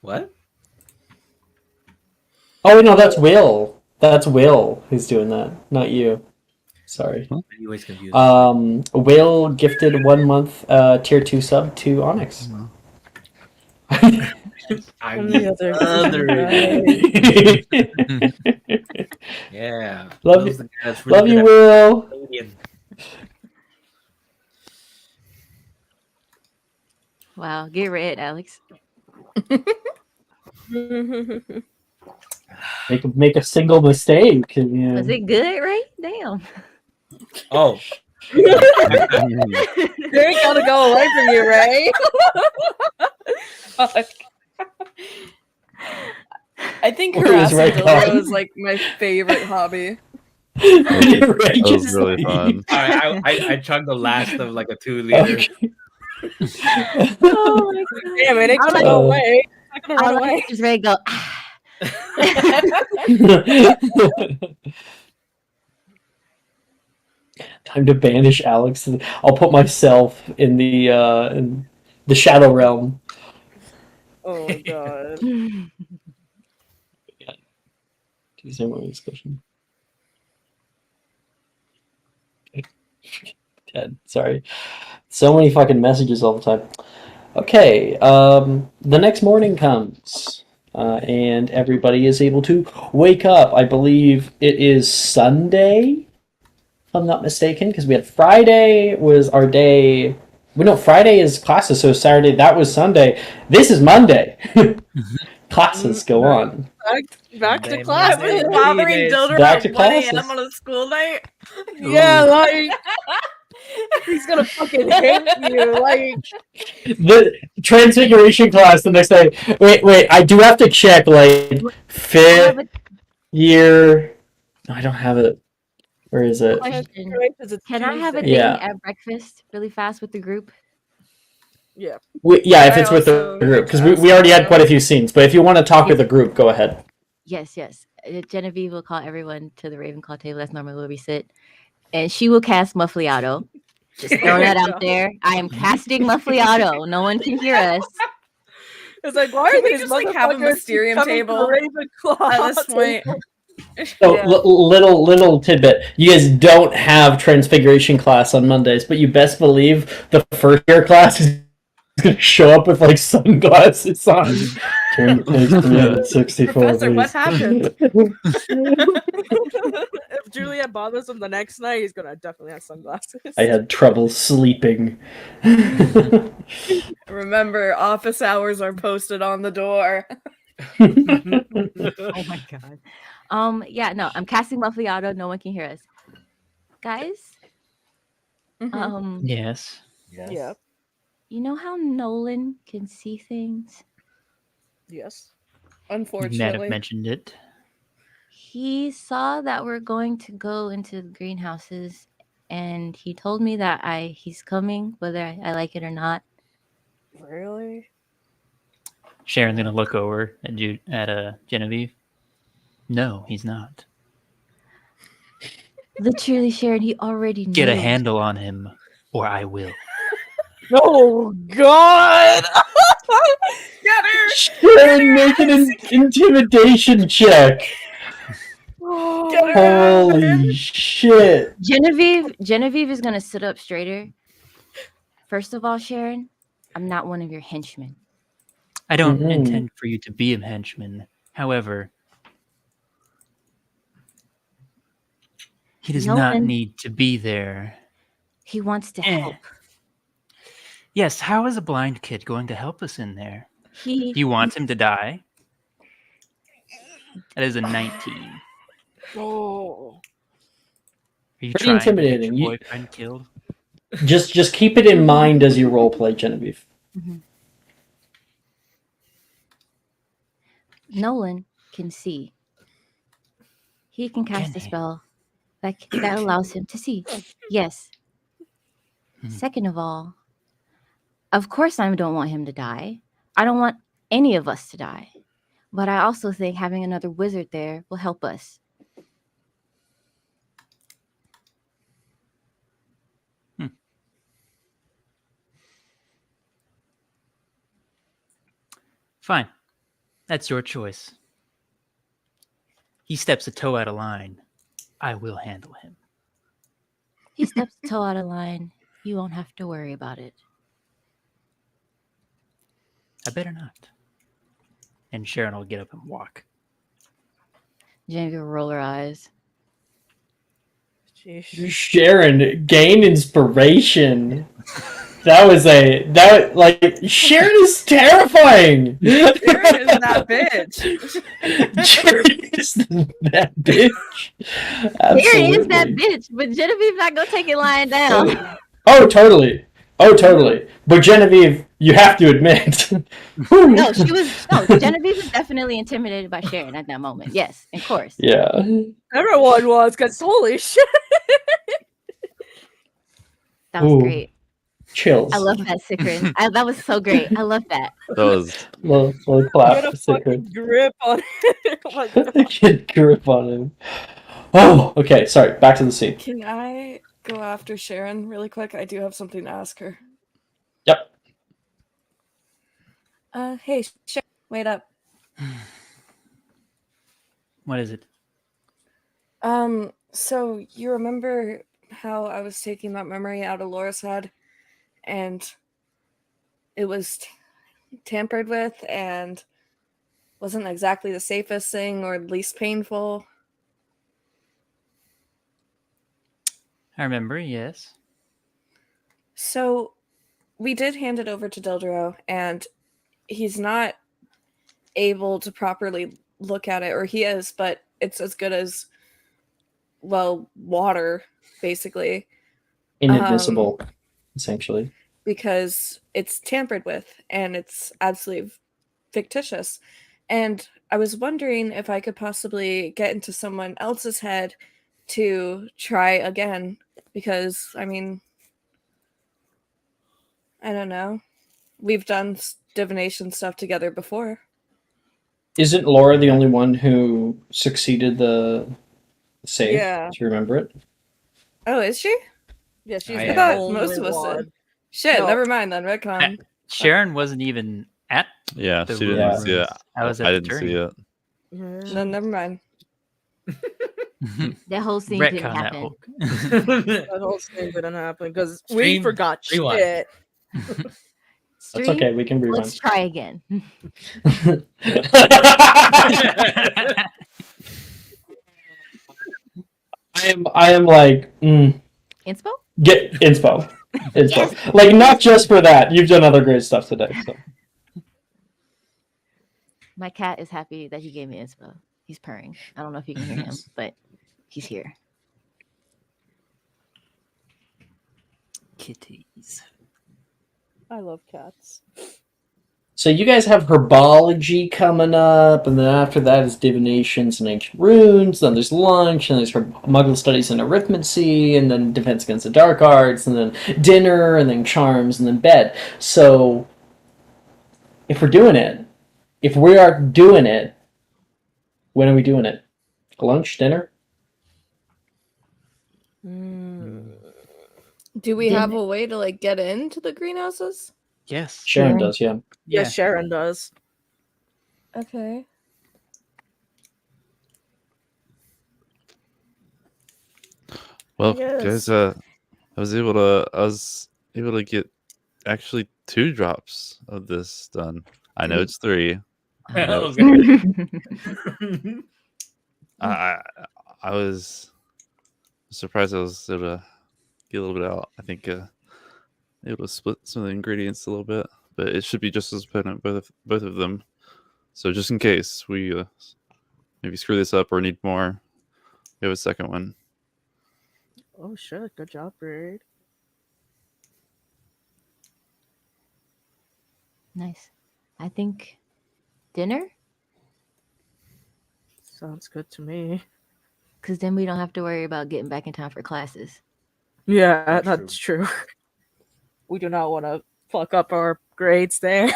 What? Oh no, that's Will. That's Will who's doing that, not you. Sorry. I'm always confused. Will gifted 1 month tier 2 sub to Onyx. I'm the other Yeah. Love Those you, are- that's really love you, good Will. at Canadian. Wow, get red, Alex. Make a single mistake. And, yeah. Was it good, right? Damn. Oh. They ain't gonna go away from you, Ray. Fuck. I think What was harassing Ray Dildo called? is like my favorite hobby. That was really fun. I chugged the last of like a 2 liter. Oh my god. Damn, it ain't I gonna like- go away. It's not gonna All run I away. hear is Ray go. "Ah." Time to banish Alex. I'll put myself in the shadow realm. Oh god. Is there one discussion? Dead. Sorry. So many fucking messages all the time. Okay. The next morning comes, and everybody is able to wake up. I believe it is Sunday, if I'm not mistaken, because we had Friday was our day. Well, no, Friday is classes, so Saturday, that was Sunday. This is Monday. Classes go on. Back to Monday, class. Monday. Bothering Days. Dildo Back at to 1 a.m. classes. on a school night. Yeah, like he's gonna fucking hate you. Like The transfiguration class the next day. Wait, I do have to check, like, I have fifth a year. No, I don't have it. Where is it? question. it's Can I have a Tuesday. thing Yeah. at breakfast really fast with the group? Yeah. Yeah, if I it's with the also group, because asked we already had Laura. quite a few scenes. But if you want to talk with the group, go ahead. Yes. Genevieve will call everyone to the Ravenclaw table. That's normally where we sit. And she will cast Muffliato. Just throw that out there. I am casting Muffliato. No one can hear us. It's like, why Can are we these just, like, have a motherfuckers Mysterium coming to the table Ravenclaw at this point? table? So Yeah. little tidbit. You guys don't have transfiguration class on Mondays, but you best believe the first year class is gonna show up with like sunglasses on. Turn to page 364, Professor, what please. happened? If Juliet bothers him the next night, he's gonna definitely have sunglasses. I had trouble sleeping. Remember, office hours are posted on the door. Oh my god. Yeah, no, I'm casting Muffliato. No one can hear us. Guys, Mhm. Yes. Yeah. you know how Nolan can see things? Yes. Ned have Unfortunately. mentioned it. He saw that we're going to go into the greenhouses, and he told me that he's coming, whether I like it or not. Really? Sharon's gonna look over at Genevieve. No, he's not. Literally, Sharon, he already knows. Get a handle on him, or I will. Oh God! Get her! Sharon, make an intimidation check. Oh, Holy shit. Genevieve is gonna sit up straighter. First of all, Sharon, I'm not one of your henchmen. I don't Mhm. intend for you to be a henchman. However, he does not Nolan. need to be there. He wants to Eh. help. Yes, how is a blind kid going to help us in there? He Do you want him to die? That is a 19. oh. Are you Pretty trying to get intimidating. your You- boyfriend killed? Just keep it in mind as you roleplay, Genevieve. Nolan can see. He can cast Can a he? spell that allows him to see. Yes. Hmm. Second of all, of course I don't want him to die. I don't want any of us to die. But I also think having another wizard there will help us. Fine. That's your choice. He steps a toe out of line. I will handle him. He steps a toe out of line. You won't have to worry about it. I better not. And Sharon will get up and walk. Genevieve will roll her eyes. Jeez. Sharon, gain inspiration. Sharon is terrifying. Sharon is that bitch. Sharon is that bitch. Sharon is that Absolutely. bitch, but Genevieve's not gonna take it lying down. Oh, totally. But Genevieve, you have to admit. No, Genevieve was definitely intimidated by Sharon at that moment. Yes, of course. Yeah. Everyone was, because holy shit. That was Ooh. great. Chills. I love that, Sikrin. That was so great. I love that. That was Little Get clap a for fucking Sigrid. grip on it. Oh my God. Get grip on him. Oh, okay. Sorry. Back to the scene. Can I go after Sharon really quick? I do have something to ask her. Yep. Hey, Sharon, wait up. What is it? So you remember how I was taking that memory out of Laura's head, and it was tampered with, and wasn't exactly the safest thing or least painful? I remember, yes. So we did hand it over to Dildero, and he's not able to properly look at it, or he is, but it's as good as, well, water, basically. Inadmissible, essentially. Because it's tampered with, and it's absolutely fictitious. And I was wondering if I could possibly get into someone else's head to try again, because, I mean, I don't know. We've done divination stuff together before. Isn't Laura the only one who succeeded the save? Yeah. Do you remember it? Oh, is she? Yeah, she's I the thought only most of us one. did. Shit, No. never mind then, retcon. Sharon wasn't even at yeah. the She didn't Yeah. see it. I was at I the didn't see tourney. it. Mhm. No, never mind. That whole scene didn't Retcon that happen. whole. That whole thing didn't happen because we Stream forgot rewind. shit. That's Stream, okay. We can let's rewind. try again. I am like, Inspo? get inspo. Inspo. Like, not just for that. You've done other great stuff today. So. My cat is happy that he gave me inspo. He's purring. I don't know if you can hear him, but he's here. Kitties. I love cats. So you guys have herbology coming up, and then after that is divinations and ancient runes, then there's lunch, and there's muggle studies and arithmancy, and then defense against the dark arts, and then dinner, and then charms, and then bed. So if we're doing it, if we are doing it, when are we doing it? Lunch, dinner? Do we have a way to like get into the greenhouses? Yes. Sharon does, yeah. Yes, Sharon does. Okay. Well, Yes. guys, I was able to get actually 2 drops of this done. I know it's 3. I know it's- I was surprised I was able to get a little bit out. I think able to split some of the ingredients a little bit, but it should be just as potent both of them. So just in case we maybe screw this up or need more, we have a second one. Oh shit! Good job, Braid. Nice. I think dinner, Sounds good to me. because then we don't have to worry about getting back in time for classes. Yeah, that's true. We do not want to fuck up our grades there.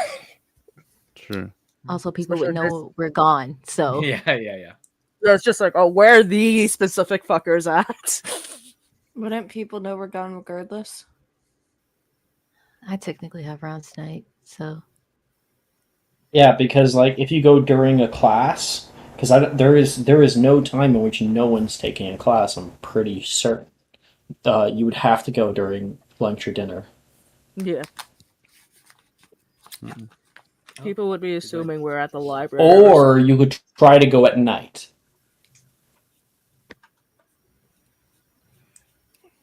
Sure. Also, people sure would know we're gone. So Yeah. It's just like, oh, where are these specific fuckers at? Wouldn't people know we're gone regardless? I technically have rounds tonight. So Yeah, because like if you go during a class, because there is no time in which no one's taking a class. I'm pretty certain. You would have to go during lunch or dinner. Yeah. Mhm. People would be assuming we're at the library. Or you could try to go at night.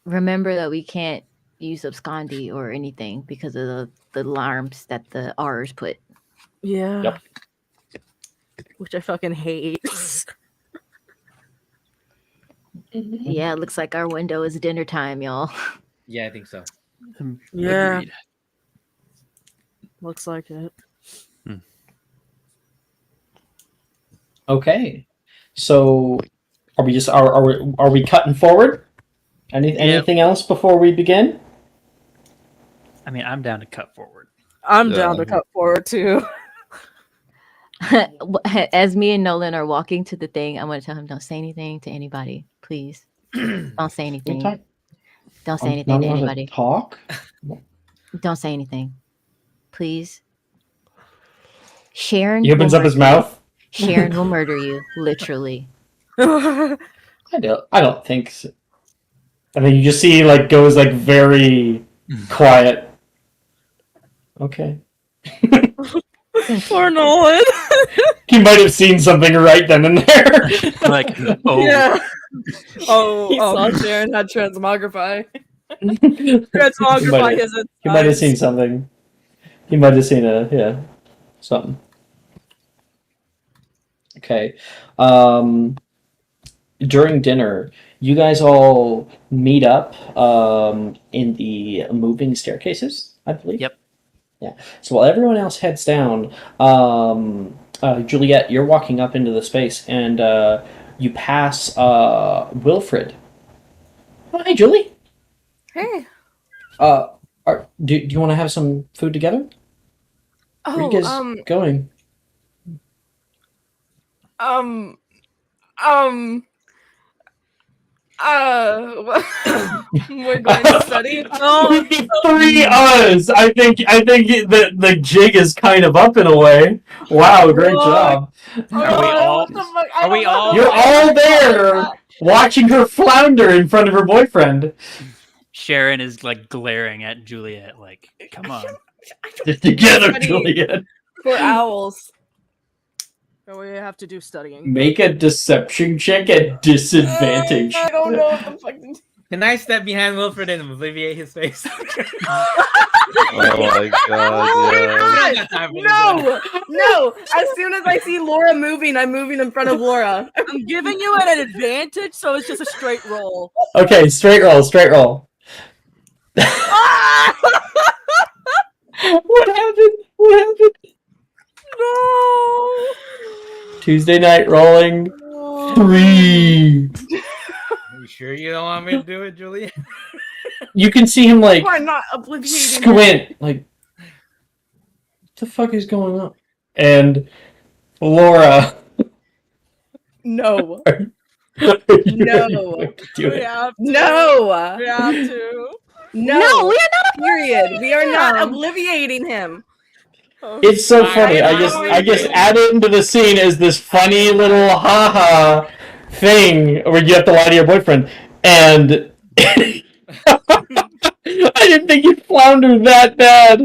remember that we can't use abscondi or anything because of the alarms that the R's put. Yeah. Yep. Which I fucking hate. Yeah, it looks like our window is dinner time, y'all. Yeah, I think so. Yeah. Agreed. Looks like it. Okay, so are we just are we cutting forward? Anything else before we begin? I mean, I'm down to cut forward. I'm Yeah. down to cut forward too. As me and Nolan are walking to the thing, I'm going to tell him, don't say anything to anybody, please. Don't say anything. Talk- Don't say I'm anything to not allowed anybody. talk. Don't say anything, please. Sharon. He opens will up his murder you. mouth. Sharon will murder you, literally. I don't think so. I mean, you just see like goes like very quiet. Okay. Poor Nolan. He might have seen something right then and there. Like, oh, Yeah. Oh, He saw Sharon had transmogrify. transmogrify his He might have insides. seen something. He might have seen something. Okay. During dinner, you guys all meet up in the moving staircases, I believe. Yep. Yeah. So while everyone else heads down, Juliet, you're walking up into the space, and you pass Wilfred. Oh, hey, Julie. Hey. Do you want to have some food together? Where are you guys going? We're going to study. Three O's. I think the jig is kind of up in a way. Wow, great job. Are we all? You're all there watching her flounder in front of her boyfriend. Sharon is like glaring at Juliet, like, come on. Get together, Buddy. Juliet. For owls. So we have to do studying. Make a deception check at disadvantage. I don't know what the fuck. Can I step behind Wilfred and alleviate his face? Oh my god, yeah. I don't got time for this. No! As soon as I see Laura moving, I'm moving in front of Laura. I'm giving you an advantage, so it's just a straight roll. Okay, straight roll. What happened? No. Tuesday night rolling 3. Are you sure you don't want me to do it, Juliet? You can see him like Why not obliviating? squint, like, what the fuck is going on? And Laura. No. Are No. you do We it? have to. No. We have to. No. No, we are not Period. We are not him. obliviating him. Oh, It's so I funny. am I just not add it into the scene as this funny little haha thing where you have to lie to your boyfriend, and I didn't think you'd flounder that bad.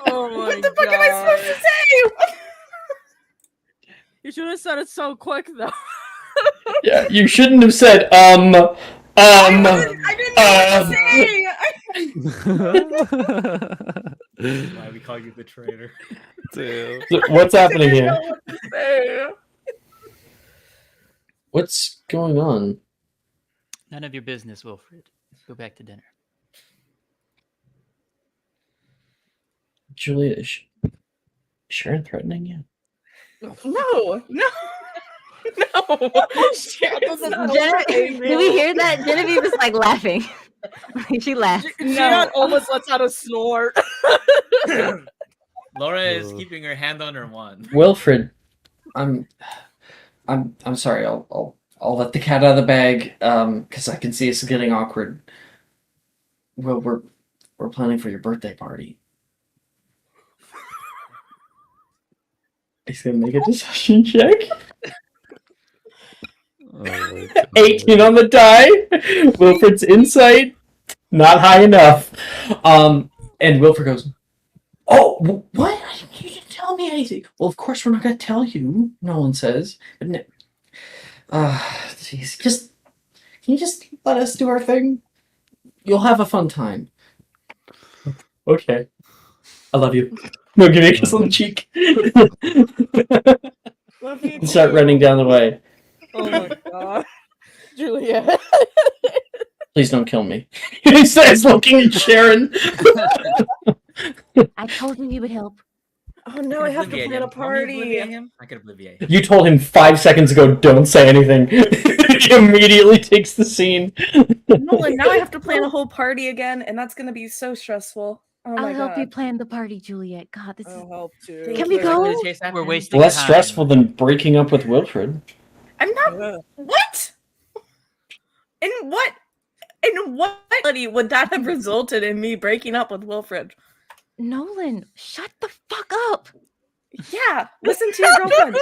oh my What the fuck am I supposed to say? You should have said it so quick though. Yeah, you shouldn't have said I didn't know what to say. That's why we call you the traitor. Damn. What's happening I didn't here? know what to say. What's going on? None of your business, Wilfred. Go back to dinner. Julia, is Sharon threatening you? No. No. Sharon's not Did we hear that? Genevieve was like laughing. She laughed. Gian almost lets out a snort. Laura is keeping her hand on her wand. Wilfred, I'm sorry. I'll let the cat out of the bag. Because I can see it's getting awkward. Well, we're planning for your birthday party. He's gonna make a deception check. Oh my God. 18 on the die. Wilfred's insight not high enough. And Wilfred goes, "Oh, what? You didn't tell me anything." Well, of course we're not gonna tell you. Nolan says. But jeez, can you just let us do our thing? You'll have a fun time. Okay. I love you. No, give me a kiss on the cheek. Love you And start too. running down the way. Oh my god. Juliet. Please don't kill me. He says, looking at Sharon. I told you he would help. Oh no, I have to plan a party. I could obliviate him. You told him 5 seconds ago, don't say anything. He immediately takes the scene. Nolan, now I have to plan a whole party again, and that's gonna be so stressful. Oh I'll my help you god. plan the party, Juliet. God, this is. I'll help too. Thank Can we you. go? We're wasting Less time. stressful than breaking up with Wilfred. I'm not. Yeah. What? In what reality would that have resulted in me breaking up with Wilfred? Nolan, shut the fuck up. Yeah, listen to your girlfriend.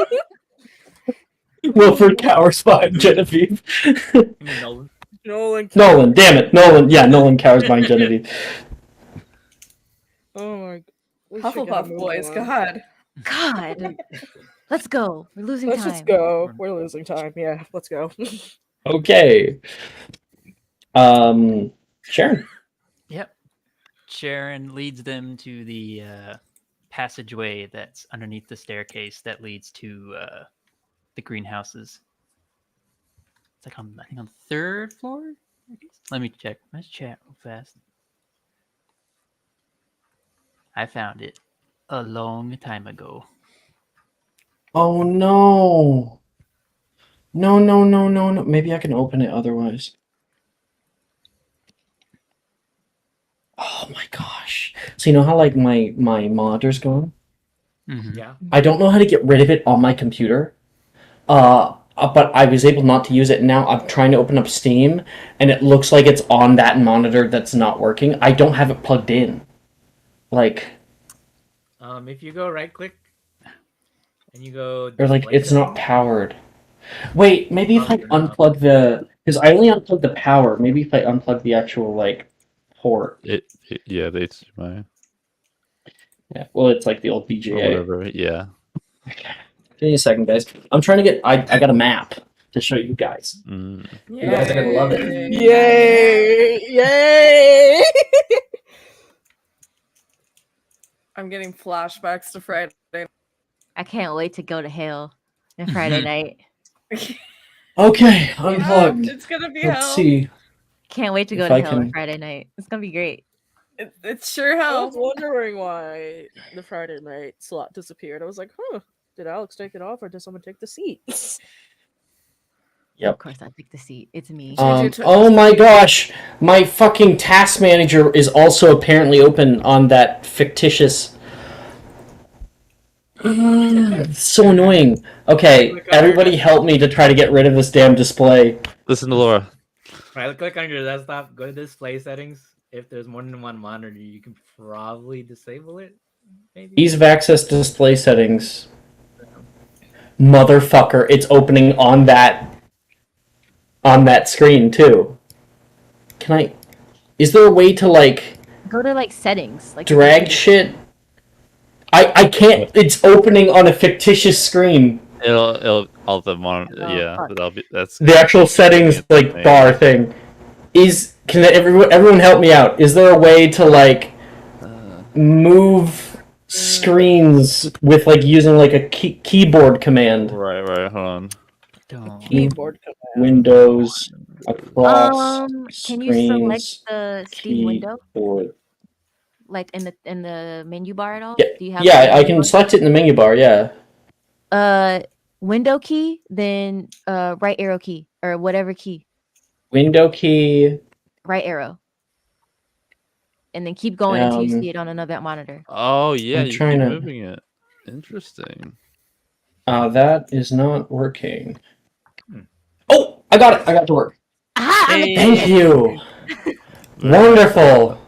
Wilfred cowers behind Genevieve. You mean Nolan? Nolan, damn it. Nolan. Yeah, Nolan cowers behind Genevieve. Oh my god. Hufflepuff boys, God. God. Let's go. We're losing Let's time. just go. We're losing time. Yeah, let's go. Okay. Sharon. Yep. Sharon leads them to the passageway that's underneath the staircase that leads to the greenhouses. It's like I think on the third floor. Let me check. Let's chat real fast. I found it a long time ago. Oh no. No. Maybe I can open it otherwise. Oh my gosh. So you know how like my monitor's gone? Mm-hmm. Yeah. I don't know how to get rid of it on my computer. But I was able not to use it. Now I'm trying to open up Steam, and it looks like it's on that monitor that's not working. I don't have it plugged in. Like, If you go right click and you go or like display it's not settings, powered. Wait, maybe if I Turn it off. unplug the, because I only unplugged the power. Maybe if I unplug the actual like port. Yeah, the HDMI Yeah. Well, it's like the old or VGA. whatever. Yeah. Give me a second, guys. I'm trying to get. I got a map to show you guys. Mm. You guys are gonna love it. Yay! Yay! I'm getting flashbacks to Friday. I can't wait to go to hell on Friday night. Okay, unplugged. It's gonna be Let's hell. see. Can't wait to go If to I hell on can- Friday night. It's gonna be great. It's sure I hell. was wondering why the Friday night slot disappeared. I was like, huh, did Alex take it off or did someone take the seat? Yep. Of course, I picked the seat. It's me. Oh my gosh, my fucking task manager is also apparently open on that fictitious. It's so annoying. Okay, Click on everybody your- help me to try to get rid of this damn display. Listen to Laura. Right, click on your desktop, go to display settings. If there's more than one monitor, you can probably disable it. Maybe. Ease of access display settings. Motherfucker, it's opening on that screen too. Can I? Is there a way to like Go to like settings, like drag shit? I can't. It's opening on a fictitious screen. It'll all the Oh, yeah, fuck. but that'll be that's The actual settings like Yeah. bar thing. Can everyone help me out? Is there a way to like move screens with like using like a keyboard command? right. Hold on. Don't. Keyboard command. Windows across Can you select screens. the Steam window, Keyboard. like in the menu bar at all? Yeah, Do you have? yeah, the I menu can bar? select it in the menu bar. Yeah, Window key, then right arrow key or whatever key, window key. right arrow, and then keep going until you Um, see it on another monitor. Oh yeah, I'm you trying keep to- moving it. Interesting. That is not working. Hmm. Oh, I got it. I got it to work. Aha! Thank you. Wonderful.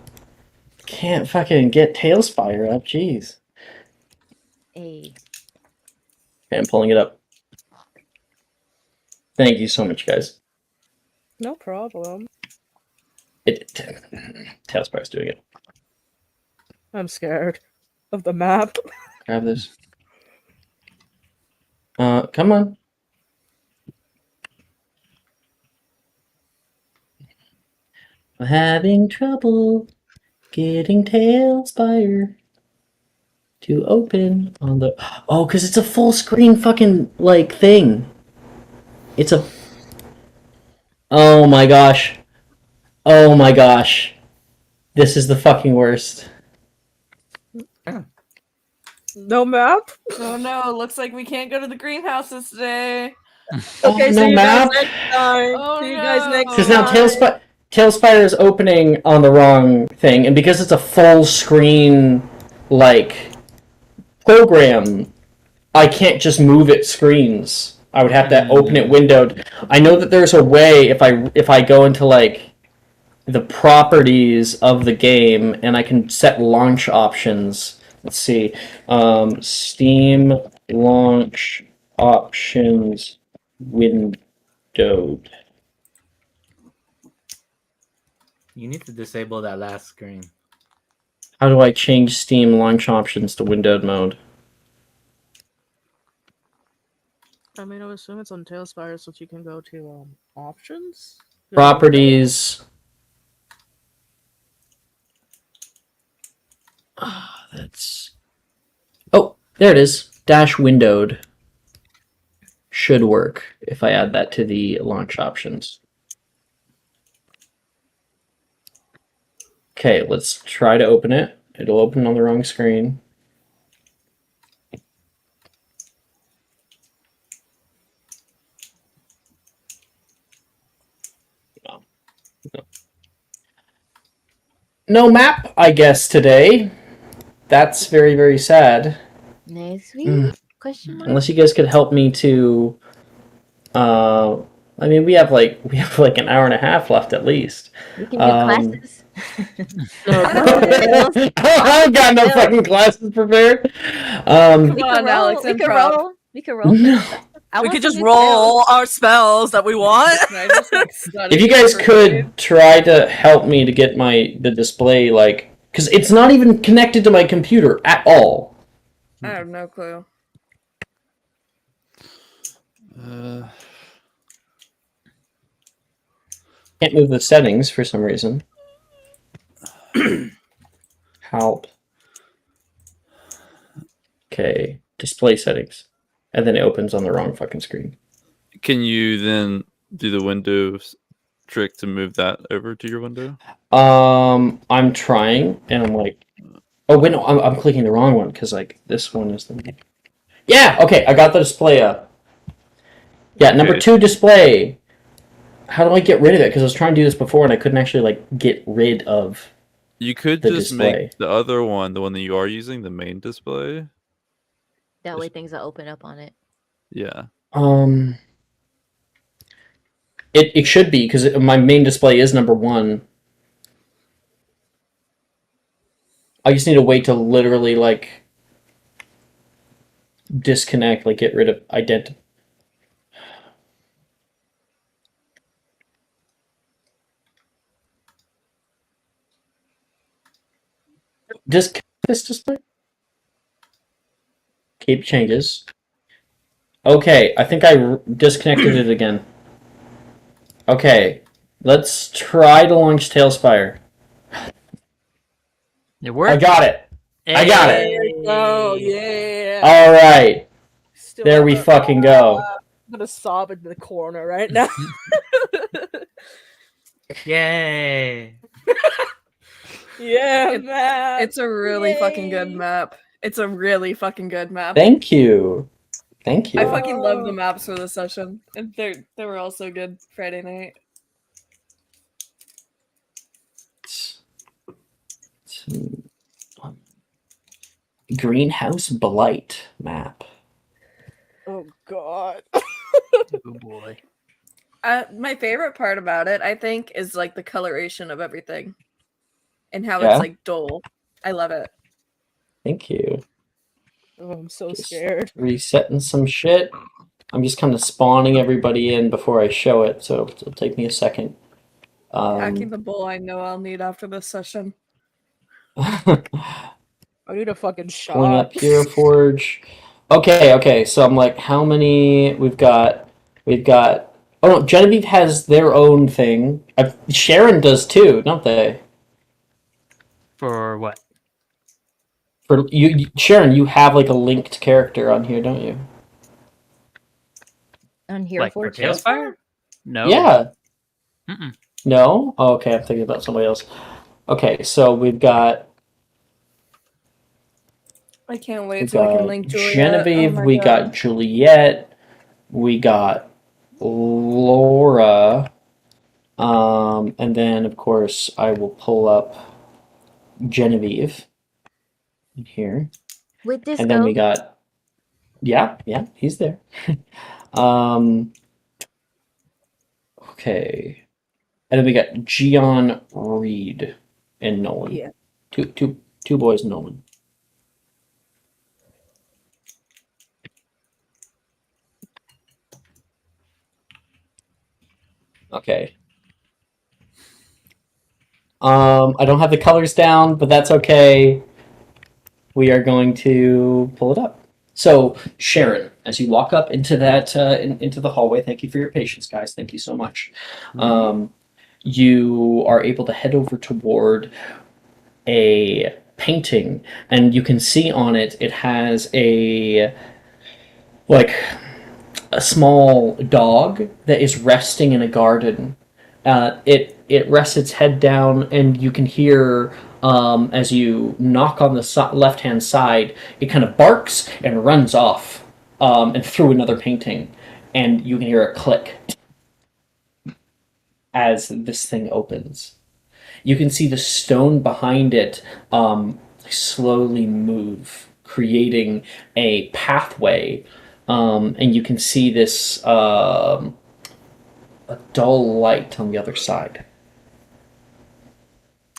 Can't fucking get Tailspire up. Jeez. Hey. Okay, I'm pulling it up. Thank you so much, guys. No problem. Tailspire's doing it. I'm scared of the map. Grab this. Come on. I'm having trouble getting Tailspire to open on the. Oh, because it's a full screen fucking like thing. It's a. Oh my gosh. Oh my gosh. This is the fucking worst. No map? Oh no, looks like we can't go to the greenhouses today. Okay, Oh, see no you map? guys next time. Oh, See you guys no. next Because now time. Tailspire is opening on the wrong thing, and because it's a full screen like program, I can't just move it screens. I would have to open it windowed. I know that there's a way if I go into like the properties of the game and I can set launch options. Let's see, Steam launch options windowed. You need to disable that last screen. How do I change Steam launch options to windowed mode? I mean, I would assume it's on Tailspire, so you can go to options. Properties. That's. Oh, there it is. Dash windowed. Should work if I add that to the launch options. Okay, let's try to open it. It'll open on the wrong screen. No map, I guess, today. That's very, very sad. Next week? Question mark. Unless you guys could help me to I mean we have like an hour and a half left at least. We can do classes. I've got no fucking classes prepared. We on, can Alex, roll. We can improv. roll. We can roll. No. I We want could some just good roll our spells that we want. Can I just, like, study If you guys for could try to help me to get the display like because it's not even connected to my computer at all. I have no clue. Can't move the settings for some reason. Help. Okay, display settings. And then it opens on the wrong fucking screen. Can you then do the Windows trick to move that over to your window? I'm trying, and I'm like, oh wait, no, I'm clicking the wrong one because like this one is the. Yeah, okay, I got the display up. Yeah, number Okay. 2 display. How do I get rid of it? Because I was trying to do this before and I couldn't actually like get rid of. You could The just display. make the other one, the one that you are using, the main display. That way things will open up on it. Yeah. It should be because my main display is number 1. I just need a way to literally like disconnect, like get rid of identity. Disconnect this display. Keep changes. Okay, I think I disconnected it again. Okay, let's try to launch Tailspire. It I worked. got it. I got it. There we go. Yeah. All right, Still there have we a- fucking go. I'm gonna sob in the corner right now. Yay! Yeah, man. It's a really fucking good Yay. map. It's a really fucking good map. Thank you. Thank I you. fucking love the maps for this session. And they were all so good Friday night. Greenhouse Blight map. Oh god. Oh boy. My favorite part about it, I think, is like the coloration of everything. And how Yeah? it's like dull. I love it. Thank you. Oh, I'm so Just scared. resetting some shit. I'm just kind of spawning everybody in before I show it, so it'll take me a second. Hacking the bull I know I'll need after this session. Pulling I need a fucking shot. up Hero Forge. Okay, so I'm like, how many we've got? Oh no, Genevieve has their own thing. Sharon does too, don't they? For what? For you, Sharon, you have like a linked character on here, don't you? On Hero Like for Forge. Tailspire? No. Yeah. Mm-mm. No? Oh, okay, I'm thinking about somebody else. Okay, so we've got I can't wait we till I can got link Juliet. Genevieve, Oh my we God. got Juliet, we got Laura, and then of course I will pull up Genevieve in here, With Disco. and then we got yeah, he's there. um, okay, and then we got Gian Reed and Nolan. Yeah. Two boys, Nolan. Okay. I don't have the colors down, but that's okay. We are going to pull it up. So, Sharon, as you walk up into that into the hallway, thank you for your patience, guys. Thank you so much. You are able to head over toward a painting, and you can see on it. It has a small dog that is resting in a garden. It rests its head down, and you can hear as you knock on the left hand side, it kind of barks and runs off and through another painting, and you can hear a click as this thing opens. You can see the stone behind it slowly move, creating a pathway. And you can see this a dull light on the other side.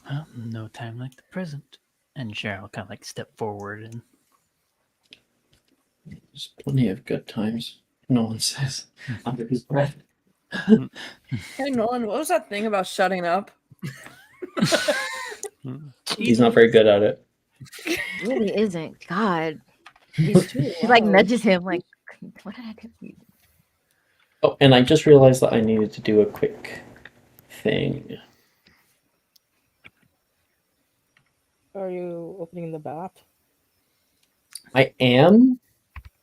Well, no time like the present. And Cheryl kind of like step forward and There's plenty of good times. No one says under his breath. Hey Nolan, what was that thing about shutting up? He's not very good at it. Really isn't. God. He's too He like loud. nudges him like, what did I do? Oh, and I just realized that I needed to do a quick thing. Are you opening the map? I am,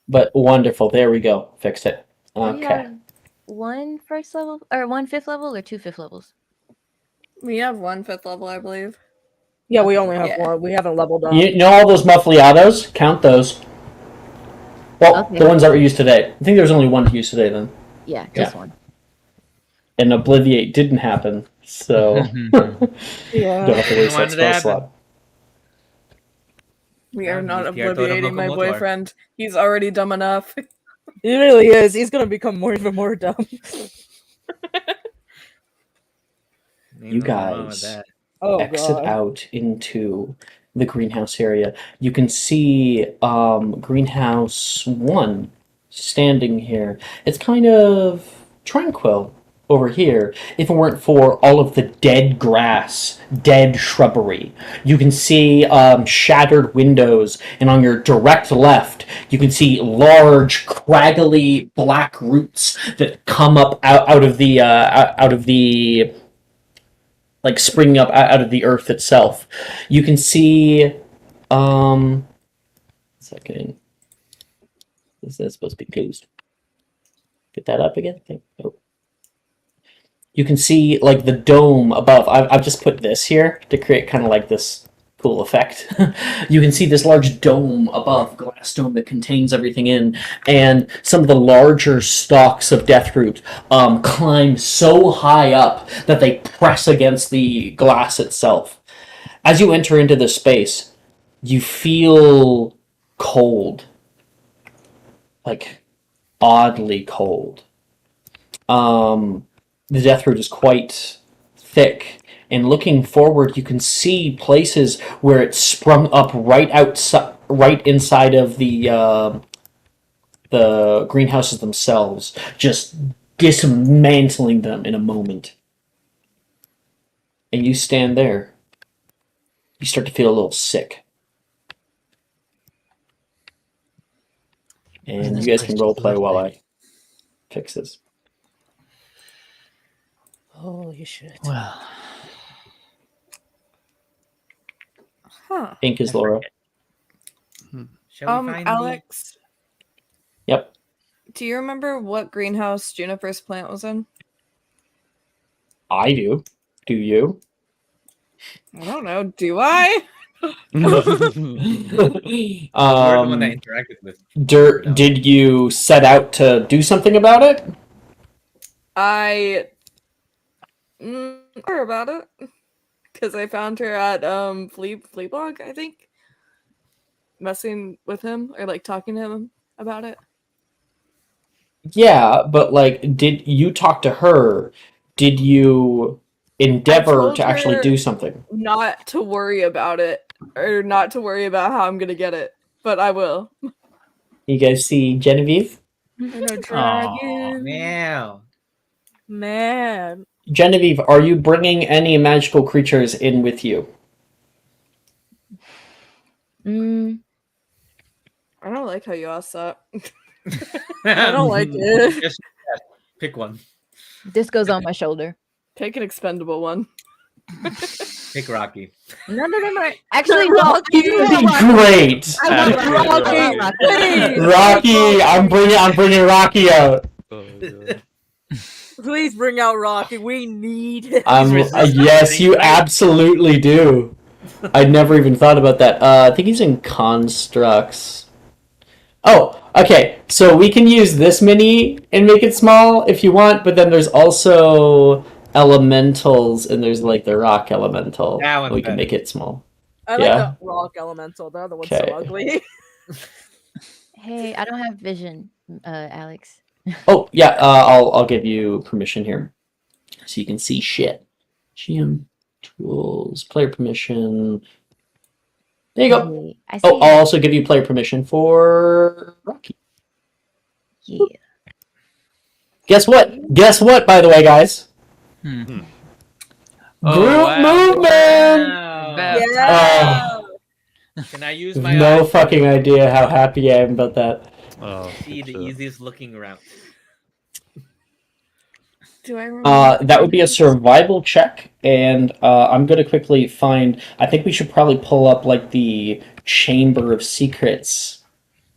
but wonderful. There we go. Fixed it. Do you Okay. have one first level or one fifth level or two fifth levels? We have one 5th level, I believe. Yeah, we only have Yeah. one. We haven't leveled up. You know all those muffliatos? Count those. Well, Okay. the ones that were used today. I think there was only one to use today then. Yeah, just Yeah. one. And Obliviate didn't happen, so Yeah. don't have to waste Wanted that to spell happen. slot. We are not He's Pierre Totem obliviating my Locomotor. boyfriend. He's already dumb enough. He really is. He's gonna become even more dumb. Ain't You nothing wrong with guys that. Oh exit god. out into the greenhouse area. You can see greenhouse 1 standing here. It's kind of tranquil over here if it weren't for all of the dead grass, dead shrubbery. You can see shattered windows, and on your direct left you can see large craggly black roots that come up out of the like springing up out of the earth itself. You can see, second, is that supposed to be closed? Get that up again. Oh. You can see like the dome above. I've just put this here to create kind of like this cool effect. You can see this large dome above, glass dome that contains everything in, and some of the larger stalks of deathroot climb so high up that they press against the glass itself. As you enter into this space, you feel cold, like oddly cold. The deathroot is quite thick, and looking forward, you can see places where it's sprung up right outside, right inside of the greenhouses themselves, just dismantling them in a moment. And you stand there. You start to feel a little sick. And you guys can role play while I fix this. Holy shit. Well, Huh. Pink is Laura. Shall we find Alex, Yep. do you remember what greenhouse Juniper's plant was in? I do. Do you? I don't know. Do I? We're the one that interacted with. Did you set out to do something about it? I heard about it because I found her at Fleablog, I think, messing with him or like talking to him about it. Yeah, but like, did you talk to her? Did you endeavor told to actually her do something? Not to worry about it or not to worry about how I'm gonna get it, but I will. You guys see Genevieve? And a Aw. dragon. Meow. Man. Genevieve, are you bringing any magical creatures in with you? Mm, I don't like how you asked that. I don't like it. Just pick one. this goes on my shoulder. Pick an expendable one. Pick Rocky. No. Actually, no. Great, I want Rocky. Please. Rocky. I'm bringing Rocky out. Oh, God. Please bring out Rocky. We need him. Yes, you absolutely do. I never even thought about that. I think he's in constructs. Oh, okay. So we can use this mini and make it small if you want, but then there's also elementals, and there's like the rock elemental. That one's We can better. make it small. I like Yeah. the rock elemental. The other one's Okay. so ugly. Hey, I don't have vision, Alex. Oh yeah, I'll give you permission here, so you can see shit. GM tools, player permission. There you go. Hey, I see. Oh, I'll also give you player permission for Rocky. Yeah. Guess what? Guess what? By the way, guys, Oh, group wow. movement. That- Yeah. Can I use my No eyes fucking idea how happy I am about that. Oh, to see the shit. easiest looking route? Do I remember? That would be a survival check, and I'm gonna quickly find. I think we should probably pull up like the Chamber of Secrets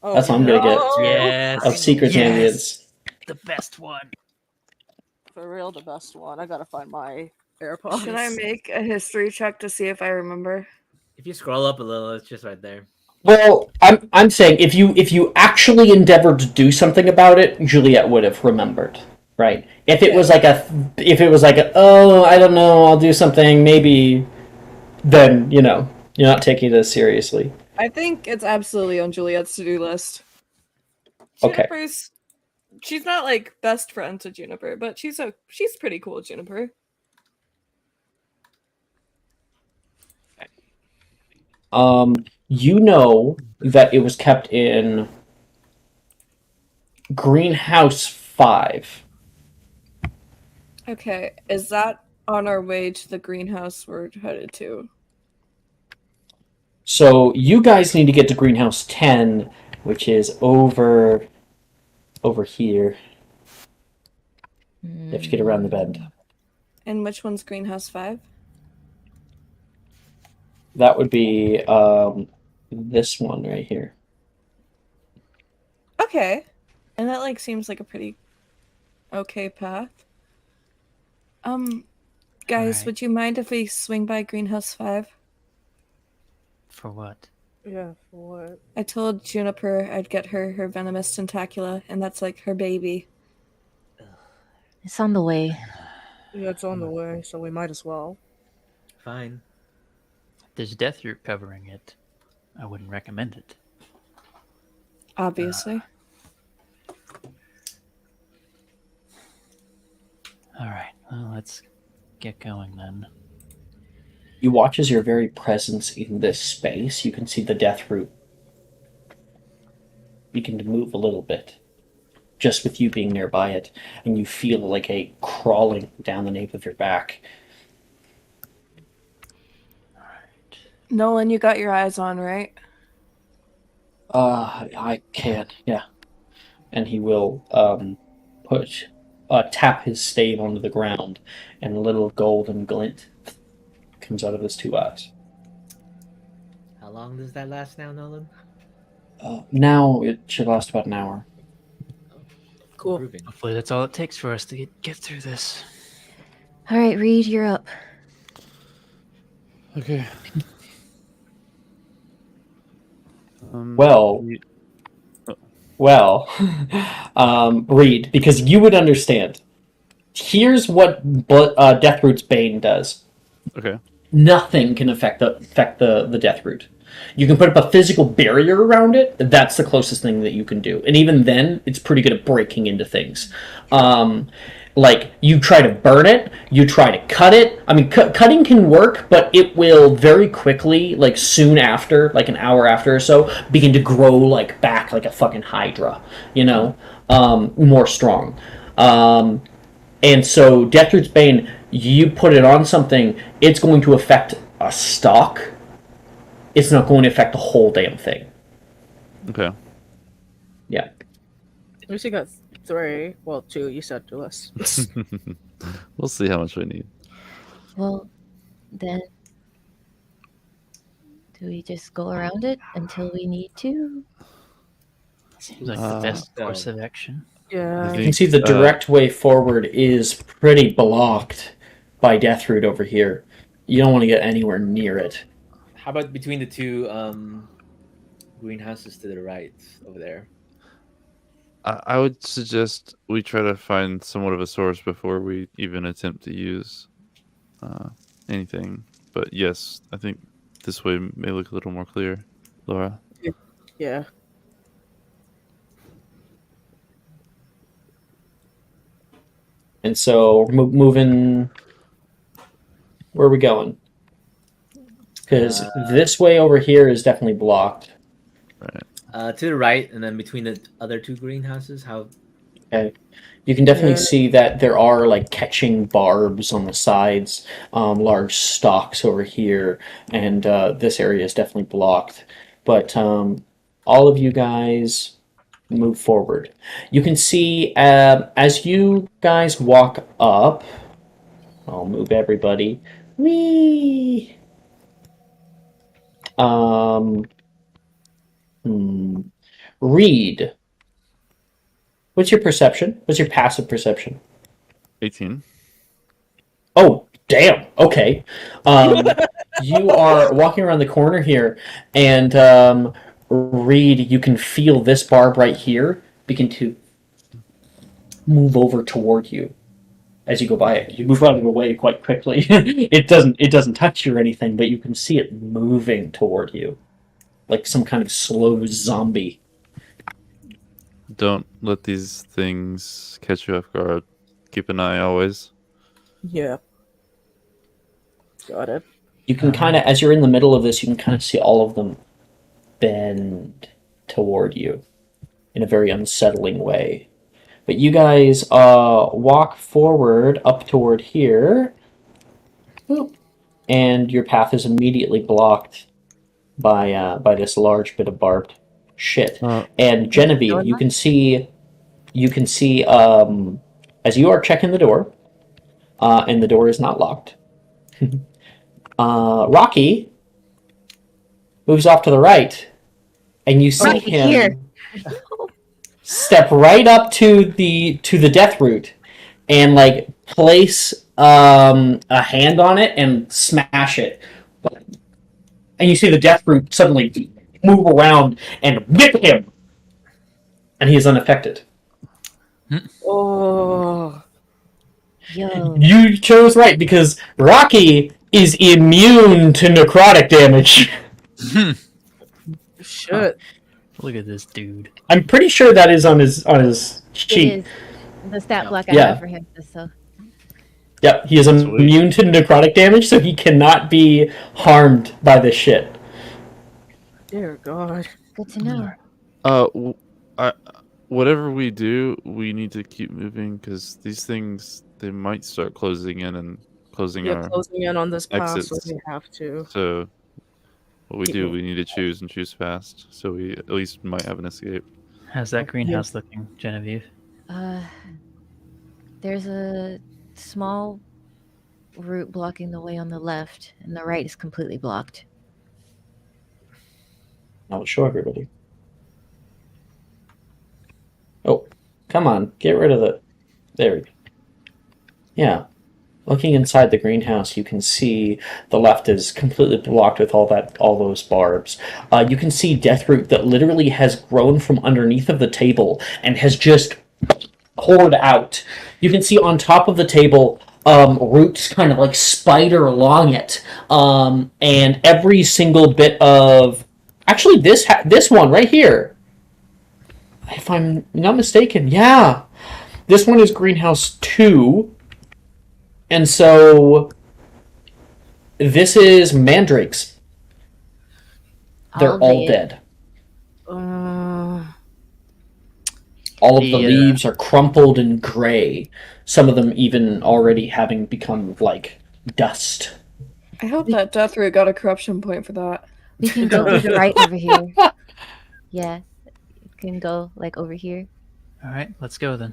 Oh, That's what I'm gonna get. no. Yes. of secret Yes. aliens. The best one. For real, the best one. I gotta find my AirPods. Should I make a history check to see if I remember? If you scroll up a little, it's just right there. Well, I'm saying if you actually endeavored to do something about it, Juliet would have remembered, right? If it was like oh, I don't know, I'll do something maybe, then you're not taking it as seriously. I think it's absolutely on Juliet's to-do list. Okay. Juniper's she's not like best friends with Juniper, but she's pretty cool with Juniper. You know that it was kept in Greenhouse 5. Okay, is that on our way to the greenhouse we're headed to? So you guys need to get to Greenhouse 10, which is over here. You have to get around the bend. And which one's greenhouse 5? That would be this one right here. Okay. And that like seems like a pretty okay path. Guys, Alright. would you mind if we swing by greenhouse 5? For what? Yeah, for what? I told Juniper I'd get her venomous tentacula, and that's like her baby. It's on the way. Yeah, it's on the way, so we might as well. Fine. There's Deathroot covering it. I wouldn't recommend it. Obviously. Alright, well, let's get going then. You watch as your very presence in this space, you can see the death root begin to move a little bit, just with you being nearby it, and you feel like a crawling down the nape of your back. Nolan, you got your eyes on, right? I can, yeah. And he will tap his stave onto the ground, and a little golden glint comes out of his two eyes. How long does that last now, Nolan? Now it should last about an hour. Cool. Improving. Hopefully that's all it takes for us to get through this. All right, Reed, you're up. Okay. Well, Reed, because you would understand. Here's what Deathroot's Bane does. Okay. Nothing can affect the Deathroot. You can put up a physical barrier around it. That's the closest thing that you can do, and even then, it's pretty good at breaking into things. Like, you try to burn it, you try to cut it. I mean, cutting can work, but it will very quickly, like soon after, like an hour after or so, begin to grow like back like a fucking hydra, you know, more strong. And so Deathroot's Bane, you put it on something, it's going to affect a stock. It's not going to affect the whole damn thing. Okay. Yeah. At least you got 3. Well, 2. You said to us. We'll see how much we need. Well, then, do we just go around it until we need to? Seems like the best course of action. Yeah. You can see the direct way forward is pretty blocked by Deathroot over here. You don't want to get anywhere near it. How about between the two greenhouses to the right over there? I would suggest we try to find somewhat of a source before we even attempt to use anything. But yes, I think this way may look a little more clear. Laura? Yeah. And so, moving... Where are we going? Because this way over here is definitely blocked. Right. To the right, and then between the other two greenhouses, how... Okay. You can definitely see that there are like catching barbs on the sides, large stalks over here, and this area is definitely blocked. But all of you guys move forward. You can see as you guys walk up, I'll move everybody. Whee! Reed. What's your perception? What's your passive perception? 18. Oh, damn. Okay. You are walking around the corner here, and Reed, you can feel this barb right here begin to move over toward you as you go by it. You move out of the way quite quickly. It doesn't touch you or anything, but you can see it moving toward you. like some kind of slow zombie. Don't let these things catch you off guard. Keep an eye always. Yeah. Got it. You can kind of, as you're in the middle of this, you can kind of see all of them bend toward you in a very unsettling way. But you guys walk forward up toward here, and your path is immediately blocked by this large bit of barbed shit. And Genevieve, you can see as you are checking the door, and the door is not locked. Rocky moves off to the right, and you see Right him here. step right up to the death root and like place a hand on it and smash it. And you see the death root suddenly move around and whip him, and he is unaffected. Oh. Yo. You chose right because Rocky is immune to necrotic damage. Shit. Look at this dude. I'm pretty sure that is on his It sheet. is the stat block I Yeah. have for him. So Yep, he is immune to necrotic damage, so he cannot be harmed by this shit. Dear God. good to know. Whatever we do, we need to keep moving because these things they might start closing in and closing Yeah, our closing in on this path, so exits. we have to. So, what we Keep do, moving. we need to choose and choose fast, so we at least might have an escape. How's that greenhouse looking, Genevieve? There's a small route blocking the way on the left, and the right is completely blocked. I'll show everybody. Oh, come on, get rid of the. There we go. Yeah. Looking inside the greenhouse, you can see the left is completely blocked with all those barbs. You can see Deathroot that literally has grown from underneath of the table and has just poured out. You can see on top of the table roots kind of like spider along it, and every single bit of actually this one right here, if I'm not mistaken, yeah, this one is greenhouse 2. And so this is mandrakes. They're all dead. All of the leaves are crumpled and gray. Some of them even already having become like dust. I hope that Deathroot got a corruption point for that. We can go to the right over here. Yeah, you can go like over here. All right, let's go then.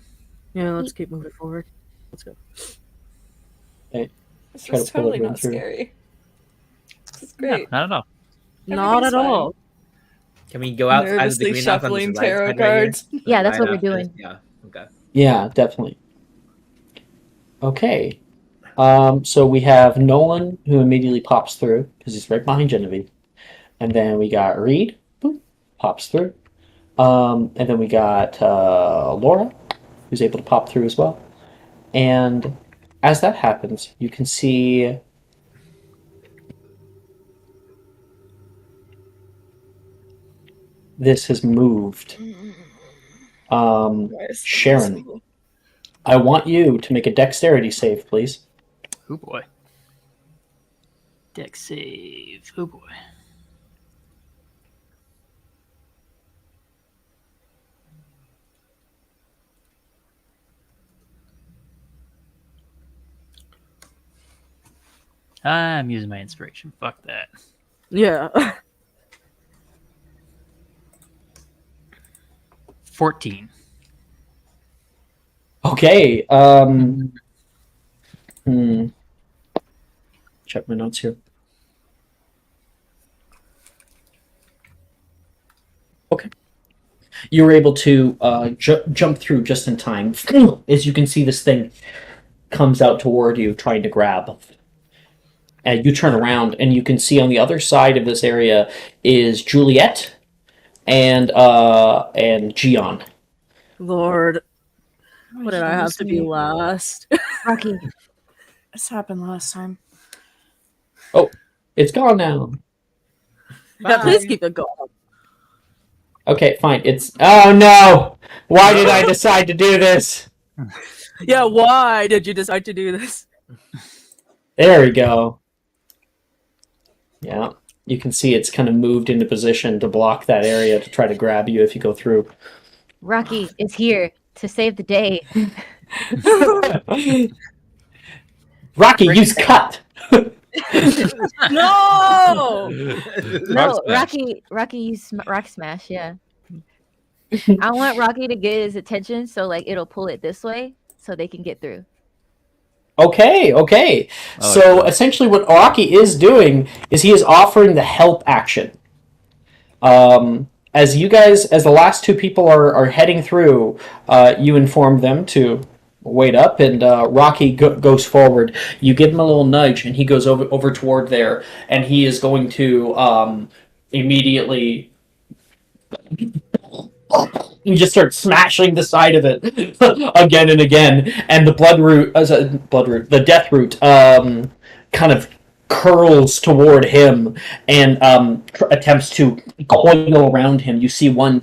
Yeah, let's keep moving forward. Let's go. Hey, This try is to pull totally everyone not through. scary. This is No, great. not at all. Not at all. Can we go outside of the Nervously greenhouse on this shuffling right tarot side right here? cards. Yeah, that's what Right we're after- doing. Yeah. Okay. Yeah, definitely. Okay. So we have Nolan who immediately pops through because he's right behind Genevieve. And then we got Reed, boop, pops through. And then we got Laura, who's able to pop through as well. And as that happens, you can see this has moved. Sharon, I want you to make a dexterity save, please. Oh boy. Deck save. Oh boy. I'm using my inspiration. Fuck that. Yeah. 14. Okay. Check my notes here. Okay. You were able to jump through just in time. As you can see, this thing comes out toward you, trying to grab. And you turn around, and you can see on the other side of this area is Juliet and Gion. Lord. What did I have to be last? Rocky. This happened last time. Oh, it's gone now. Yeah, please Bye. keep it going. Okay, fine. It's oh no! Why did I decide to do this? Yeah, why did you decide to do this? There we go. Yeah, you can see it's kind of moved into position to block that area to try to grab you if you go through. Rocky is here to save the day. Rocky, use cut. No! No, Smash. Rocky use Rock Smash. Yeah. I want Rocky to get his attention, so like it'll pull it this way, so they can get through. Okay. I like So that. essentially, what Rocky is doing is he is offering the help action. As you guys, as the last two people are heading through, you inform them to wait up, and Rocky goes forward. You give him a little nudge, and he goes over toward there, and he is going to immediately. You just start smashing the side of it again and again, and the the death root, kind of curls toward him and attempts to coil around him. You see one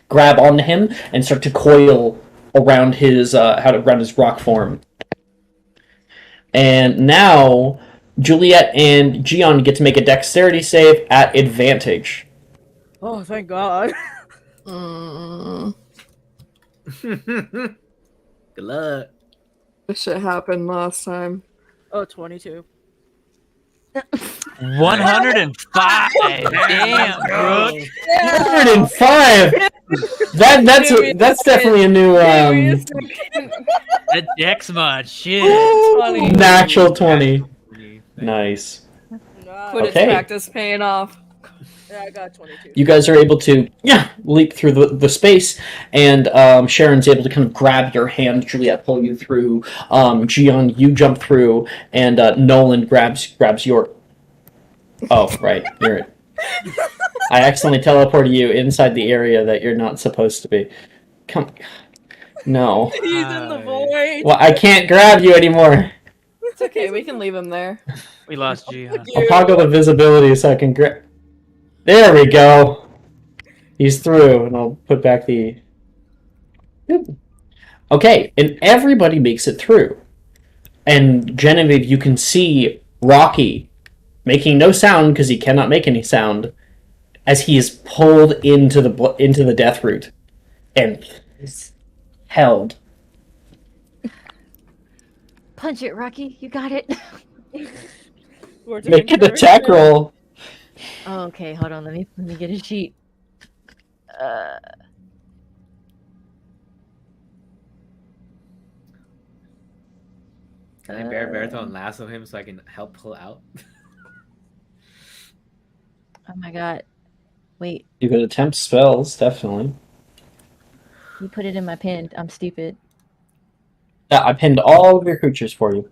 grab onto him and start to coil around his around his rock form. And now Juliet and Gion get to make a dexterity save at advantage. Oh, thank God. Good luck. This shit happened last time. Oh, 22. 105. Damn, Brooke. 105. That's definitely a new That dex mod. Shit. natural 20. Nice. Put Okay. its practice paying off. Yeah, I got 22. You guys are able to leap through the space, and Sharon's able to kind of grab your hand. Juliet pull you through. Gion, you jump through, and Nolan grabs your. Oh, right, you're. I accidentally teleported you inside the area that you're not supposed to be. Come, no. He's in the void. Well, I can't grab you anymore. It's okay, we can leave him there. We lost Gian. I'll toggle the visibility so I can grab. There we go. He's through, and I'll put back the. Okay, and everybody makes it through. And Genevieve, you can see Rocky making no sound because he cannot make any sound as he is pulled into the death root and held. Punch it, Rocky. You got it. Make an attack roll. Oh, okay, hold on. Let me get a sheet. Can I bear Bertha and lasso him so I can help pull out? Oh my god. Wait, You could attempt spells, definitely. you put it in my pen. I'm stupid. Yeah, I pinned all of your creatures for you.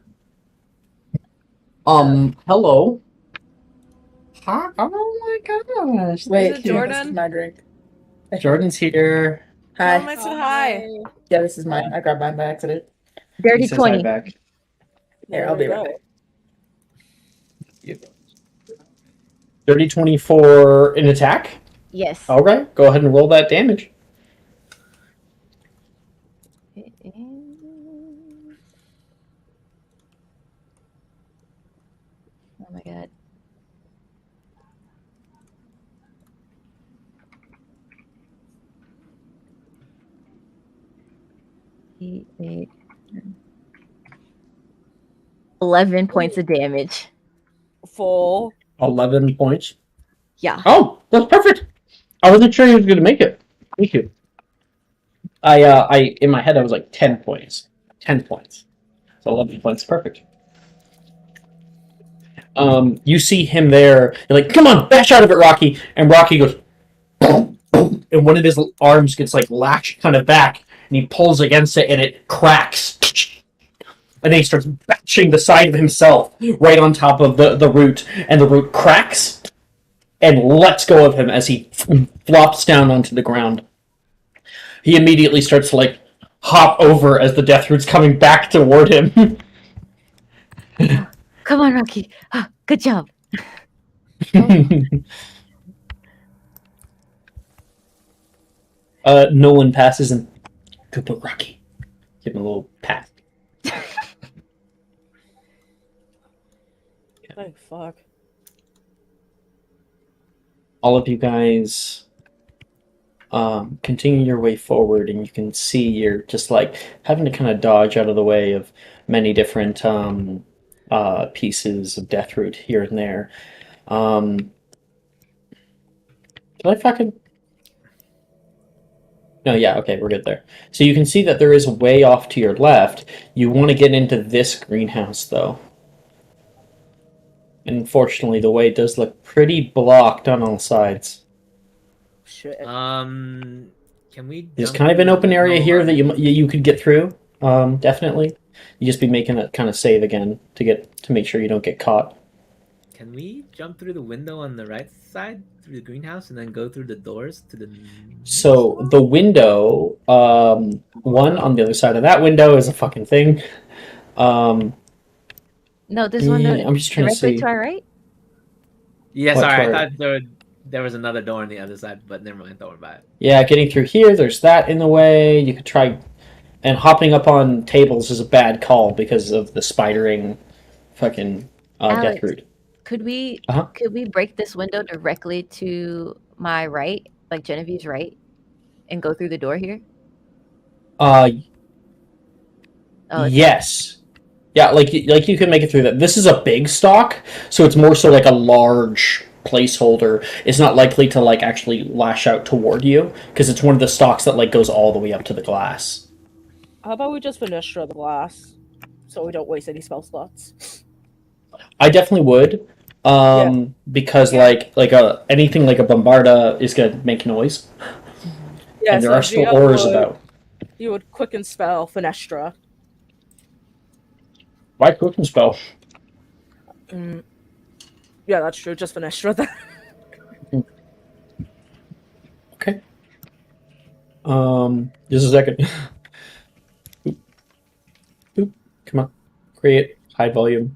Hello. Hi. Oh my gosh. Wait, Is it Jordan? This is my drink. Jordan's here. Hi. I said hi. Yeah, this is mine. I grabbed mine by accident. Dirty He says hi 20. back. Here, I'll be right back. Dirty 20 for an attack. Yes. Alright, go ahead and roll that damage. Oh my god. Eight. 11 points of damage. Full. 11 points. Yeah. Oh, that's perfect. I wasn't sure he was going to make it. Thank you. I in my head I was like 10 points. 10 points. So 11 points, perfect. You see him there. You're like, come on, bash out of it, Rocky. And Rocky goes, boom, boom, and one of his arms gets like latched kind of back, and he pulls against it, and it cracks. And then he starts bashing the side of himself right on top of the root, and the root cracks and lets go of him as he flops down onto the ground. He immediately starts to like hop over as the death root's coming back toward him. Come on, Rocky. Ah, good job. Nolan passes and good boy, Rocky. Give him a little pat. Oh fuck. All of you guys continue your way forward, and you can see you're just like having to kind of dodge out of the way of many different pieces of deathroot here and there. Did I fucking... No, yeah, okay, we're good there. So you can see that there is a way off to your left. You want to get into this greenhouse, though. And unfortunately, the way does look pretty blocked on all sides. Shit. Can we? There's jump kind of an through the open area window here on- that you could get through. Definitely. You just be making it kind of save again to make sure you don't get caught. Can we jump through the window on the right side through the greenhouse and then go through the doors to the? So the window, one on the other side of that window is a fucking thing. No, this one I'm just trying to directly see. to our right. Yeah, What sorry, door? I thought there was another door on the other side, but never mind. Don't worry about it. Yeah, getting through here, there's that in the way. You could try, and hopping up on tables is a bad call because of the spidering, fucking Alex, deathroot. Could we Uh-huh. break this window directly to my right, like Genevieve's right, and go through the door here? Oh, it's Yes. Yeah, like you can make it through that. This is a big stock, so it's more so like a large placeholder. It's not likely to like actually lash out toward you because it's one of the stocks that like goes all the way up to the glass. How about we just Fenestra the glass, so we don't waste any spell slots? I definitely would, because like anything like a bombarda is gonna make noise, Yeah, and there so are still GM ores would- about. You would quicken spell Fenestra. Why cooking spell? Yeah, that's true. Just Fenestra then. Okay. Just a second. Oop. Oop. Come on. Create high volume.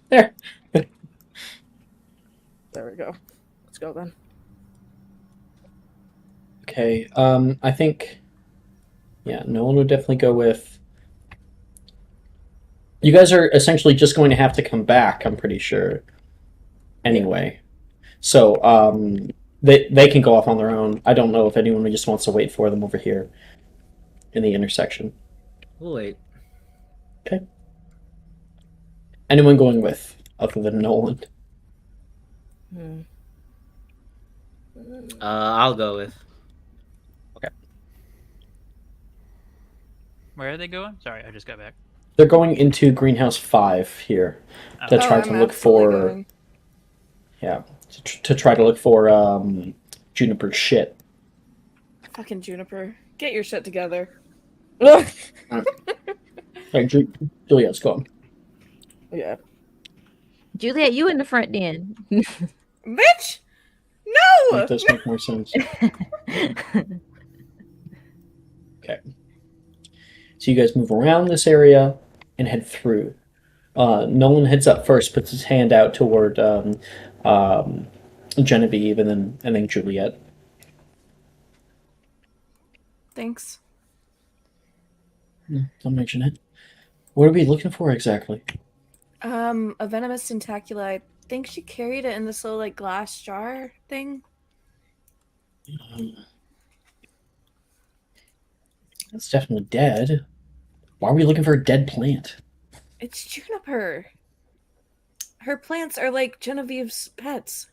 There. There we go. Let's go then. Okay. I think. Yeah, Nolan would definitely go with. You guys are essentially just going to have to come back. I'm pretty sure. Anyway, so they can go off on their own. I don't know if anyone just wants to wait for them over here in the intersection. We'll wait. Okay. Anyone going with other than Nolan? I'll go with. Where are they going? Sorry, I just got back. They're going into Greenhouse 5 here to try to look for. Going. Yeah, to try to look for Juniper shit. Fucking Juniper. Get your shit together. Hey, Juliet's gone. Yeah. Juliet, you in the front then. Bitch! No! That does make more sense. Okay. So you guys move around this area and head through. Nolan heads up first, puts his hand out toward Genevieve, and then Juliet. Thanks. Don't mention it. What are we looking for exactly? A venomous tentacula. I think she carried it in this little like glass jar thing. It's definitely dead. Why are we looking for a dead plant? It's Juniper. Her plants are like Genevieve's pets.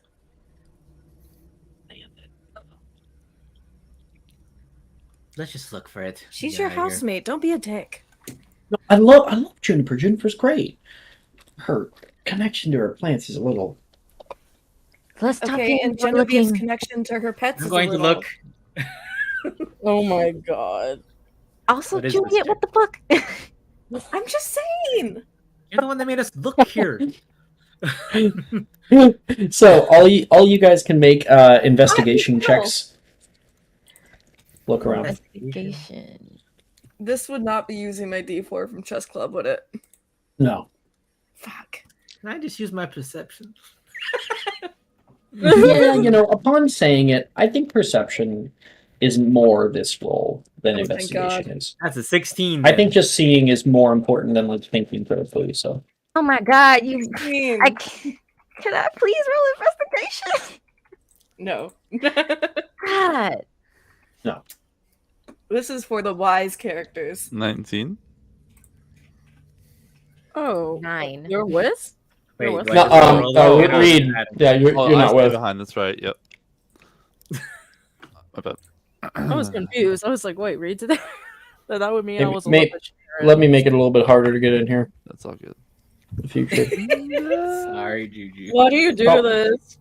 Let's just look for it. She's Get your outta here. housemate. Don't be a dick. No, I love Juniper. Juniper's great. Her connection to her plants is a little. Let's stop Okay, being and good Genevieve's looking. connection to her pets I'm is going a to little... look. Oh my god. Also, What is this Juliet, thing? what the fuck? I'm just saying. You're the one that made us look here. So all you guys can make investigation no. checks. Look around. Investigation. This would not be using my D4 from Chess Club, would it? No. Fuck. Can I just use my perception? Yeah, upon saying it, I think perception is more this role than Oh, thank God. investigation is. That's a 16. I then. think just seeing is more important than like thinking critically. So Oh my god, you! Mean. Can I please roll investigation? No. God. This is for the wise characters. 19. Oh, 9. you're with? Wait, You're with? do I no, just roll no, it? read. Yeah, you're Oh, I not stay with. behind. That's right. Yep. My bad. I was confused. I was like, wait, read today? That would mean I was a May- little bit Let me make it a little bit harder to get in here. That's all good. In the future. Sorry, Juju. Why do you do Oh. this?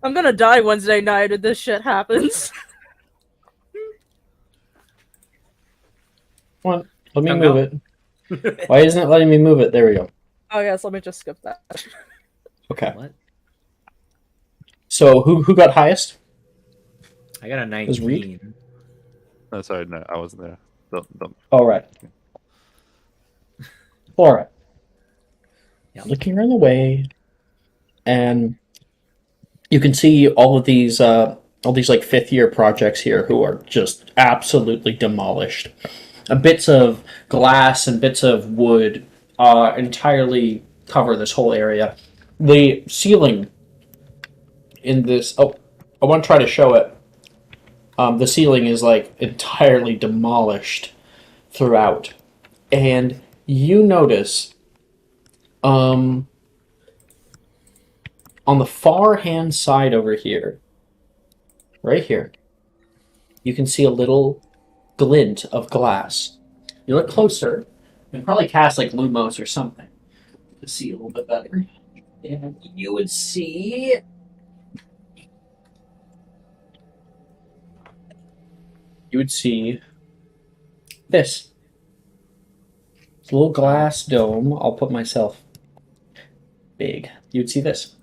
I'm gonna die Wednesday night if this shit happens. Come on, let me Come move it. Why isn't it letting me move it? There we go. Oh yes, let me just skip that. Okay. What? So who got highest? I got a Was Reed? 19. No, sorry, no, I wasn't there. Don't. All right. All right. Yeah. Looking around the way, and you can see all these like fifth-year projects here who are just absolutely demolished. Bits of glass and bits of wood entirely cover this whole area. The ceiling in this. Oh, I want to try to show it. The ceiling is like entirely demolished throughout, and you notice on the far hand side over here, right here, you can see a little glint of glass. You look closer, you can probably cast like Lumos or something to see a little bit better. And you would see this. It's a little glass dome. I'll put myself big. You'd see this.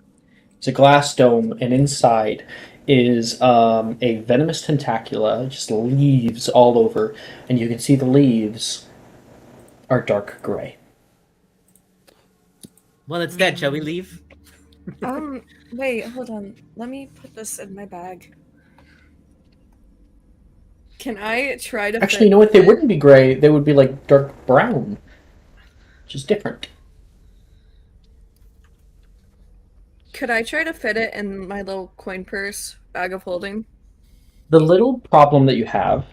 It's a glass dome, and inside is a venomous tentacula, just leaves all over, and you can see the leaves are dark gray. Well, it's dead. Shall we leave? Wait, hold on. Let me put this in my bag. Can I try to Actually, you know what? They wouldn't be gray. They would be like dark brown, which is different. Could I try to fit it in my little coin purse bag of holding? The little problem that you have.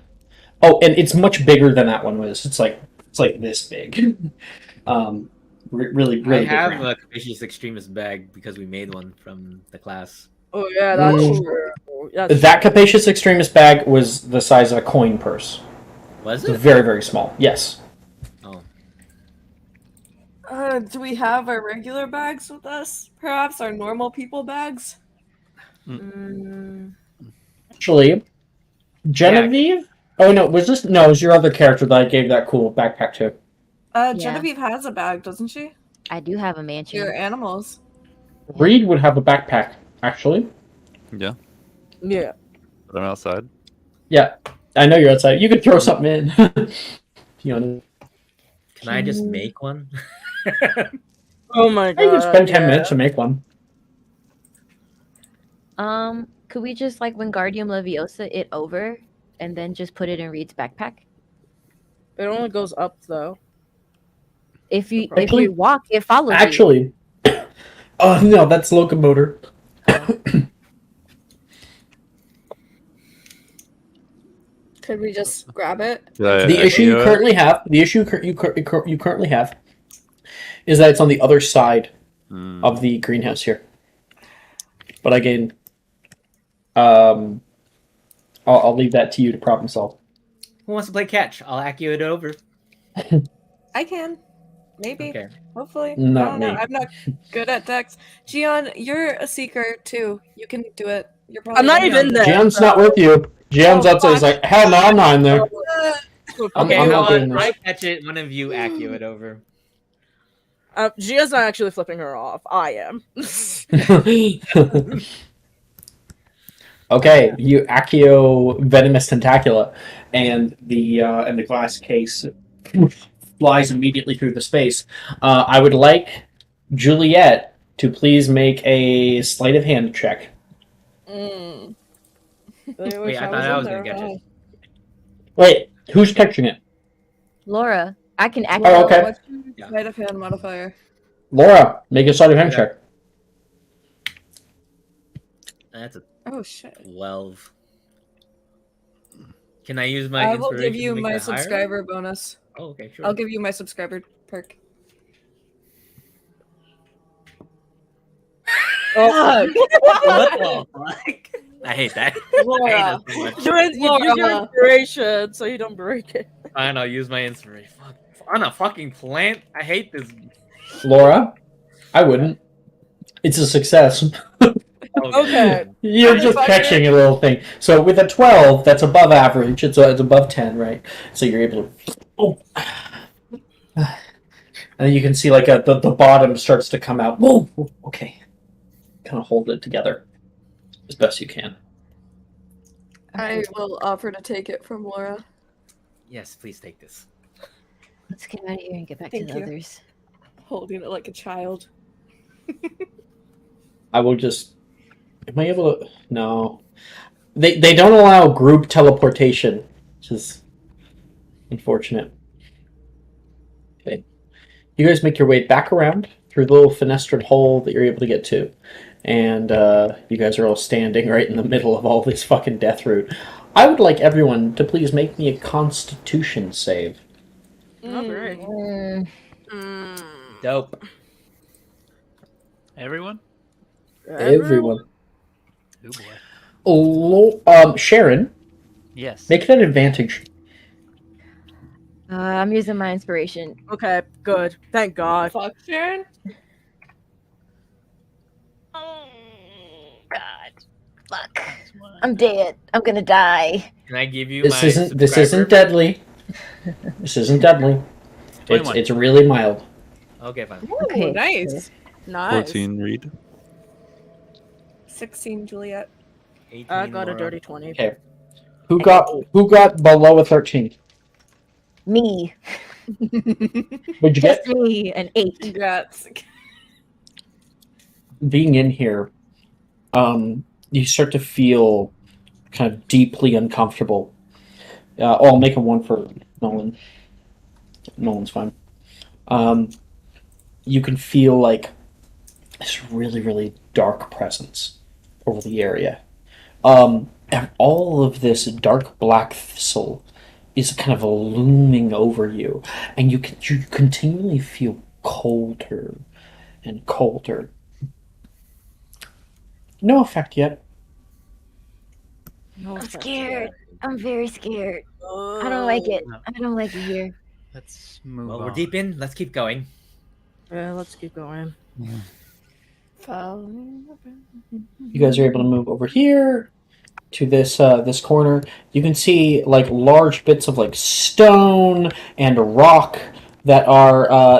Oh, and it's much bigger than that one was. It's like this big. Really, I really big. have round. a Capricious Extremist bag because we made one from the class. Oh yeah, that's Mm. true. That's That capacious extremist bag was the size of a coin purse. Was It's it? very, very small. Yes. Oh. Do we have our regular bags with us? Perhaps our normal people bags? Actually, Genevieve. Oh no, was this? No, it was your other character that I gave that cool backpack to. Yeah. Genevieve has a bag, doesn't she? I do have a mansion. Your animals. Reed would have a backpack, actually. Yeah, yeah. but I'm outside. Yeah, I know you're outside. You could throw something in. You know, Can I just make one? Oh my you god. could spend 10 yeah. minutes to make one. Could we just like Wingardium Leviosa it over and then just put it in Reed's backpack? It only goes up though. If you Actually- walk, it follows you. Actually, oh no, that's locomotor. Could we just grab it? The issue you currently have, you currently have, is that it's on the other side of the greenhouse here. But again, I'll leave that to you to problem solve. Who wants to play catch? I'll accu it over. I can. Maybe. Okay. Hopefully. Not I don't know. me. I'm not good at decks. Gian, you're a seeker too. You can do it. You're probably I'm not the even youngest. there. Gian's not with you. Gian's Oh, outside. He's like, hell no, I'm not in there. I'm Okay, not well, doing this. I catch it. One of you accu it over. Gia's not actually flipping her off. I am. Okay, you Accio venomous tentacula, and the glass case flies immediately through the space. I would like Juliet to please make a sleight of hand check Mm. Wait, I thought I was gonna catch it. Wait, who's catching it? Laura, I can act. Oh, okay. What's your sleight of hand modifier? Laura, make a sleight of hand Okay. check. That's a Oh shit. 12. Can I use my I will inspiration give to you make my that higher? subscriber bonus. Oh, okay, sure. I'll give you my subscriber perk. Oh, What the fuck? I hate that. I Laura, hate that so much. you use your inspiration so you don't break it. Fine, I'll use my inspiration. Fuck. On a fucking plant? I hate this. Laura, I wouldn't. It's a success. Okay. You're How just did I catching a little thing. So with a 12, that's above average. It's above 10, right? So you're able to. Oh. And then you can see like the bottom starts to come out. Whoa. Okay. Kind of hold it together as best you can. I will offer to take it from Laura. Yes, please take this. Let's get out of here and get back Thank to the you. others. Holding it like a child. I will just. Am I able to? No. They don't allow group teleportation, which is unfortunate. Okay. You guys make your way back around through the little fenestered hole that you're able to get to. And you guys are all standing right in the middle of all this fucking death route. I would like everyone to please make me a Constitution save. Alright. Dope. Everyone? Everyone. Oh boy. Sharon, Yes. make it an advantage. I'm using my inspiration. Okay, good. Thank God. Fuck, Sharon. Oh, God. Fuck. I'm dead. I'm gonna die. Can I give you This my isn't subscriber? deadly. This isn't deadly. 21. It's really mild. Okay, fine. Okay. Ooh, nice. Nice. 14 read. 16, Juliet. 18 I got a Laura. dirty 20. Okay. Who got below a 13? Me. What'd you get? Just me. An 8. Congrats. Being in here, you start to feel kind of deeply uncomfortable. I'll make a 1 for Nolan. Nolan's fine. You can feel like this really, really dark presence over the area. And all of this dark black thistle is kind of looming over you, and you continually feel colder and colder. No effect yet. I'm scared. I'm very scared. I don't like it. No. I don't like it here. Let's move Well, on. we're deep in. Let's keep going. Yeah, let's keep going. You guys are able to move over here to this corner. You can see like large bits of like stone and rock that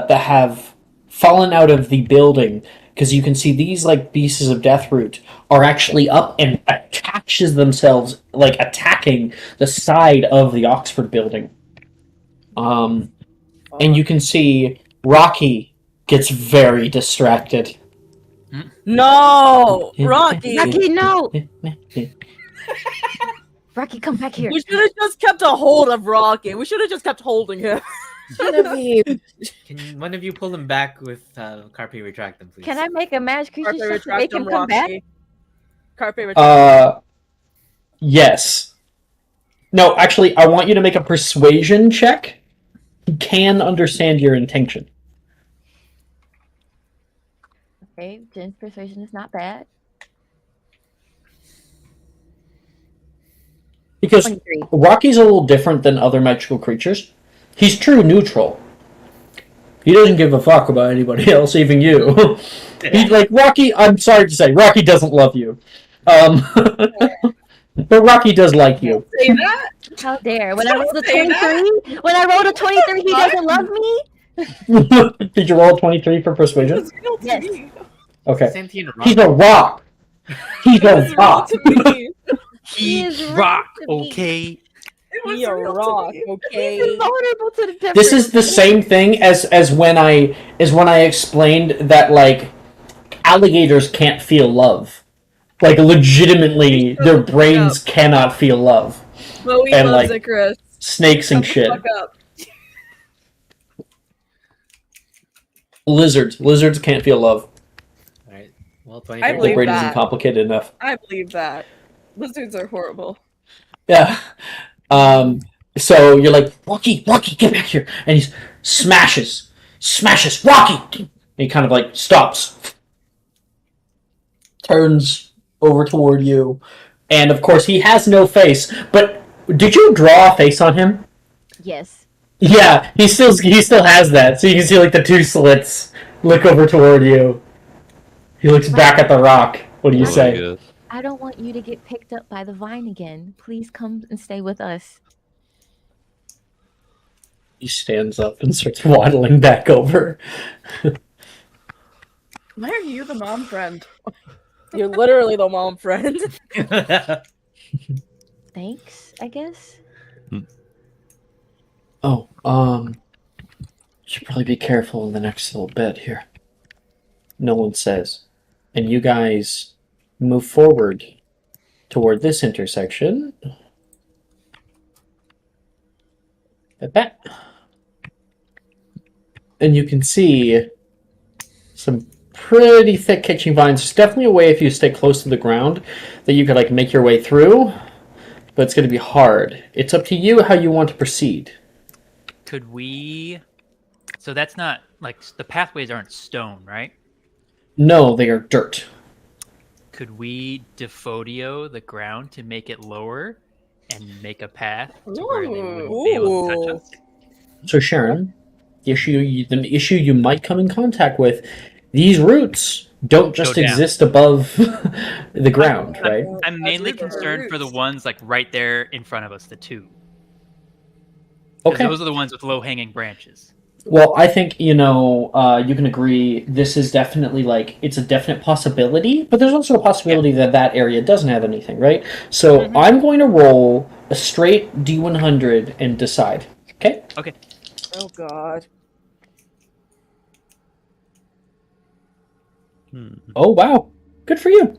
have fallen out of the building, because you can see these like pieces of deathroot are actually up and attaches themselves, like attacking the side of the Oxford building. And you can see Rocky gets very distracted. No! Rocky! Rocky, no! Rocky, come back here. We should have just kept a hold of Rocky. We should have just kept holding him. Can one of you pull them back with Carpe retract them, please? Can I make a magic creature Carpe check to retract make him him, come back? Rocky. Carpe retract. Yes. No, actually, I want you to make a persuasion check. He can understand your intention. Okay, Jen's persuasion is not bad. Because 23. Rocky's a little different than other magical creatures. He's true neutral. He doesn't give a fuck about anybody else, even you. He's like, Rocky, I'm sorry to say, Rocky doesn't love you. But Rocky does like you. Say that? How dare? When I Don't rolled a say that. 23, when I rolled a 23, he doesn't love me. Did you roll a 23 for persuasion? Yes. Okay. Sentient rock. He's a rock. He's a It's real rock. to me. He is rock, real to me. okay? It was Be a real to rock, me. okay? He's invulnerable to the temperature. This is the same thing as when I explained that like alligators can't feel love. Like legitimately, Shut their the fuck brains up. cannot feel love. Bowie And, loves like, Icarus. Snakes and Shut the shit. fuck up. Lizards can't feel love. All right. Well, I 23. Their believe brain that. isn't complicated enough. I believe that. Lizards are horrible. Yeah. So you're like, Rocky, get back here. And he smashes, Rocky! And he kind of like stops, turns over toward you. And of course, he has no face. But did you draw a face on him? Yes. Yeah, he still has that. So you can see like the two slits look over toward you. He looks back at the rock. What do you say? Good. I don't want you to get picked up by the vine again. Please come and stay with us. He stands up and starts waddling back over. Why are you the mom friend? You're literally the mom friend. Thanks, I guess. Oh, should probably be careful in the next little bit here. No one says. And you guys move forward toward this intersection. Like that. And you can see some pretty thick catching vines. There's definitely a way if you stay close to the ground that you could like make your way through, but it's going to be hard. It's up to you how you want to proceed. Could we? So that's not like the pathways aren't stone, right? No, they are dirt. Could we defodio the ground to make it lower and make a path to where they wouldn't be able to touch us? So Sharon, the issue you might come in contact with, these roots don't just Go down. exist above the ground, right? I'm mainly concerned for the ones like right there in front of us, the two. 'Cause Okay. those are the ones with low-hanging branches. Well, I think, you can agree this is definitely, like, it's a definite possibility, but there's also a possibility that that area doesn't have anything, right? So I'm going to roll a straight D100 and decide, okay? Okay. Oh, God. Oh, wow. Good for you.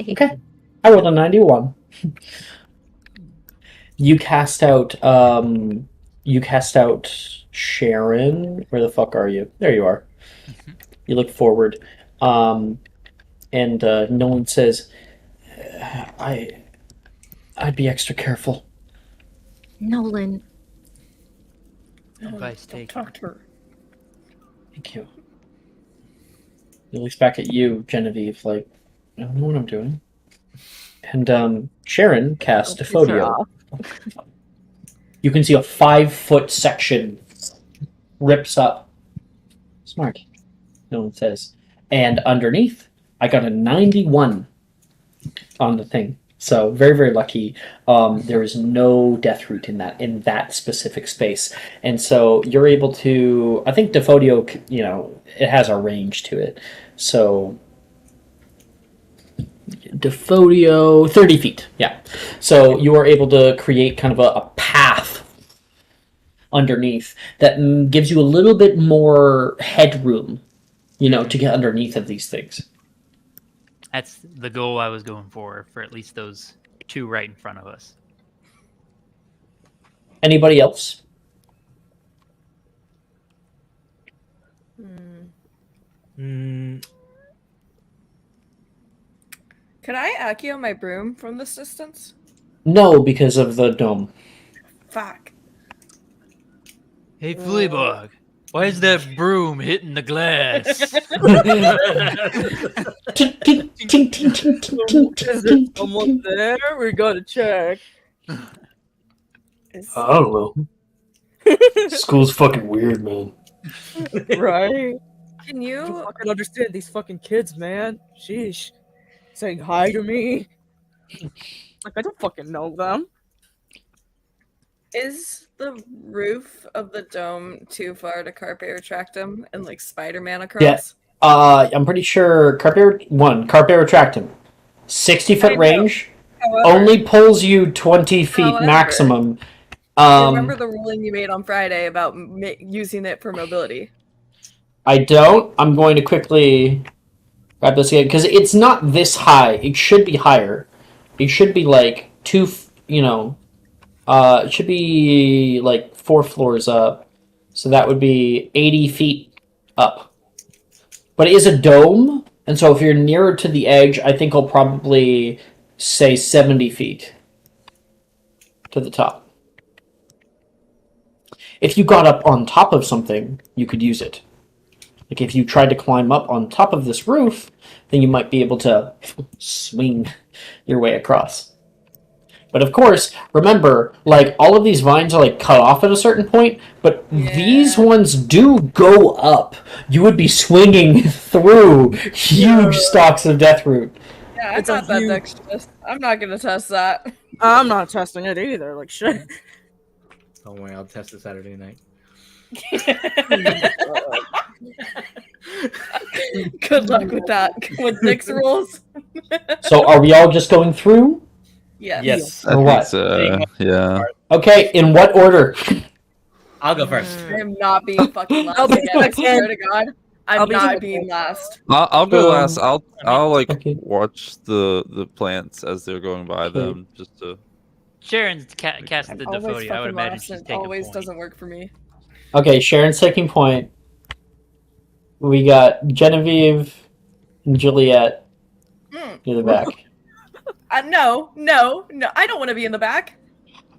Okay. I rolled a 91. You cast out Sharon. Where the fuck are you? There you are. You look forward. And Nolan says, I'd be extra careful. Nolan. Advice taken. Talk to her. Thank you. He looks back at you, Genevieve, like, I don't know what I'm doing. And Sharon casts Don't piss her Defodio. off. You can see a 5-foot section rips up. Smart, no one says. And underneath, I got a 91 on the thing. So very, very lucky. There is no death root in that specific space. And so you're able to, I think Defodio, it has a range to it. So Defodio, 30 feet. Yeah. So you are able to create kind of a path underneath that gives you a little bit more headroom, to get underneath of these things. That's the goal I was going for at least those two right in front of us. Anybody else? Could I Accio my broom from this distance? No, because of the dome. Fuck. Hey, Fleabog, why is that broom hitting the glass? Is there someone there? We gotta check. I don't know. School's fucking weird, man. Right? Can You you? fucking understand these fucking kids, man. Sheesh. Saying hi to me. Like, I don't fucking know them. Is the roof of the dome too far to carpe retractum and like Spider-Man across? Yeah. I'm pretty sure Carpe retractum. 60-foot range. However, Only pulls you 20 feet However, maximum. remember the ruling you made on Friday about using it for mobility? I don't. I'm going to quickly grab this again because it's not this high. It should be higher. It should be like it should be like 4 floors up. So that would be 80 feet up. But it is a dome, and so if you're nearer to the edge, I think I'll probably say 70 feet to the top. If you got up on top of something, you could use it. Like if you tried to climb up on top of this roof, then you might be able to swing your way across. But of course, remember, like all of these vines are like cut off at a certain point, but these ones do go up. You would be swinging through huge stalks of deathroot. Yeah, it's not that dexterous. I'm not gonna test that. I'm not testing it either. Like shit. Don't worry, I'll test it Saturday night. Good luck with that. With Nick's rules. So are we all just going through? Yes. Or what? Yeah. Okay, in what order? I'll go first. I am not being fucking last I'll be again. I swear to God. I'll I'm be not second. being last. I'll go last. I'll like Okay. watch the plants as they're going by them just to. Sharon's cast the Always Defodio. I would fucking imagine last, she's and taking always point. doesn't work for me. Okay, Sharon's taking point. We got Genevieve and Juliet near the back. No. I don't want to be in the back.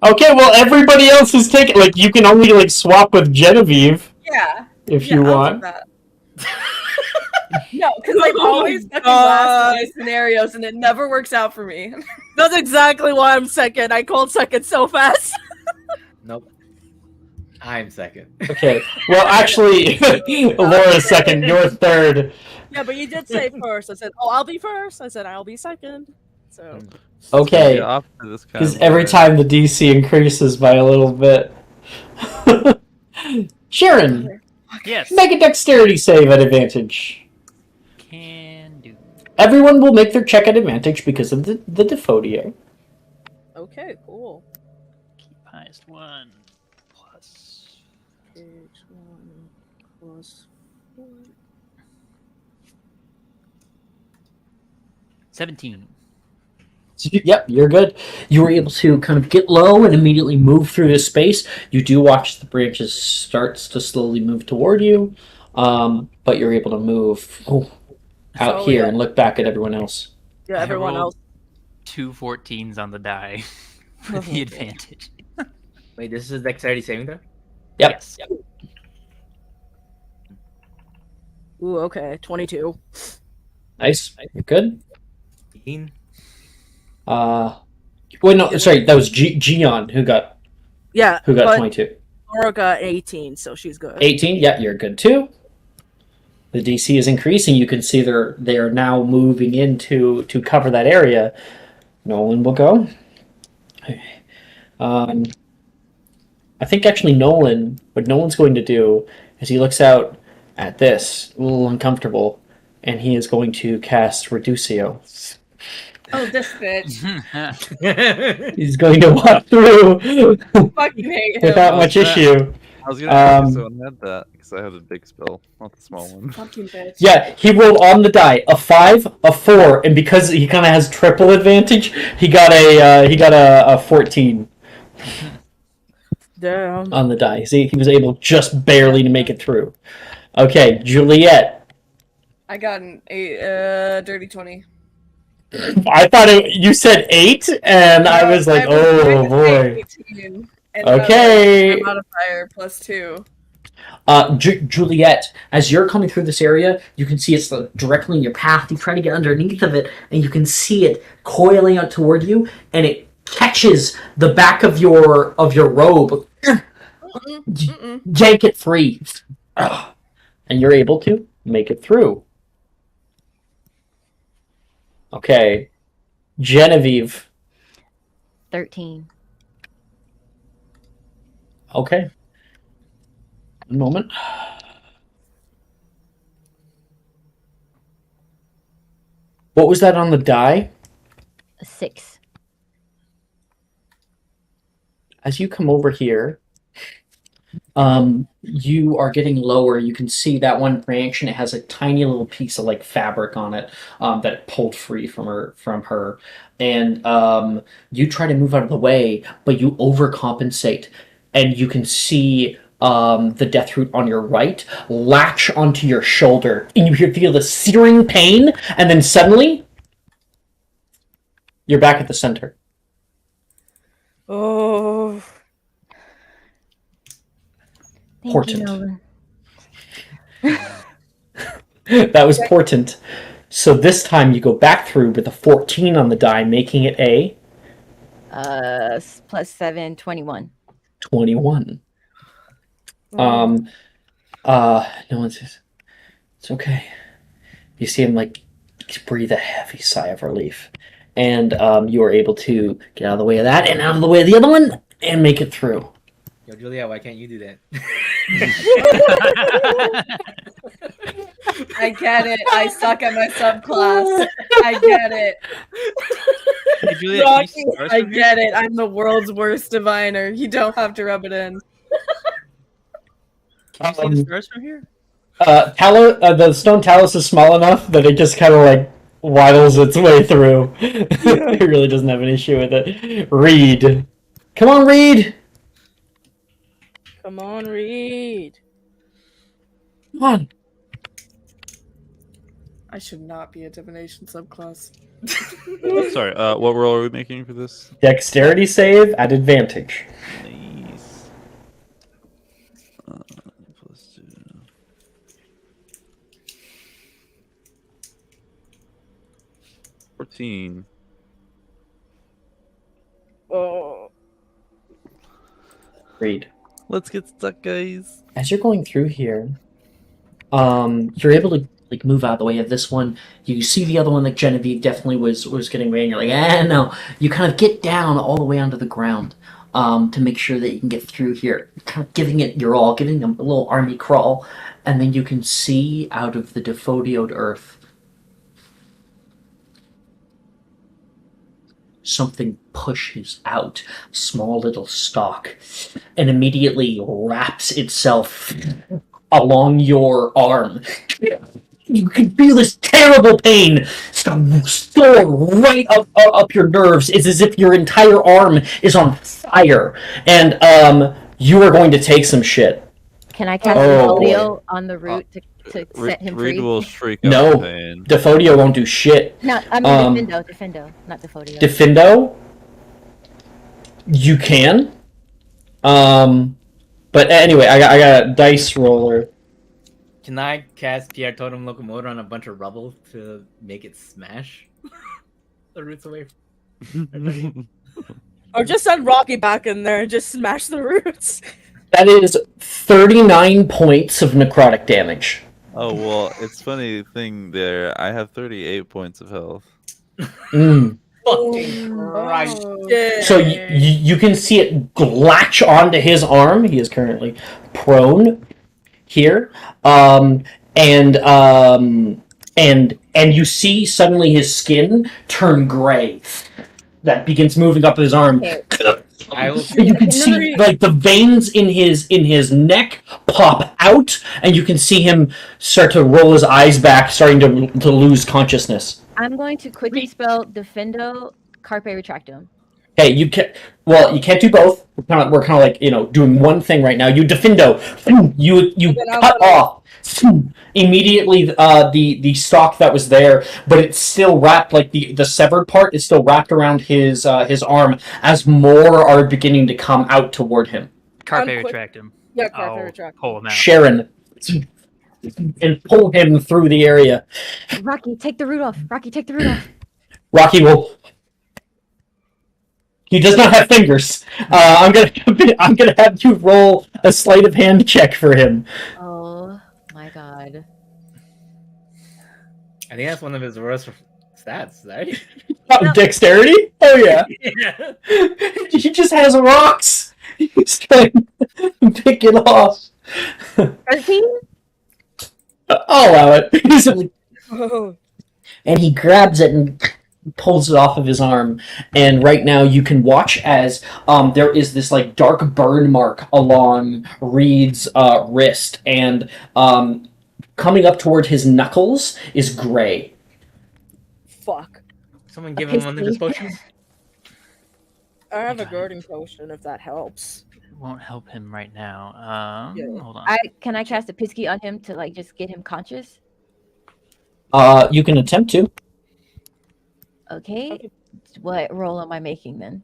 Okay, well everybody else is taking. Like you can only like swap with Genevieve Yeah. if Yeah, you I'll do want. that. No, because I'm always fucking last in these scenarios, and it never works out for me. That's exactly why I'm second. I called second so fast. Nope. I'm second. Okay. Well, actually, Laura's second. You're third. Yeah, but you did say first. I said, "Oh, I'll be first." I said, "I'll be second." So Okay. Yeah, after this kind Because of every way. time the DC increases by a little bit. Sharon, Yes. make a dexterity save at advantage. Can do. Everyone will make their check at advantage because of the Defodio. okay, cool. Keep highest one plus. H1 plus 4. 17. Yep, you're good. You were able to kind of get low and immediately move through this space. You do watch the branches starts to slowly move toward you, but you're able to move out So, here yeah. and look back at everyone else. Yeah, I everyone rolled else. 2 14s on the die for the advantage. Wait, this is dexterity saving throw? Yep. Yes. Ooh, okay, 22. Nice. You're good. 18. Wait, no, sorry, that was Gion who got Yeah, 22. Laura got 18, so she's good. 18, yeah, you're good too. The DC is increasing. You can see they are now moving into to cover that area. Nolan will go. I think actually what Nolan's going to do is he looks out at this, a little uncomfortable, and he is going to cast Reducio. Oh, this bitch. He's going to walk through Fucking hate him. without much issue. I was gonna ask if someone had that because I have a big spell, not the small one. Fucking bitch. Yeah, he rolled on the die a 5, a 4, and because he kind of has triple advantage, he got a 14 Damn. on the die. See, he was able just barely to make it through. Okay, Juliet. I got a dirty 20. I thought you said 8, and I was like, oh boy. 18, and Okay. modifier plus 2. Juliet, as you're coming through this area, you can see it's directly in your path. You try to get underneath of it, and you can see it coiling out toward you, and it catches the back of your robe. Yank it free. And you're able to make it through. Okay. Genevieve. 13. Okay. One moment. What was that on the die? A 6. As you come over here, You are getting lower. You can see that one branch, and it has a tiny little piece of like fabric on it that it pulled free from her. And you try to move out of the way, but you overcompensate, and you can see the death root on your right latch onto your shoulder, and you feel the searing pain, and then suddenly you're back at the center. Oh. Portent. Nolan. That was portent. So this time you go back through with a 14 on the die, making it a Plus 7, 21. 21. No one's. It's okay. You see him like breathe a heavy sigh of relief, and you are able to get out of the way of that and out of the way of the other one and make it through. Yo, Julia, why can't you do that? I get it. I suck at my subclass. I get it. Hey, Julia, Rocky, I get it. I'm the world's worst diviner. You don't have to rub it in. Can you see the stars from here? The stone talus is small enough that it just kind of like waddles its way through. It really doesn't have an issue with it. Reed. Come on, Reed! Come on, Reed. Come on. I should not be a divination subclass. Sorry, what roll are we making for this? Dexterity save at advantage. Nice. Plus 2. 14. Oh. Reed. Let's get stuck, guys. As you're going through here, you're able to like move out of the way of this one. You see the other one that Genevieve definitely was getting away, and you're like, no. You kind of get down all the way onto the ground to make sure that you can get through here. Kind of giving it your all, giving them a little army crawl, and then you can see out of the defodioed earth something pushes out, small little stalk, and immediately wraps itself along your arm. You can feel this terrible pain soar right up your nerves. It's as if your entire arm is on fire, and you are going to take some shit. Can I cast Defodio on the root to set him free? Reed will shriek out No, in pain. Defodio won't do shit. No, I mean Defendo, not Defodio. Defendo, you can. But anyway, I got a dice roller. Can I cast Pierre Totem Locomotor on a bunch of rubble to make it smash the roots away? Or just send Rocky back in there and just smash the roots. That is 39 points of necrotic damage. Oh, well, it's funny thing there. I have 38 points of health. Mm. Fucking Christ. So you can see it latch onto his arm. He is currently prone here. And you see suddenly his skin turn gray. That begins moving up his arm. You can see like the veins in his neck pop out, and you can see him start to roll his eyes back, starting to lose consciousness. I'm going to quickly spell Defendo Carpe Retractum. Hey, you can't do both. We're kind of like doing one thing right now. You Defendo, you cut off immediately the stalk that was there, but it's still wrapped, like the severed part is still wrapped around his arm as more are beginning to come out toward him. Carpe Retractum. Yeah, Carpe Retractum. Pull him out. Sharon, and pull him through the area. Rocky, take the root off. Rocky, take the root off. Rocky will. He does not have fingers. I'm gonna have you roll a sleight of hand check for him. Oh my god. I think that's one of his worst stats, right? Dexterity? Oh yeah. Yeah. He just has rocks. He's trying to pick it off. 13? I'll allow it. He's like, Oh. and he grabs it and pulls it off of his arm, and right now you can watch as there is this like dark burn mark along Reed's wrist, and coming up toward his knuckles is gray. Fuck. Someone give him one of his potions. I have a guarding potion if that helps. It won't help him right now. Yeah. Hold on. Can I cast a pisky on him to like just get him conscious? You can attempt to. Okay. What roll am I making then?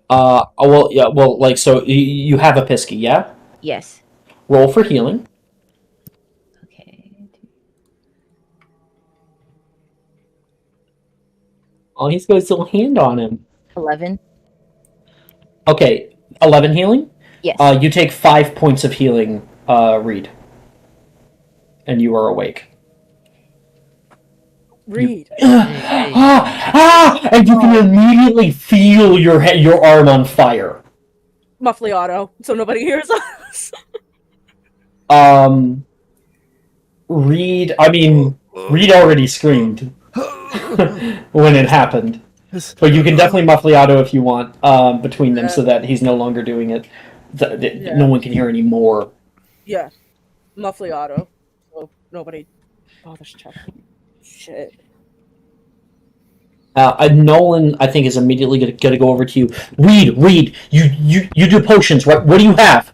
Well, yeah, well, like, so you have a pisky, yeah? Yes. Roll for healing. Okay. Oh, he's got his little hand on him. 11. Okay, 11 healing? Yes. You take 5 points of healing, Reed. And you are awake. Reed. And you can immediately feel your arm on fire. Muffly auto, so nobody hears us. Reed already screamed when it happened. But you can definitely muffly auto if you want between them so that he's no longer doing it. No one can hear anymore. Yeah. Muffly auto. So nobody bothers checking. Shit. Nolan, I think, is immediately going to go over to you. Reed, you do potions, right? What do you have?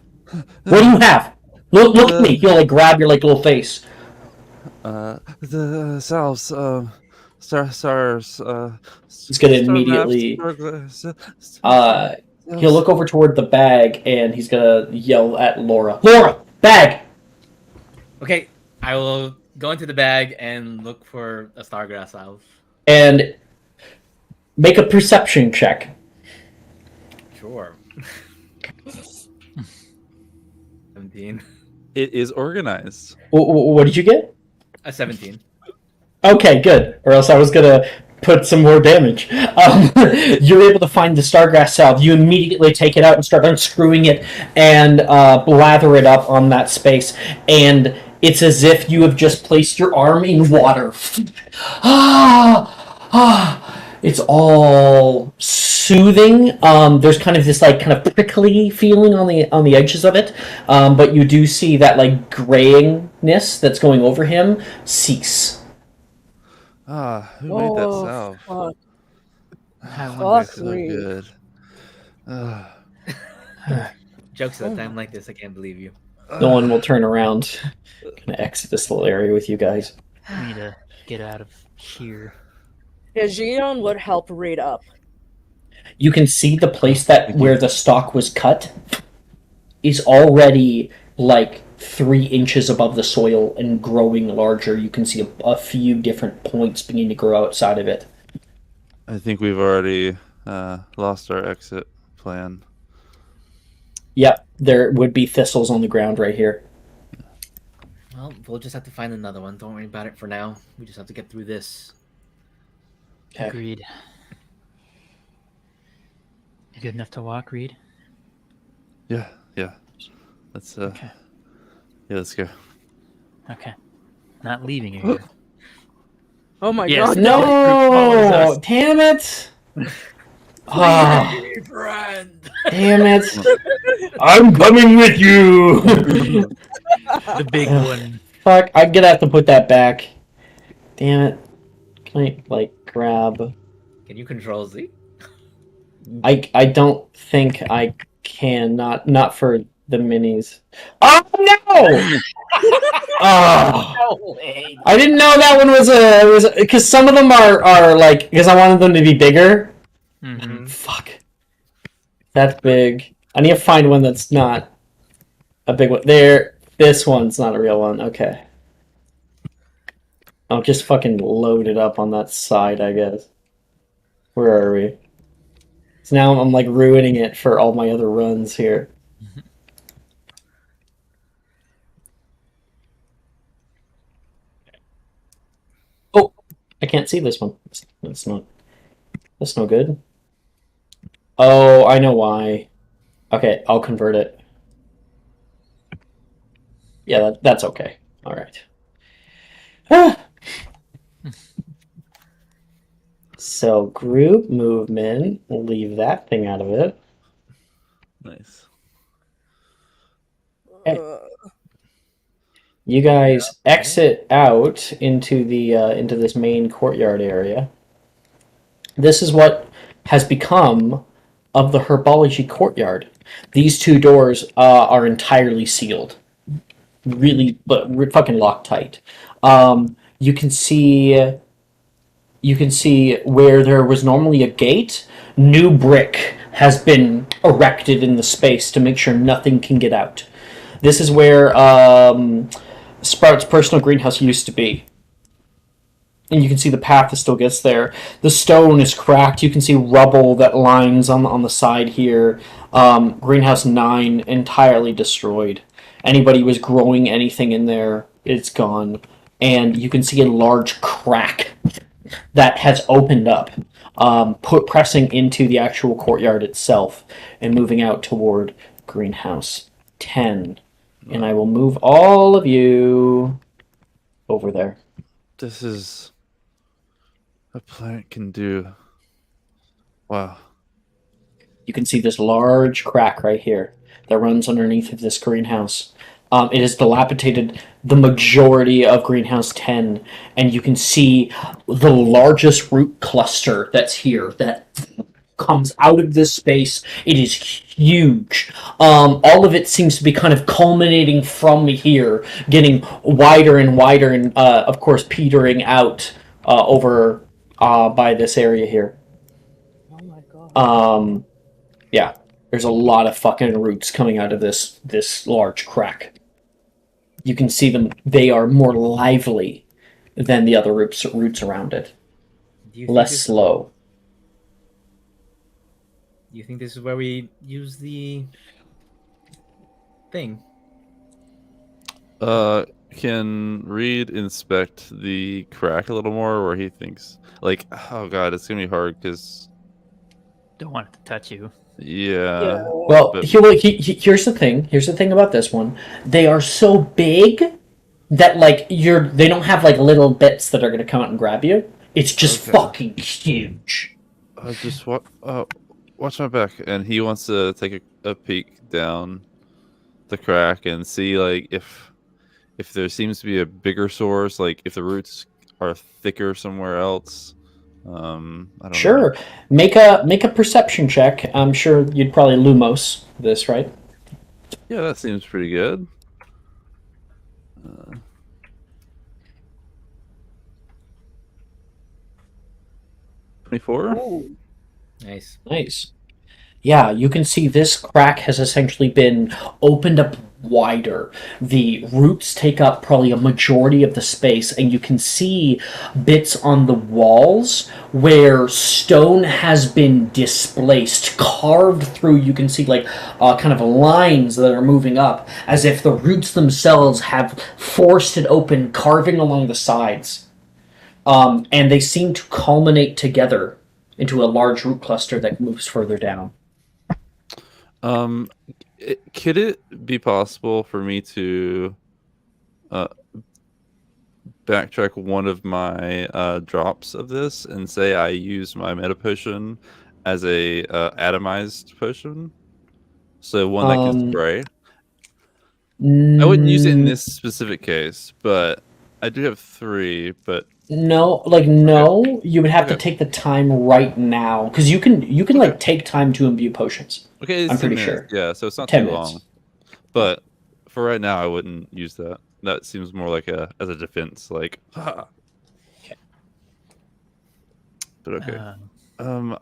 What do you have? Look at me. He'll like grab your like little face. The salves, stars. He's going to immediately. He'll look over toward the bag and he's going to yell at Laura. Laura, bag. Okay, I will go into the bag and look for a stargrass salve. And make a perception check. Sure. 17. It is organized. What did you get? A 17. Okay, good. Or else I was gonna put some more damage. You're able to find the stargrass salve. You immediately take it out and start unscrewing it and blather it up on that space. And it's as if you have just placed your arm in water. It's all soothing. There's kind of this like kind of prickly feeling on the edges of it, but you do see that like grayingness that's going over him cease. Who made that salve? Fuck. That's so good. Jokes at a time like this, I can't believe you. No one will turn around. Gonna exit this little area with you guys. We need to get out of here. Yeah, Xion would help Reed up. You can see the place where the stalk was cut is already like 3 inches above the soil and growing larger. You can see a few different points beginning to grow outside of it. I think we've already lost our exit plan. Yep, there would be thistles on the ground right here. Well, we'll just have to find another one. Don't worry about it for now. We just have to get through this. Okay. Agreed. You good enough to walk, Reed? Yeah. Let's Okay. Yeah, let's go. Okay. Not leaving you here. Oh my Yes. god. No! Damn it! Ah, Friend. damn it! I'm coming with you! The big one. Fuck, I'm gonna have to put that back. Damn it. Can I, like, grab... Can you control Z? I don't think I can. Not for the minis. Oh, no! Oh, I didn't know that one was because some of them are like, because I wanted them to be bigger. Mm-hmm. Fuck. That's big. I need to find one that's not a big one. There, this one's not a real one. Okay. I'll just fucking load it up on that side, I guess. Where are we? So now I'm like ruining it for all my other runs here. Oh, I can't see this one. That's no good. Oh, I know why. Okay, I'll convert it. Yeah, that's okay. All right. So group movement, we'll leave that thing out of it. Nice. Okay. You guys exit out into the into this main courtyard area. This is what has become of the herbology courtyard. These two doors are entirely sealed, really, but fucking locked tight. You can see. You can see where there was normally a gate, new brick has been erected in the space to make sure nothing can get out. This is where Sprout's personal greenhouse used to be. And you can see the path that still gets there. The stone is cracked. You can see rubble that lines on the side here. Greenhouse 9 entirely destroyed. Anybody who was growing anything in there, it's gone. And you can see a large crack that has opened up, pressing into the actual courtyard itself and moving out toward Greenhouse 10. And I will move all of you over there. This is a plant can do. Wow. You can see this large crack right here that runs underneath of this greenhouse. It has dilapidated the majority of Greenhouse 10, and you can see the largest root cluster that's here that comes out of this space. It is huge. All of it seems to be kind of culminating from here, getting wider and wider, and of course petering out over by this area here. Oh my god. Yeah, there's a lot of fucking roots coming out of this large crack. You can see them; they are more lively than the other roots around it. Less slow. Do you think this is where we use the thing? Can Reed inspect the crack a little more, where he thinks like, oh god, it's gonna be hard because Don't want it to touch you. yeah. Well, but- here's the thing. Here's the thing about this one. They are so big that like they don't have like little bits that are going to come out and grab you. It's just fucking huge. Just watch my back, and he wants to take a peek down the crack and see like if there seems to be a bigger source, like if the roots are thicker somewhere else. I don't Sure. know. Make a perception check. I'm sure you'd probably Lumos this, right? Yeah, that seems pretty good. 24. Nice. Nice. Yeah, you can see this crack has essentially been opened up wider. The roots take up probably a majority of the space, and you can see bits on the walls where stone has been displaced, carved through. You can see like kind of lines that are moving up, as if the roots themselves have forced it open, carving along the sides. And they seem to culminate together into a large root cluster that moves further down. Could it be possible for me to backtrack one of my drops of this and say I use my meta potion as a atomized potion? So one that can spray. I wouldn't use it in this specific case, but I do have 3, but No, you would have to take the time right now because you can like take time to imbue potions. okay, it's I'm 10 pretty minutes. sure. Yeah, so it's not 10 too minutes. long. But for right now, I wouldn't use that. That seems more like as a defense, like. Ha. Okay. But okay. I'm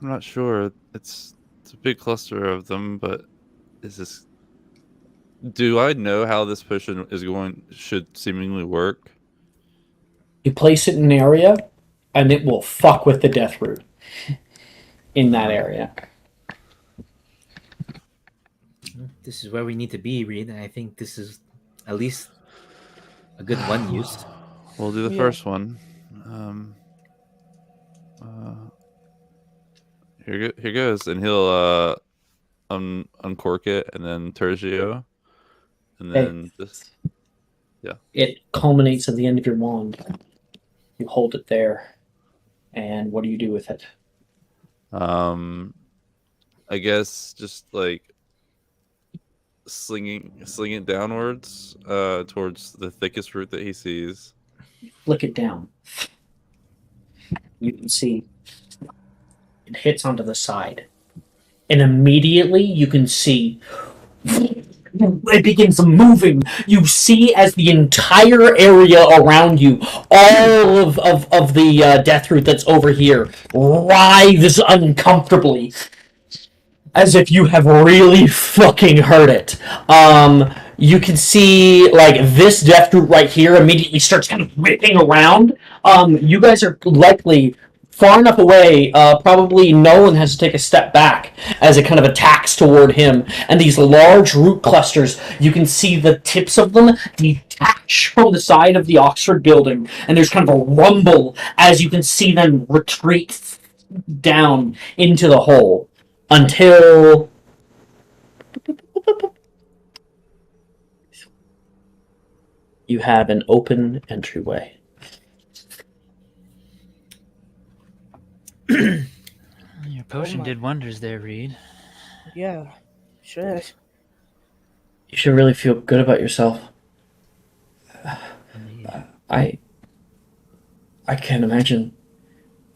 not sure. It's a big cluster of them, but is this? Do I know how this potion should seemingly work? You place it in an area, and it will fuck with the death root in that area. This is where we need to be, Reed, and I think this is at least a good one use. We'll do the first one. Here goes, and he'll uncork it, and then Tergio, and then just It culminates at the end of your wand. You hold it there. And what do you do with it? I guess just like sling it downwards, towards the thickest root that he sees. Flick it down. You can see it hits onto the side. And immediately you can see it begins moving. You see as the entire area around you, all of the death root that's over here, writhes uncomfortably. As if you have really fucking hurt it. You can see, like, this death root right here immediately starts kind of whipping around. You guys are likely far enough away, probably Nolan has to take a step back as it kind of attacks toward him. And these large root clusters, you can see the tips of them detach from the side of the Oxford building. And there's kind of a rumble as you can see them retreat down into the hole. Until you have an open entryway. Your potion did wonders there, Reed. Yeah, should. You should really feel good about yourself. I can't imagine.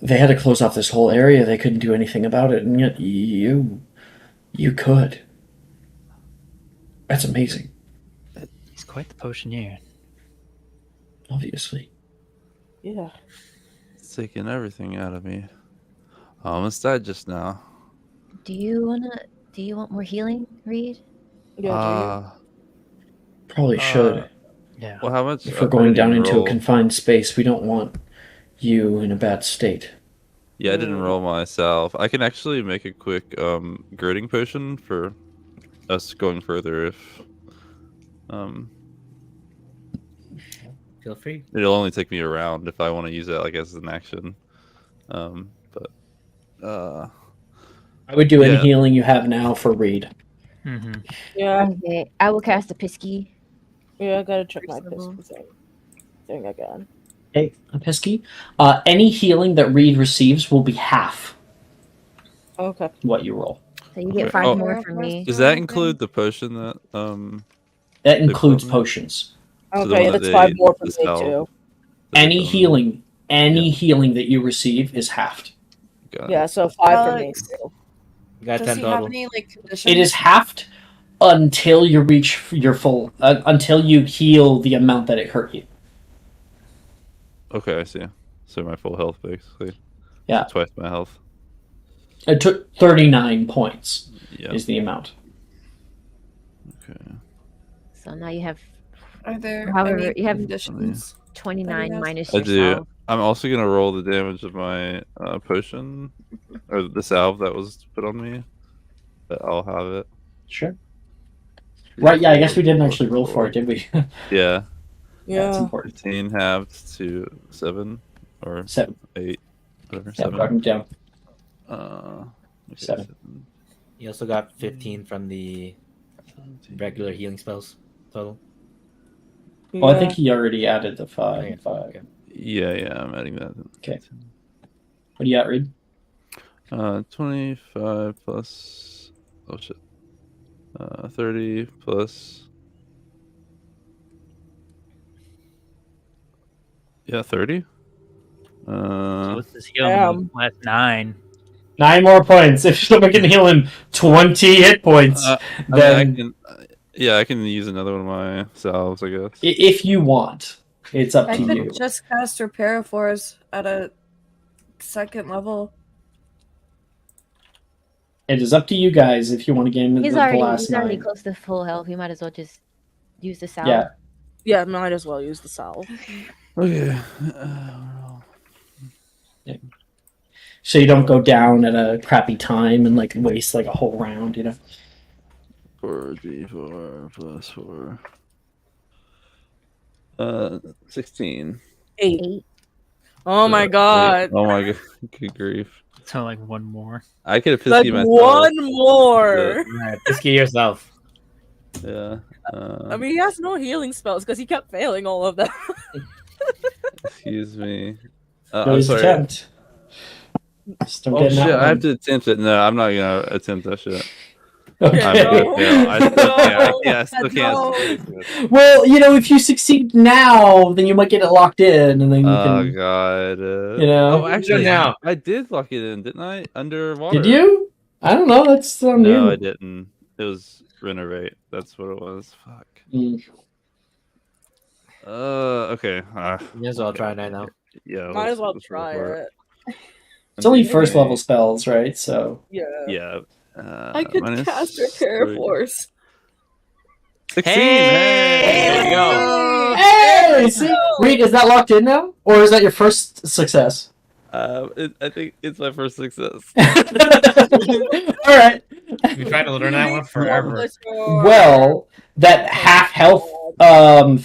They had to close off this whole area. They couldn't do anything about it, and yet you could. That's amazing. He's quite the potioneer. Obviously. Yeah. It's taking everything out of me. I almost died just now. Do you want more healing, Reed? Yeah, Probably should. Yeah. Well, how much? If we're going down into a confined space, we don't want you in a bad state. Yeah, I didn't roll myself. I can actually make a quick girding potion for us going further if Feel free. it'll only take me a round if I want to use it like as an action. I would do any healing you have now for Reed. Mm-hmm. Yeah. Okay, I will cast a Pisky. Yeah, I gotta check my First of all. Pisky thing again. Okay, a Pisky. Any healing that Reed receives will be half Okay. what you roll. So you get 5 more from me. Does that include the potion that That includes potions. So the Okay, one that that's 5 they more for me dispelled? too. Any healing that you receive is halved. Yeah, so 5 for me too. You got Does 10 he have total. any like conditions? It is halved until you reach your full, until you heal the amount that it hurt you. Okay, I see. So my full health basically. Yeah. So twice my health. It took 39 points. Yeah. Is the amount. Okay. So now you have. Are there However, any you have conditions? 29 minus I do. yourself. I'm also gonna roll the damage of my potion, or the salve that was put on me. But I'll have it. Sure. Right, yeah, I guess we didn't actually roll for it, did we? Yeah. That's important. 15 halved to 7 or 7. 8. Whatever. Yeah, 7. brought him down. Okay, 7. You also got 15 from the regular healing spells total. Well, I think he already added the 5. Okay, 5. okay. Yeah, I'm adding that. Okay. What do you got, Reed? 25 plus. Oh shit. 30 plus. Yeah, 30. So what's this healing? Last 9. 9 more points. If someone can heal him 20 hit points, then I can use another one of my salves, I guess. If you want, it's up I to could you. just cast Repair Force at a 2nd level. It is up to you guys if you want to game He's the already last 9. close to full health. You might as well just use the salve. Yeah. Yeah, might as well use the salve. Okay. So you don't go down at a crappy time and like waste like a whole round, you know. 4d4 plus 4. 16. 8. Oh my god. Oh my god. Good grief. So like 1 more. I could have Like pissed myself. 1 more. Alright, Pisky yourself. Yeah. I mean, he has no healing spells because he kept failing all of them. Excuse me. No, I'm his sorry. attempt. Just don't Oh get in that shit! I have one. to attempt it. No, I'm not gonna attempt that shit. Okay. I'm gonna fail. I still can't. No. Well, if you succeed now, then you might get it locked in, and then you Oh can. god. know. Oh, actually, now. I did lock it in, didn't I? Underwater. Did you? I don't know. That's on you. No, I didn't. It was renovate. That's what it was. Fuck. Mm. Okay. You may as well try that now. Yeah. Might as well let's go try for it. It's only Indeed. first level spells, right? So. Yeah. Yeah. I could minus cast Repair 3. Force. 16. Hey! There you go. Hey! See, Reed, is that locked in now, or is that your first success? I think it's my first success. All right. We've tried to learn that one forever. Well, that half health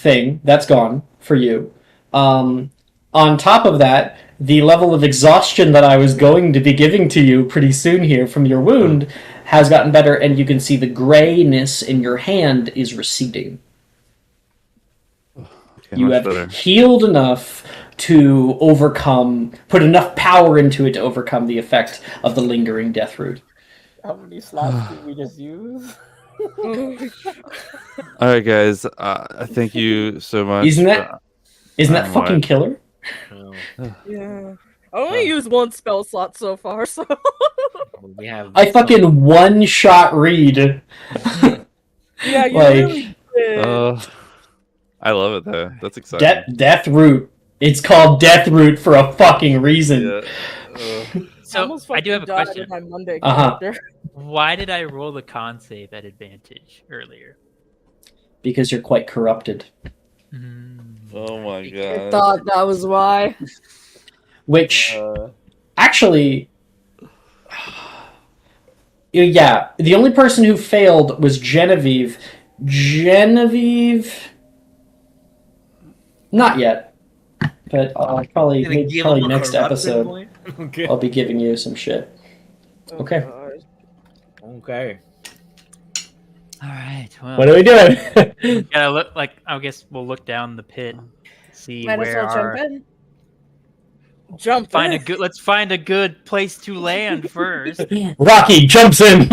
thing that's gone for you. On top of that, the level of exhaustion that I was going to be giving to you pretty soon here from your wound has gotten better, and you can see the grayness in your hand is receding. Okay, You much have better. healed enough to put enough power into it to overcome the effect of the lingering death root. How many slots did we just use? All right, guys. Thank you so much. Isn't that fucking what? killer? Yeah. I only used one spell slot so far, so We have. I fucking one-shot Reed. yeah, you Like, really did. I love it though. That's exciting. Death root. It's called Death Root for a fucking reason. Yeah. So Almost I do have a fucking died question. with my Monday Uh-huh. character. Why did I roll the con save at advantage earlier? Because you're quite corrupted. Oh my I god. thought that was why. Which, actually, yeah, the only person who failed was Genevieve. Not yet. But probably next episode, Okay. I'll be giving you some shit. Okay. Okay. All right. Well, What are we doing? gotta look like. I guess we'll look down the pit, see Might as where well our jump in. Jump find a in. good. Let's find a good place to land first. Rocky jumps in.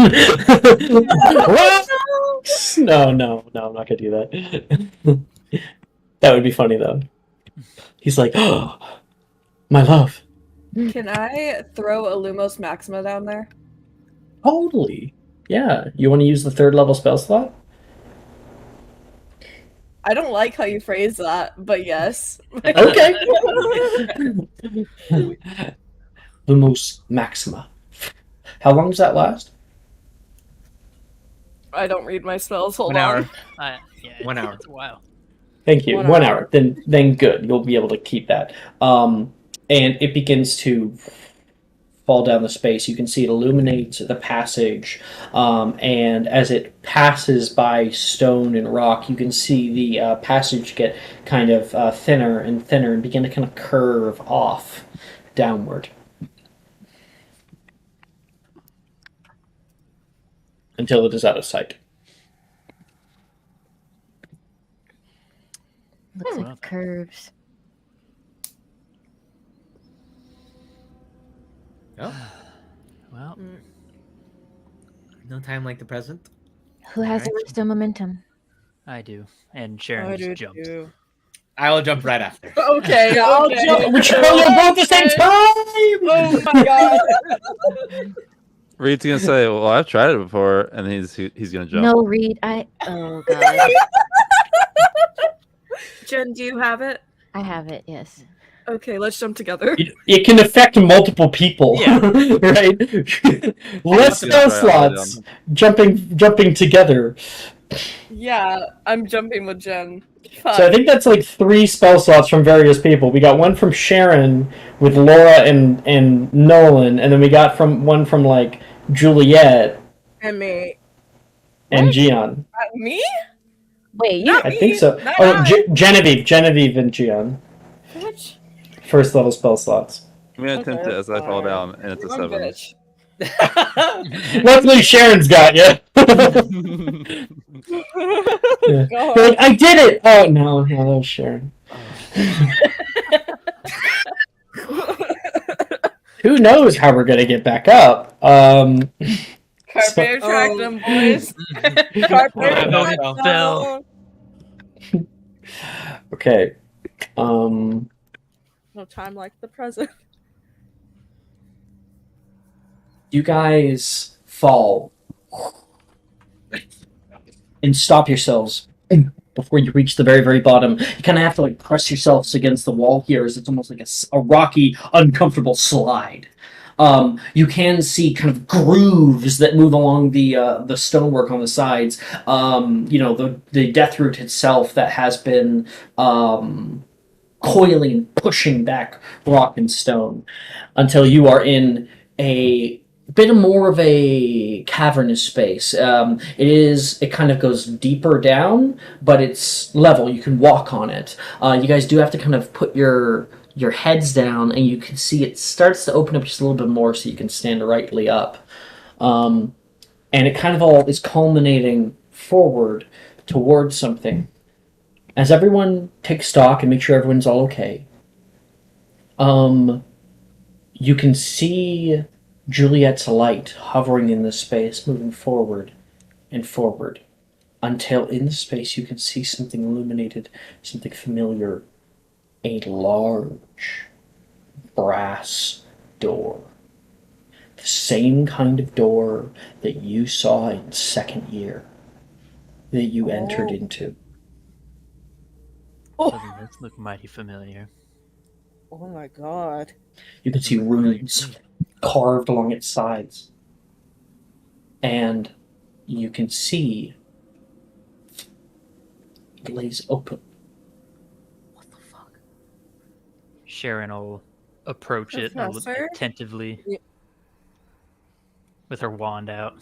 No, I'm not gonna do that. That would be funny though. He's like, "Oh, my love." Can I throw a Lumos Maxima down there? Totally. Yeah. You want to use the 3rd level spell slot? I don't like how you phrase that, but yes. Okay. Lumos Maxima. How long does that last? I don't read my spells. Hold 1 hour. on. Yeah, 1 hour. It's a while. Thank you. 1 1 hour. hour. Then good. You'll be able to keep that. And it begins to fall down the space. You can see it illuminates the passage, and as it passes by stone and rock, you can see the passage get kind of thinner and thinner and begin to kind of curve off downward until it is out of sight. Looks like curves. Oh, Well, no time like the present. Who has the rest of momentum? I do, and Sharon just jumped. Too. I will jump right after. Okay, I'll jump. Which you're both at the same time! Oh my god. Reed's gonna say, "Well, I've tried it before," and he's gonna jump. No, Reed. Oh god. Jen, do you have it? I have it. Yes. Okay, let's jump together. It can affect multiple people, Yeah. right? Less spell slots, jumping together. Yeah, I'm jumping with Jen. So I think that's like 3 spell slots from various people. We got one from Sharon with Laura and Nolan, and then we got one from like Juliet And me. and Gian. Me? Wait, you. I think so. Not Oh, I. Genevieve and Gian. Bitch. First level spell slots. I'm gonna attempt it as I fall down, and it's a Wrong 7. bitch. Luckily, Sharon's got you. Yeah. God. You're like, I did it. Oh no, that was Sharon. who knows how we're gonna get back up? Carpe attractum, boys. Carpe Oh, Phil. attractum. Okay. No time like the present. You guys fall and stop yourselves before you reach the very, very bottom. You kind of have to like press yourselves against the wall here, as it's almost like a rocky, uncomfortable slide. You can see kind of grooves that move along the stonework on the sides. The death root itself that has been coiling and pushing back rock and stone until you are in a bit more of a cavernous space. It kind of goes deeper down, but it's level. You can walk on it. You guys do have to kind of put your heads down, and you can see it starts to open up just a little bit more so you can stand rightly up. And it kind of all is culminating forward towards something. As everyone takes stock and make sure everyone's all okay, you can see Juliet's light hovering in the space, moving forward and forward, until in the space you can see something illuminated, something familiar, a large brass door. The same kind of door that you saw in second year, that you entered into. Doesn't this look mighty familiar? Oh my god. You can see runes carved along its sides. And you can see it lays open. Sharon will approach it Professor? attentively with her wand out.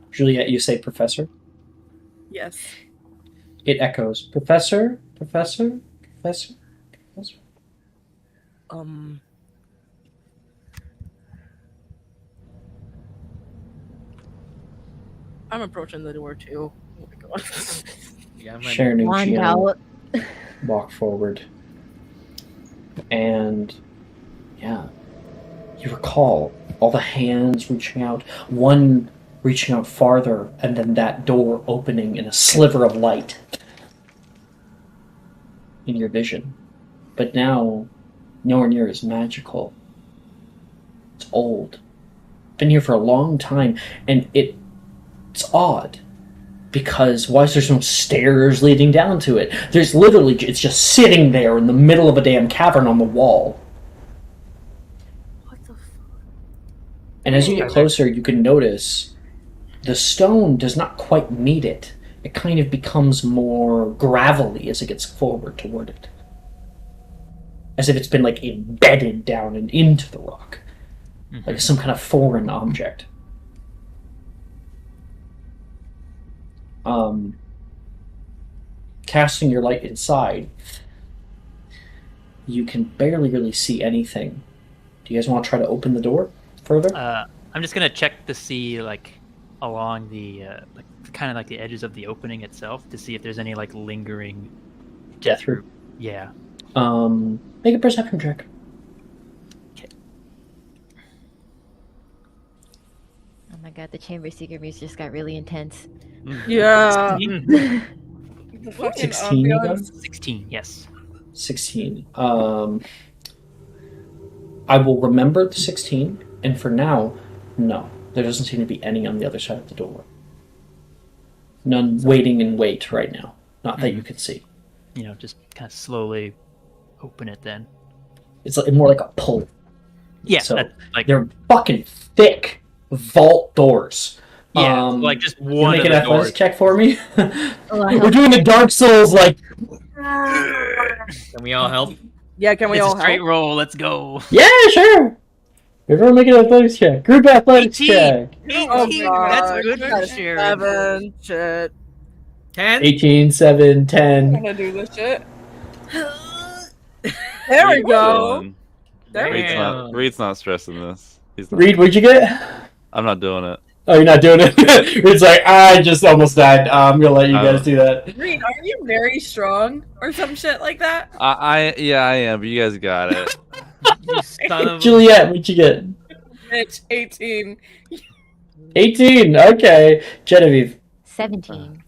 Juliet, you say professor? Yes. It echoes, Professor, Professor, Professor, Professor. I'm approaching the door too. Oh my god. Yeah, Sharon and Wand Gian out. walk forward. And yeah, you recall all the hands reaching out, one reaching out farther, and then that door opening in a sliver of light in your vision. But now, nowhere near as magical. It's old. Been here for a long time, and it's odd. Because why is there no stairs leading down to it? There's literally, it's just sitting there in the middle of a damn cavern on the wall. What the fuck? And as you get closer, you can notice the stone does not quite meet it. It kind of becomes more gravelly as it gets forward toward it. As if it's been like embedded down and into the rock. Like some kind of foreign object. Casting your light inside, you can barely really see anything. Do you guys want to try to open the door further? I'm just gonna check to see along the kind of like the edges of the opening itself to see if there's any lingering Death root. Yeah. Make a perception check. Okay. Oh my god, the chamber secret music just got really intense. Yeah. The fucking 16 you got? ambiance. 16. Yes. 16. I will remember the 16, and for now, no. There doesn't seem to be any on the other side of the door. None waiting in wait right now. Not that you can see. Just kind of slowly open it then. It's more like a pull. Yeah. So that's they're fucking thick vault doors. yeah. Just one Make of an the athletics doors. check for me. Oh, I We're hope- doing the Dark Souls Can we all help? Yeah, can we It's all a straight help? roll. Let's go. Yeah, sure. Everyone make an athletics check. Group athletics 18. check. 18. God. That's good for That's Sharon. 7. Shit. 10? 18, 7, I'm 10. gonna do this shit. There we go. Chilling. There we Damn. Reed's not stressing this. He's not. Reed, what'd you get? I'm not doing it. Oh, you're not doing it? It's like, I just almost died. I'm gonna let you guys do that. Reed, aren't you very strong or some shit like that? Yeah, I am. But you guys got it. You son of a... Juliet, what'd you get? Bitch, 18. 18. Okay. Genevieve. 17.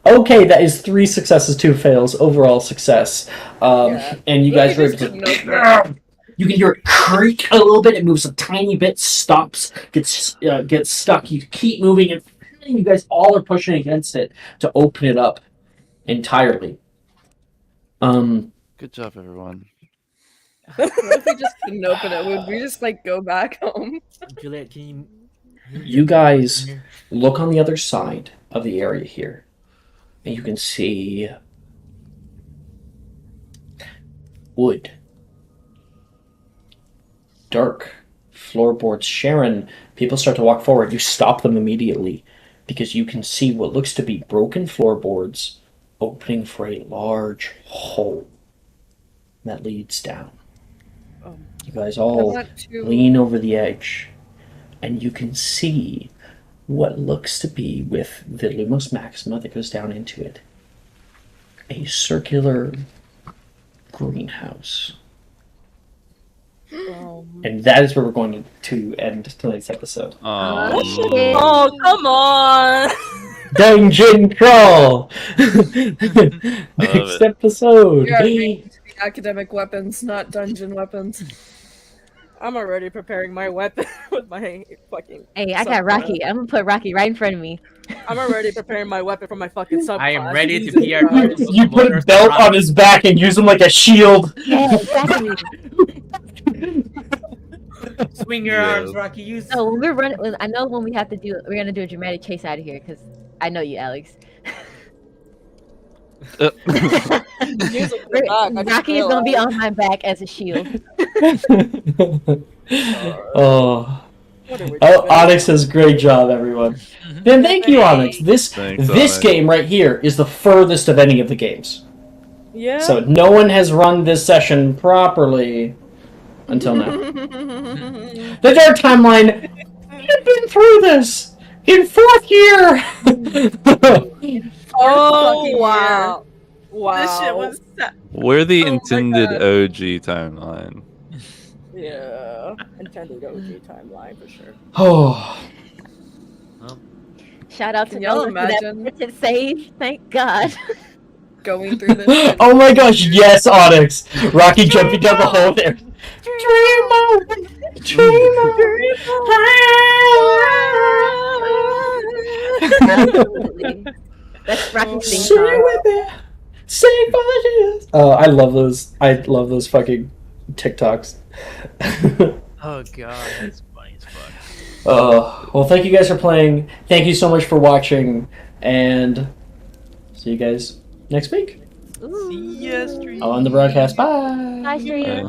Okay, that is 3 successes, 2 fails. Overall success. And you guys were able to. You can hear it creak a little bit. It moves a tiny bit, stops, gets stuck. You keep moving, and you guys all are pushing against it to open it up entirely. Good job, everyone. What if we just couldn't open it? Would we just like go back home? Juliet, can you... You guys look on the other side of the area here, and you can see wood, dark floorboards. Sharon, people start to walk forward. You stop them immediately because you can see what looks to be broken floorboards opening for a large hole that leads down. You guys all lean over the edge, and you can see what looks to be, with the Lumos Maxima that goes down into it, a circular greenhouse. And that is where we're going to end tonight's episode. Oh, come on! Dungeon Crawl! Next episode. We are making academic weapons, not dungeon weapons. I'm already preparing my weapon with my fucking. Hey, I got Rocky. I'm gonna put Rocky right in front of me. I'm already preparing my weapon for my fucking subclass. I am ready to PR. You put a belt on his back and use him like a shield. Yeah, exactly. Swing your arms, Rocky. Use. So when we're running, I know when we have to do, we're gonna do a dramatic chase out of here because I know you, Alex. Rocky's gonna be on my back as a shield. Onyx says great job, everyone. Then thank you, Onyx. This game right here is the furthest of any of the games. Yeah. So no one has run this session properly until now. The Dark Timeline, you've been through this in 4th year. Oh wow! Wow. This shit was. We're the intended OG timeline. Yeah, intended OG timeline for sure. Oh. Shout out to Can y'all Noah for that imagine? limited save. Thank God. Going through this. Oh my gosh, yes, Onyx. Rocky jumping down the hole there. Absolutely. That's Rocky's thing song. Oh, I love those. I love those fucking TikToks. Oh god, that's funny as fuck. Well, thank you guys for playing. Thank you so much for watching, and see you guys next week. See ya, stream. On the broadcast. Bye. Bye, stream.